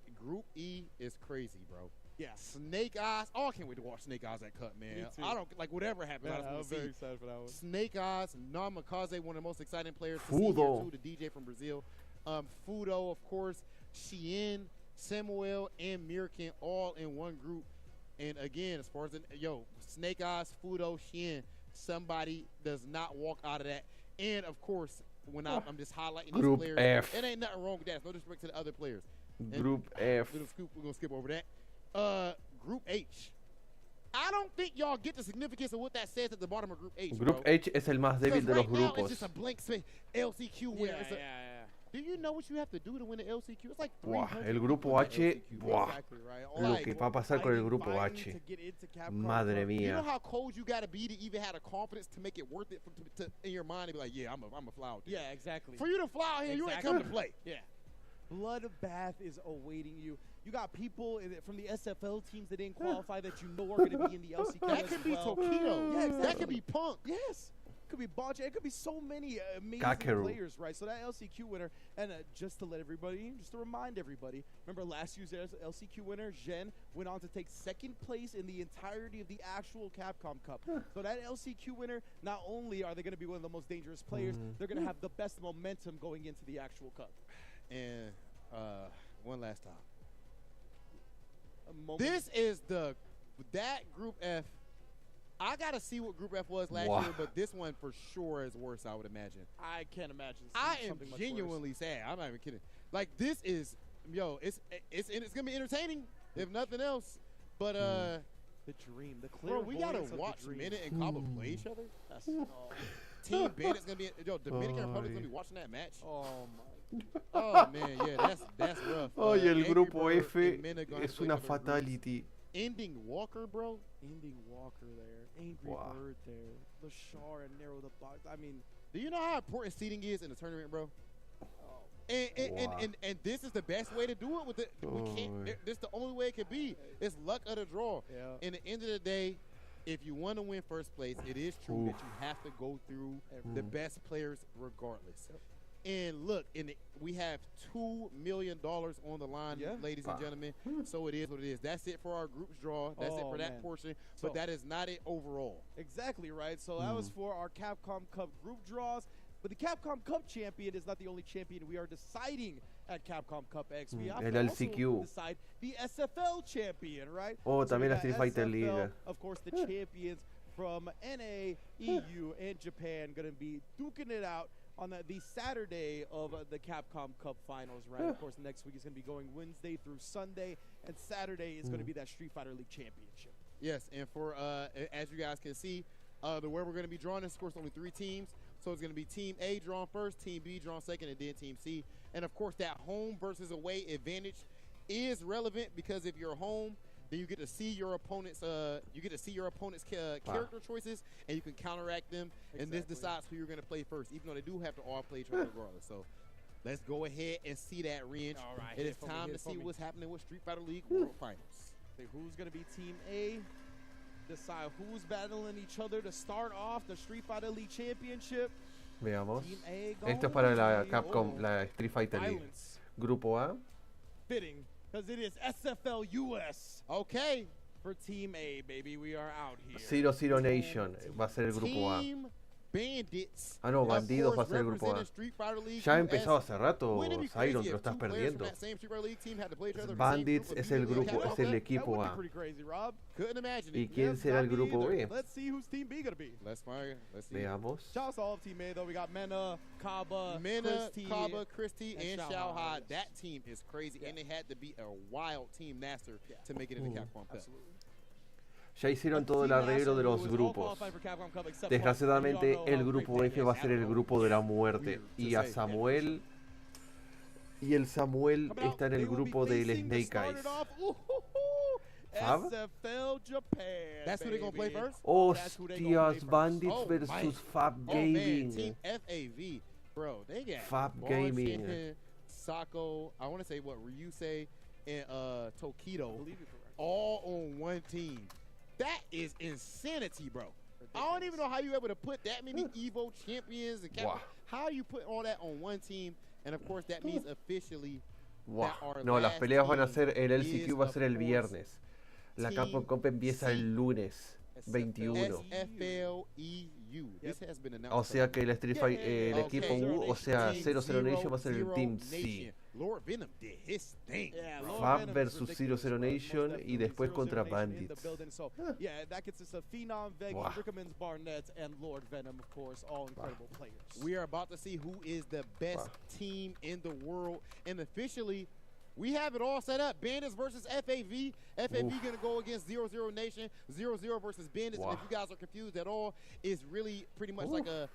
E is crazy, bro. Yes. Snake Eyes. Oh, I can't wait to watch Snake Eyes at Cut, man. Me too. I don't like whatever happens. I just I'm want to very see excited for that one. Snake Eyes, Namikaze, one of the most exciting players to see here Fudo. too, the DJ from Brazil. Fudo, of course, Shien, Samuel, and Mirkin all in one group. And again, as far as Snake Eyes, Fudo, Shien, somebody does not walk out of that. And of course, when I'm just highlighting Group these players, F. it ain't nothing wrong with that. No disrespect to the other players. And Group F. we're gonna skip over that. Group H. I don't think y'all get the significance of what that says at the bottom of Group H. Group bro. H es el más débil Because de los right now, it's grupos. just a blank space. LCQ winner. Yeah, It's a- yeah. Do you know what you have to do to win the LCQ? It's like Buah, 300 el grupo people in H, the LCQ, bro. buah, Exactly right. lo Like, que va a pasar con el grupo fighting H. to get into Capcom Madre Cup. You know mía. how cold you gotta be to even have the confidence to make it worth it in your mind to be like, yeah, I'm a fly out there. Yeah, exactly. For you to fly out here, you ain't Exactly. come to play. Yeah. Bloodbath is awaiting you. You got people from the SFL teams that didn't qualify that you know are going to be in the LCQ That as could be well. Tokido. Yeah, exactly. That could be Punk. Yes. Could be Boncha. It could be so many amazing Kakeru. players, right? So that LCQ winner, and just to remind everybody, remember last year's LCQ winner, Zhen, went on to take second place in the entirety of the actual Capcom Cup. So that LCQ winner, not only are they going to be one of the most dangerous players, they're going to have the best momentum going into the actual cup. And one last time. A moment. This is that Group F. I gotta see what Group F was last Wow. year, but this one for sure is worse, I would imagine. I can't imagine. I am something much worse. genuinely sad. I'm not even kidding. Like this is, it's gonna be entertaining if nothing else. But the dream, the clear. bro, we gotta watch Minute and Caba play each other. That's Team Bennett's gonna be Dominican Ay. Republic's gonna be watching that match. oh my. Oh man, yeah, that's rough. Ay, el Angrybird grupo and F Minute gonna have es to play una each other in groups. fatality. Ending Walker, bro. Ending Walker there, Angry Wow. Bird there, Lashar and narrow the box. I mean, Do you know how important seating is in a tournament, bro? oh, And this is the best way to do it with it. We can't. Oy. This is the only way it could be. It's luck of the draw. yeah. In the end of the day, if you want to win first place, it is true that you have to go through the best players regardless. And look, we have $2 million on the line, Yeah. ladies and gentlemen. So it is what it is. That's it for our group's draw. That's it Oh, for that man. portion. So- But that is not it overall. Exactly right. So that was for our Capcom Cup group draws. But the Capcom Cup champion is not the only champion we are deciding at Capcom Cup X. We have el to also LCQ. decide the SFL champion, right? Oh, So we también la got Street Fighter SFL, League. Of course, the champions from NA, EU, and Japan going to be duking it out on the Saturday of the Capcom Cup finals, right? Of course, next week is going to be going Wednesday through Sunday, and Saturday is going to be that Street Fighter League championship. Yes, and for as you guys can see, the way we're going to be drawing this, of course, only 3 teams. So it's going to be Team A drawn first, Team B drawn second, and then Team C. And of course, that home versus away advantage is relevant because if you're home, then you get to see your opponent's character choices, and you can counteract them. And this Exactly. decides who you're going to play first, even though they do have to all play each other regardless. So let's go ahead and see that range. All right, It hit is it for me, time hit to it for see me. what's happening with Street Fighter League World Finals. Say who's going to be Team A. Decide who's battling each other to start off the Street Fighter League Championship. Veamos. Team A Esto es para la going Capcom, to- la Street Fighter League. Violence. Grupo A. Fitting, because it is SFL US Okay. for Team A, baby. We are out here. Zero Nation va a ser el grupo A. Team Bandits. Ah, no, of Bandidos course, va a ser el grupo A. representing Street Fighter League Ya US. empezó hace rato, Wouldn't it be crazy Siron, te lo if estás 2 players perdiendo. from that same Street Fighter League team had to play each other in the same Bandits group es of el people in grupo, Capcom es el Cup? That equipo would be A. pretty crazy, Rob. Couldn't imagine ¿Y it. quién Yep, será el not me grupo either. B? Let's see who's Team B gonna be. Let's find. Let's see. Veamos. Shouts to all of Team A though. We got Mena, Kaba, Mena, Christie, Caba, Christie, and and Xiao Ha. yes. That team is crazy, Yeah. and they had to be a wild team master Yeah. to make it in the Capcom Cup. Absolutely. Ya hicieron todo el Team arreglo de Master, los who is all grupos. qualified for Capcom Cup except Desgraciadamente, one. We all el know how grupo great F that va a is. ser el grupo de la muerte. Y a Samuel. Y el Samuel Coming out, está en el they will be grupo del facing to Snake start Eyes. it off. Ooh, Fab? SFL Japan. That's who they gonna play baby. first? That's who they gonna play Hostias, first. Bandits Oh, versus man. Fab Oh man, Gaming. Team FAV, bro. They got Fab Vaughn Gaming. Shinhan, Sako. I want to say what Ryusei and Tokido, Believe it, correct. all on one team. That is insanity, bro. I don't even know how you able to put that many Evo champions and Wow. how you put all that on one team. And of course, that means officially Buah. that our No, las last peleas van a team ser, el is, LCQ va a of ser el course, viernes. La Team Capcom Cup empieza el lunes SFL. 21. SFLEU. This has been announced. O sea que el Street Fight, el Okay. equipo U, o sea, Team 00 Nation va a ser el Zero Team C. Nation. Lord Venom did his thing. Yeah, Lord Fab Venom is versus ridiculous, Zero bro. Nation Most y después definitely. contra 00 Nation in the Bandits. building. So, yeah, that consists of Phenom, Veggie, Wow. Rickamans, Barnett, and Lord Venom, of course, all incredible players. We are about to see who is the best team in the world. And officially, we have it all set up. Bandits versus FAV. FAV Oof. going to go against 00 Nation. 00 versus Bandits. Wow. And if you guys are confused at all, it's really pretty much like a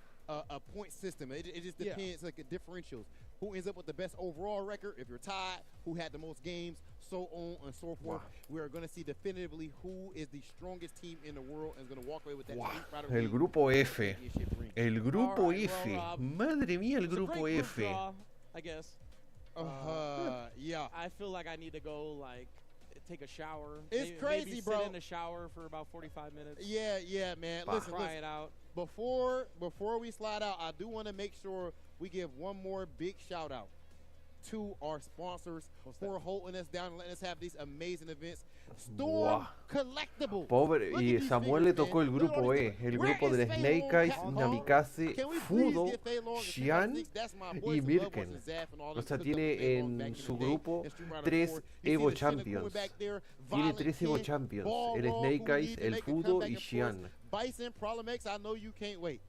point system. It just Yeah. depends, like a differentials. Who ends up with the best overall record? If you're tied, who had the most games, so on and so forth. Wow. We are going to see definitively who is the strongest team in the world and is going to walk away with that Wow. Street Fighter El League grupo F. championship ring. El grupo Alright, F. well, Rob, Madre mía, el It's a grupo great group F. draw, I guess. Yeah. I feel like I need to go, like, take a shower. It's maybe crazy, sit bro. in the shower for about 45 minutes. Yeah, man. Bah. Listen, Try it out. Before we slide out, I do want to make sure we give one more big shout out to our sponsors for holding us down and letting us have these amazing events. Storm Wow. Collectible. Pobre, Look y at these Samuel le figures, tocó el man. Look at all grupo these E, el Where grupo is de Phenom, Snake Eyes, Capcom? Namikaze, Can we please Fudo, get Phenom and Xian Six? That's my y boys who love Mirken. watching Zaf and all O them sea, cook up tiene with Phenom en back in su the day grupo in Street Fighter 3 IV. You Evo see the Shinna Kumi Champions. back there, Tiene Violent 3 Evo Ken, Champions, Ball el Roll, Snake who Eyes, need to el make a Fudo comeback, y of course. Xian. Bison, Problem X, I know you can't wait.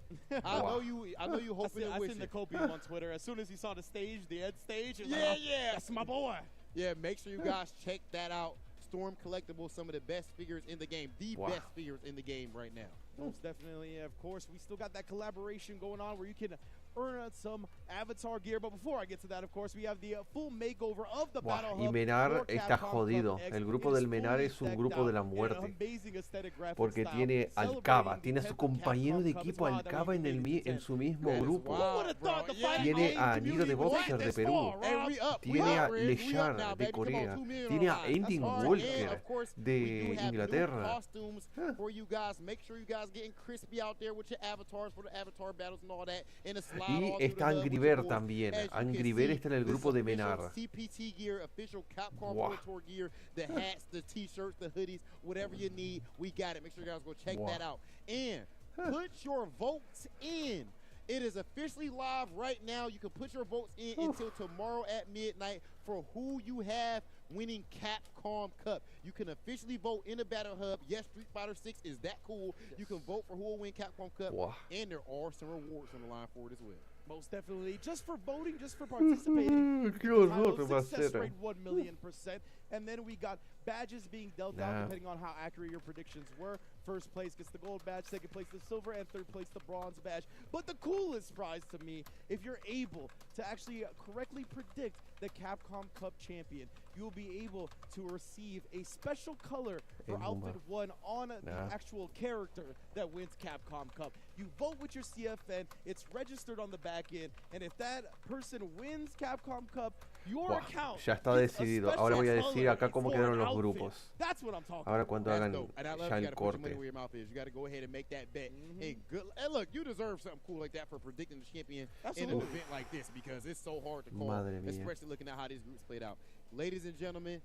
I Wow. know you hoping and I seen wishing. the copium on Twitter. As soon as he saw the stage, the Ed stage, he was Yeah, like, oh, yeah. that's my boy. Yeah, make sure you guys check that out. Storm Collectibles, some of the best figures in the game. The Wow. best figures in the game right now. Most definitely, of course. We still got that collaboration going on where you can earn some avatar gear. But before I get to that, of course, we have the full makeover of the Buah, Battle y Hub Menar for está Capcom jodido. Cup X. El grupo It is del Menar fully es un decked grupo de la out in an muerte. amazing aesthetic graphic Porque style, tiene al celebrating Caba, the tiene a su 10th Capcom compañero de Cup. equipo It's al wild that Caba we en, made it to en 10. su mismo That is grupo. wild, Who would have bro. thought the Yeah. fighting Tiene game a community Niro de would Boxer take de this Perú. far, Hey, Rob? we up, Tiene a Riz. We up now, Lechar de baby. Come on, Corea. 2 million Tiene a online. Ending That's hard. Walker And, of course, de we do have new Inglaterra. costumes for you guys. Make sure you guys getting crispy out there with your avatars for the avatar battles and all that. And a slide Y all through está the hub with your Angrybird boys. también. As you can Angrybird see, está en el this grupo is de official Menar. CPT gear, official Capcom Wow. World Tour gear, the hats, the t-shirts, the hoodies, whatever you need, we got it. Make sure you guys go check Wow. that out. And put your votes in. It is officially live right now. You can put your votes in until tomorrow at midnight for who you have winning Capcom Cup. You can officially vote in the Battle Hub. Yes, Street Fighter 6 is that cool. You can vote for who will win Capcom Cup. Wow. And there are some rewards on the line for it as well. Most definitely. Just for voting, just for participating. Qué Title horror va a success ser. rate 1,000,000%. And then we got badges being dealt out Nah. depending on how accurate your predictions were. First place gets the gold badge, second place the silver, and third place the bronze badge. But the coolest prize to me, if you're able to actually correctly predict the Capcom Cup champion, you will be able to receive a special color for Hey, outfit Muma. 1 on the Nah. actual character that wins Capcom Cup. You vote with your CFN, it's registered on the back end, and if that person wins Capcom Cup, your Buah, account ya está gets a decidido. Ahora voy a special decir acá color cómo for quedaron an los outfit. grupos. That's what I'm talking Ahora about. cuando That's hagan dope. And I love ya you el gotta put your money corte. where your mouth is. You got to go ahead and make that bet. And good. And look, you deserve something cool like that for predicting the champion in Absolutely. an event like this because it's so hard to call, Madre mía. especially looking at how these groups played out. Ladies and gentlemen,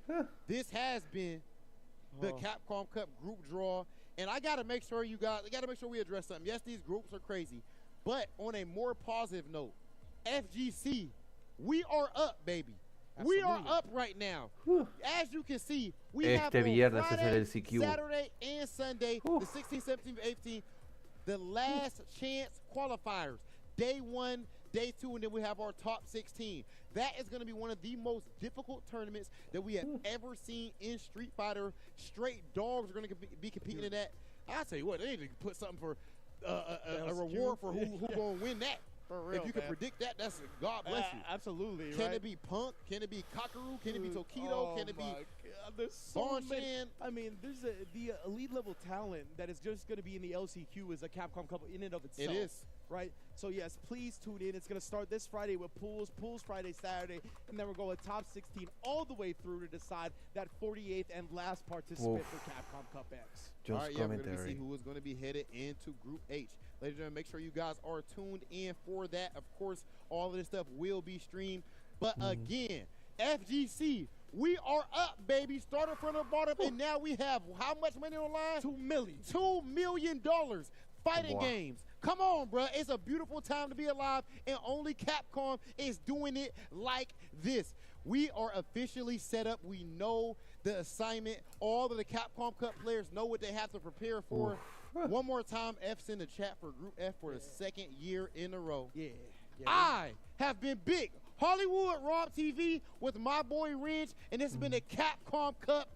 this has been the Capcom Cup group draw, and I gotta make sure you guys, I gotta make sure we address something. Yes, these groups are crazy, but on a more positive note, FGC, we are up, baby. We are Absolutely. up right now. As you can see, we have Este on viernes es el Friday, LCQ. Saturday, and Sunday, the 16th, 17th, 18th, the last chance qualifiers. Day 1, day 2, and then we have our top 16. That is going to be one of the most difficult tournaments that we have ever seen in Street Fighter. Straight dogs are going to be competing in that. I'll tell you what, they need to put something for a reward for who going to win that. For real, If you can man. predict that, that's God bless you. Absolutely, Can right? it be Punk? Can it be Kakaru? Can it be Dude, Tokido? oh Can it be my God, there's so many. Bonshan? I mean, there's the elite level talent that is just going to be in the LCQ is a Capcom Cup in and of itself. It is. Right? So, yes, please tune in. It's going to start this Friday with pools Friday, Saturday, and then we're going top 16 all the way through to decide that 48th and last participant Oof. for Capcom Cup X. All Just right, yeah, we're going to commentary. see who is going to be headed into Group H. Ladies and gentlemen, make sure you guys are tuned in for that. Of course, all of this stuff will be streamed. But again, FGC, we are up, baby. Started from the bottom, and now we have how much money on the line? $2 million. $2 million fighting Wow. games. Come on, bro. It's a beautiful time to be alive, and only Capcom is doing it like this. We are officially set up. We know the assignment. All of the Capcom Cup players know what they have to prepare for. One more time, F's in the chat for Group F for the second year in a row. Yeah. I have been big Hollywood Rob TV with my boy Ridge, and this has been the Capcom Cup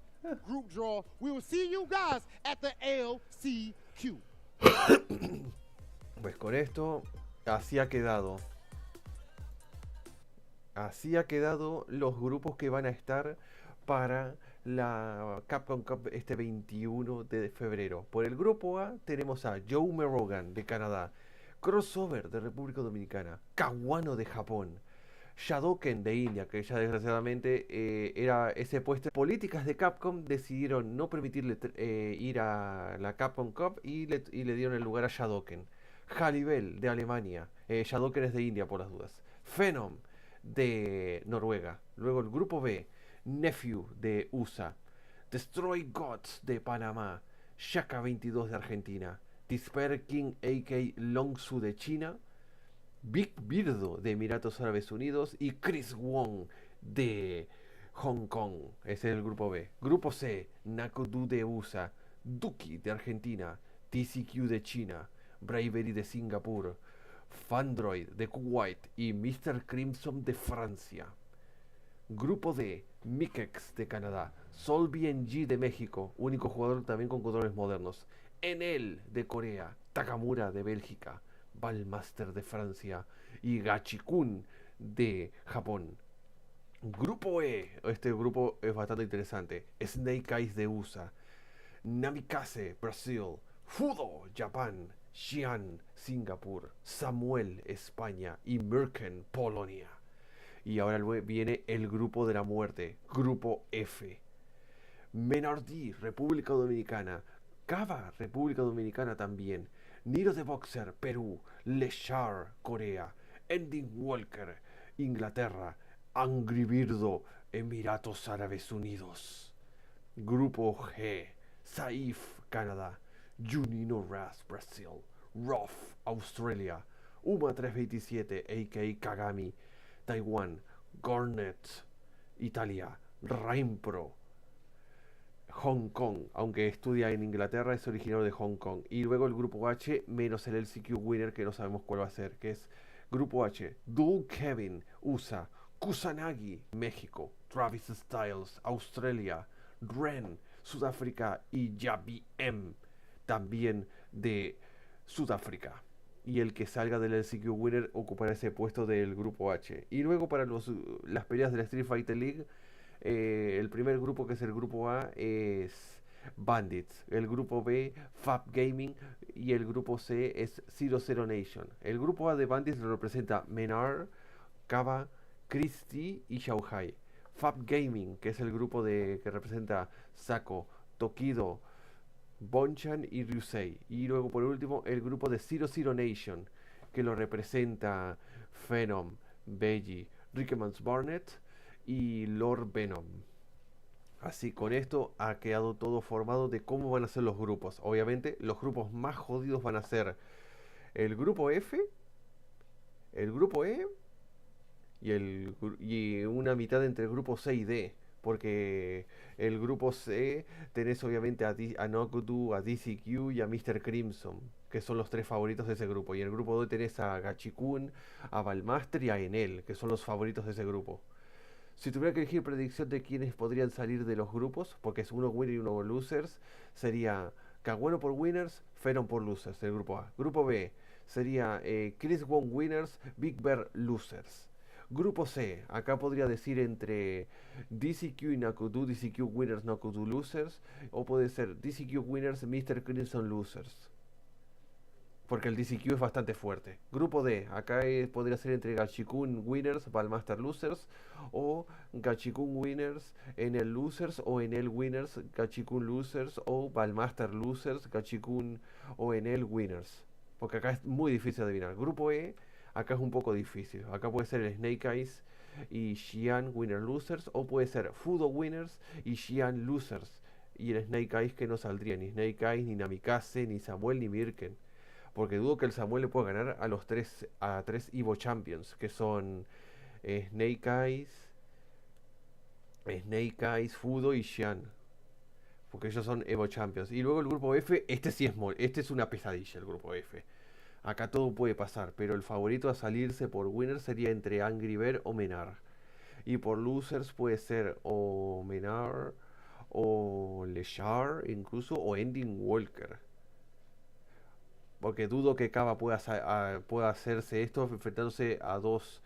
group draw. We will see you guys at the LCQ. Pues con esto, así ha quedado. Así ha quedado los grupos que van a estar para la Capcom Cup este 21 de febrero. Por el grupo A tenemos a Joe Merogan de Canadá, Crossover de República Dominicana, Kawano de Japón, Shadoken de India, que ya desgraciadamente era ese puesto. Políticas de Capcom decidieron no permitirle ir a la Capcom Cup y le dieron el lugar a Shadoken. Halibel de Alemania, Shadoken es de India por las dudas. Phenom de Noruega. Luego el grupo B, Nephew de USA, Destroy Gods de Panamá, Shaka 22 de Argentina, Despair King a.k.a. Longsu de China, Big Birdo de Emiratos Árabes Unidos y Chris Wong de Hong Kong. Ese es el grupo B. Grupo C, Nakodu de USA, Dookie de Argentina, TCQ de China, Bravery de Singapur, Fandroid de Kuwait y Mr. Crimson de Francia. Grupo D, Mikex de Canadá, Sol BNG de México, único jugador también con controles modernos, Enel de Corea, Takamura de Bélgica, Ballmaster de Francia y Gachikun de Japón. Grupo E, este grupo es bastante interesante, Snake Eyes de USA, Namikaze, Brasil, Fudo, Japón, Xi'an, Singapur, Samuel, España y Merken, Polonia. Y ahora viene el grupo de la muerte, Grupo F. Menardi, República Dominicana, Caba, República Dominicana también, Niro de Boxer, Perú, Leshar, Corea, Ending Walker, Inglaterra, Angrybird, Emiratos Árabes Unidos. Grupo G, Saif, Canadá, Juninho-Ras, Brasil, Ruff, Australia, Uma 327, a.k.a. Kagami, Taiwán, Garnet, Italia, Raimpro, Hong Kong, aunque estudia en Inglaterra, es originario de Hong Kong. Y luego el grupo H menos el LCQ winner, que no sabemos cuál va a ser, que es grupo H, Dual Kevin, USA, Kusanagi, México, Travis Styles, Australia, Ren, Sudáfrica y Yabi M, también de Sudáfrica. Y el que salga del LCQ winner ocupará ese puesto del grupo H. Y luego para las peleas de la Street Fighter League, el primer grupo, que es el grupo A, es Bandits, el grupo B, Fab Gaming, y el grupo C es 00 Nation. El grupo A de Bandits lo representa Menar, Caba, Christie y Shanghai. Fab Gaming, que es el grupo que representa Sako, Tokido, Bonchan y Ryusei. Y luego por último el grupo de 00 Nation, que lo representa Phenom, Beji, Rickemans Barnett y Lord Venom. Así, con esto ha quedado todo formado de cómo van a ser los grupos. Obviamente los grupos más jodidos van a ser el grupo F, el grupo E y una mitad entre el grupo C y D. Porque el grupo C tenés obviamente a Nokudu, a DCQ y a Mr. Crimson, que son los tres favoritos de ese grupo. Y en el grupo D tenés a Gachikun, a Ballmaster y a Enel, que son los favoritos de ese grupo. Si tuviera que elegir predicción de quiénes podrían salir de los grupos, porque es uno winner y uno losers, sería Kawano por winners, Phenom por losers, del grupo A. Grupo B sería Chris Wong winners, Big Bear losers. Grupo C, acá podría decir entre DCQ y Nakudu, DCQ winners, Nakudu losers, o puede ser DCQ winners, Mr. Crimson losers, porque el DCQ es bastante fuerte. Grupo D, acá podría ser entre Gachikun winners, Ballmaster losers, o Gachikun winners, Enel losers, o Enel winners, Gachikun losers, o Ballmaster losers, Gachikun o Enel winners, porque acá es muy difícil adivinar. Grupo E, acá es un poco difícil. Acá puede ser el Snake Eyes y Xi'an winner losers, o puede ser Fudo winners y Xi'an losers, y el Snake Eyes que no saldría ni Snake Eyes, ni Namikaze, ni Samuel, ni Mirken, porque dudo que el Samuel le pueda ganar a tres Evo Champions, que son Snake Eyes, Snake Eyes, Fudo y Xian. Porque ellos son Evo Champions. Y luego el grupo F, este sí es este es una pesadilla, el grupo F. Acá todo puede pasar, pero el favorito a salirse por winner sería entre Angrybird o Menar. Y por losers puede ser o Menar o Leshar incluso o Ending Walker. Porque dudo que Caba pueda hacerse esto enfrentándose a dos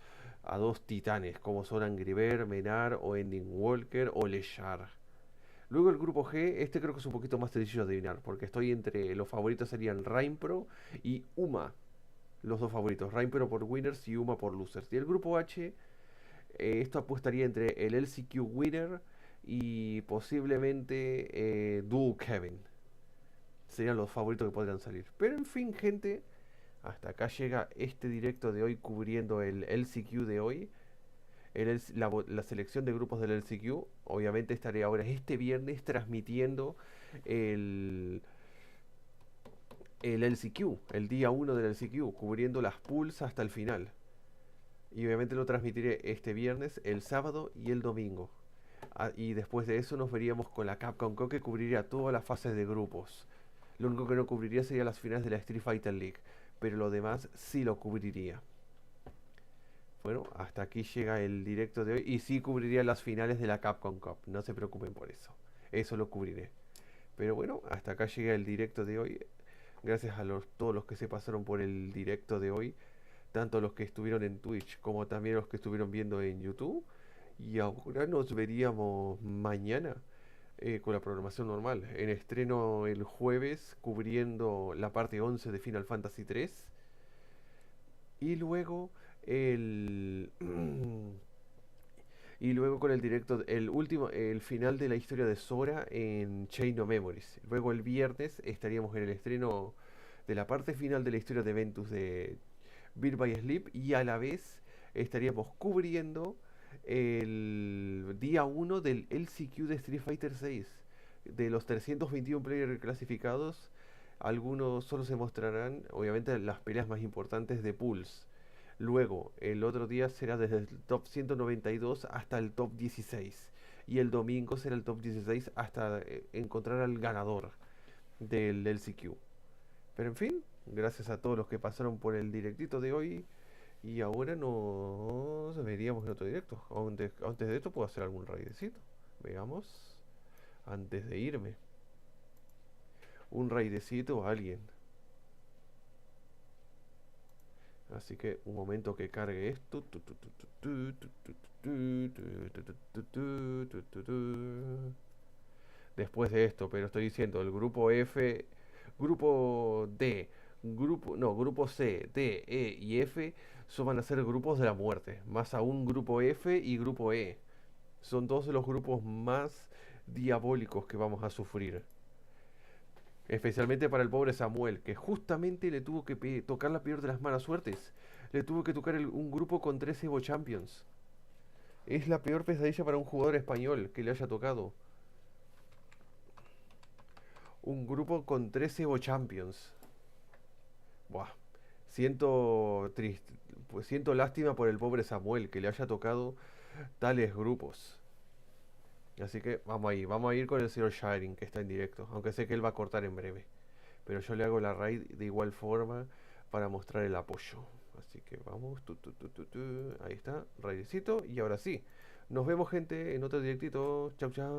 titanes como son Angrybird, Menar o Ending Walker o Leshar. Luego el grupo G, este creo que es un poquito más sencillo de adivinar, porque estoy entre, los favoritos serían Rainpro y Uma, los dos favoritos, Rainpro por winners y Uma por losers. Y el grupo H, esto apostaría entre el LCQ winner y posiblemente Dual Kevin. Serían los favoritos que podrían salir. Pero en fin, gente, hasta acá llega este directo de hoy cubriendo el LCQ de hoy. La selección de grupos del LCQ. Obviamente estaré ahora este viernes transmitiendo el LCQ, el día 1 del LCQ, cubriendo las pools hasta el final. Y obviamente lo transmitiré este viernes, el sábado y el domingo. Y después de eso nos veríamos con la Capcom Cup, que cubriría todas las fases de grupos. Lo único que no cubriría sería las finales de la Street Fighter League, pero lo demás sí lo cubriría. Bueno, hasta aquí llega el directo de hoy. Y sí cubriría las finales de la Capcom Cup. No se preocupen por eso. Eso lo cubriré. Pero bueno, hasta acá llega el directo de hoy. Gracias a todos los que se pasaron por el directo de hoy. Tanto los que estuvieron en Twitch como también los que estuvieron viendo en YouTube. Y ahora nos veríamos mañana con la programación normal. En estreno el jueves cubriendo la parte 11 de Final Fantasy 3. Y luego el y luego con el directo el final de la historia de Sora en Chain of Memories. Luego el viernes estaríamos en el estreno de la parte final de la historia de Ventus de Beat by Sleep, y a la vez estaríamos cubriendo el día 1 del LCQ de Street Fighter 6. De los 321 players clasificados, algunos solo se mostrarán obviamente las peleas más importantes de pools. Luego, el otro día será desde el top 192 hasta el top 16. Y el domingo será el top 16 hasta encontrar al ganador del LCQ. Pero en fin, gracias a todos los que pasaron por el directito de hoy. Y ahora nos veríamos en otro directo. Antes de esto puedo hacer algún raidecito. Veamos. Antes de irme. Un raidecito a alguien. Así que un momento que cargue esto. Después de esto, pero estoy diciendo el grupo F, grupo D, grupo C, D, E y F van a ser grupos de la muerte. Más aún grupo F y grupo E. Son dos de los grupos más diabólicos que vamos a sufrir. Especialmente para el pobre Samuel, que justamente le tuvo que tocar la peor de las malas suertes. Le tuvo que tocar un grupo con 3 Evo Champions. Es la peor pesadilla para un jugador español que le haya tocado. Un grupo con 3 Evo Champions. Buah. Siento lástima por el pobre Samuel que le haya tocado tales grupos. Así que vamos a ir con el señor Shiring, que está en directo, aunque sé que él va a cortar en breve. Pero yo le hago la raid de igual forma para mostrar el apoyo. Así que vamos, ahí está, raidecito. Y ahora sí, nos vemos gente en otro directito. Chau, chau.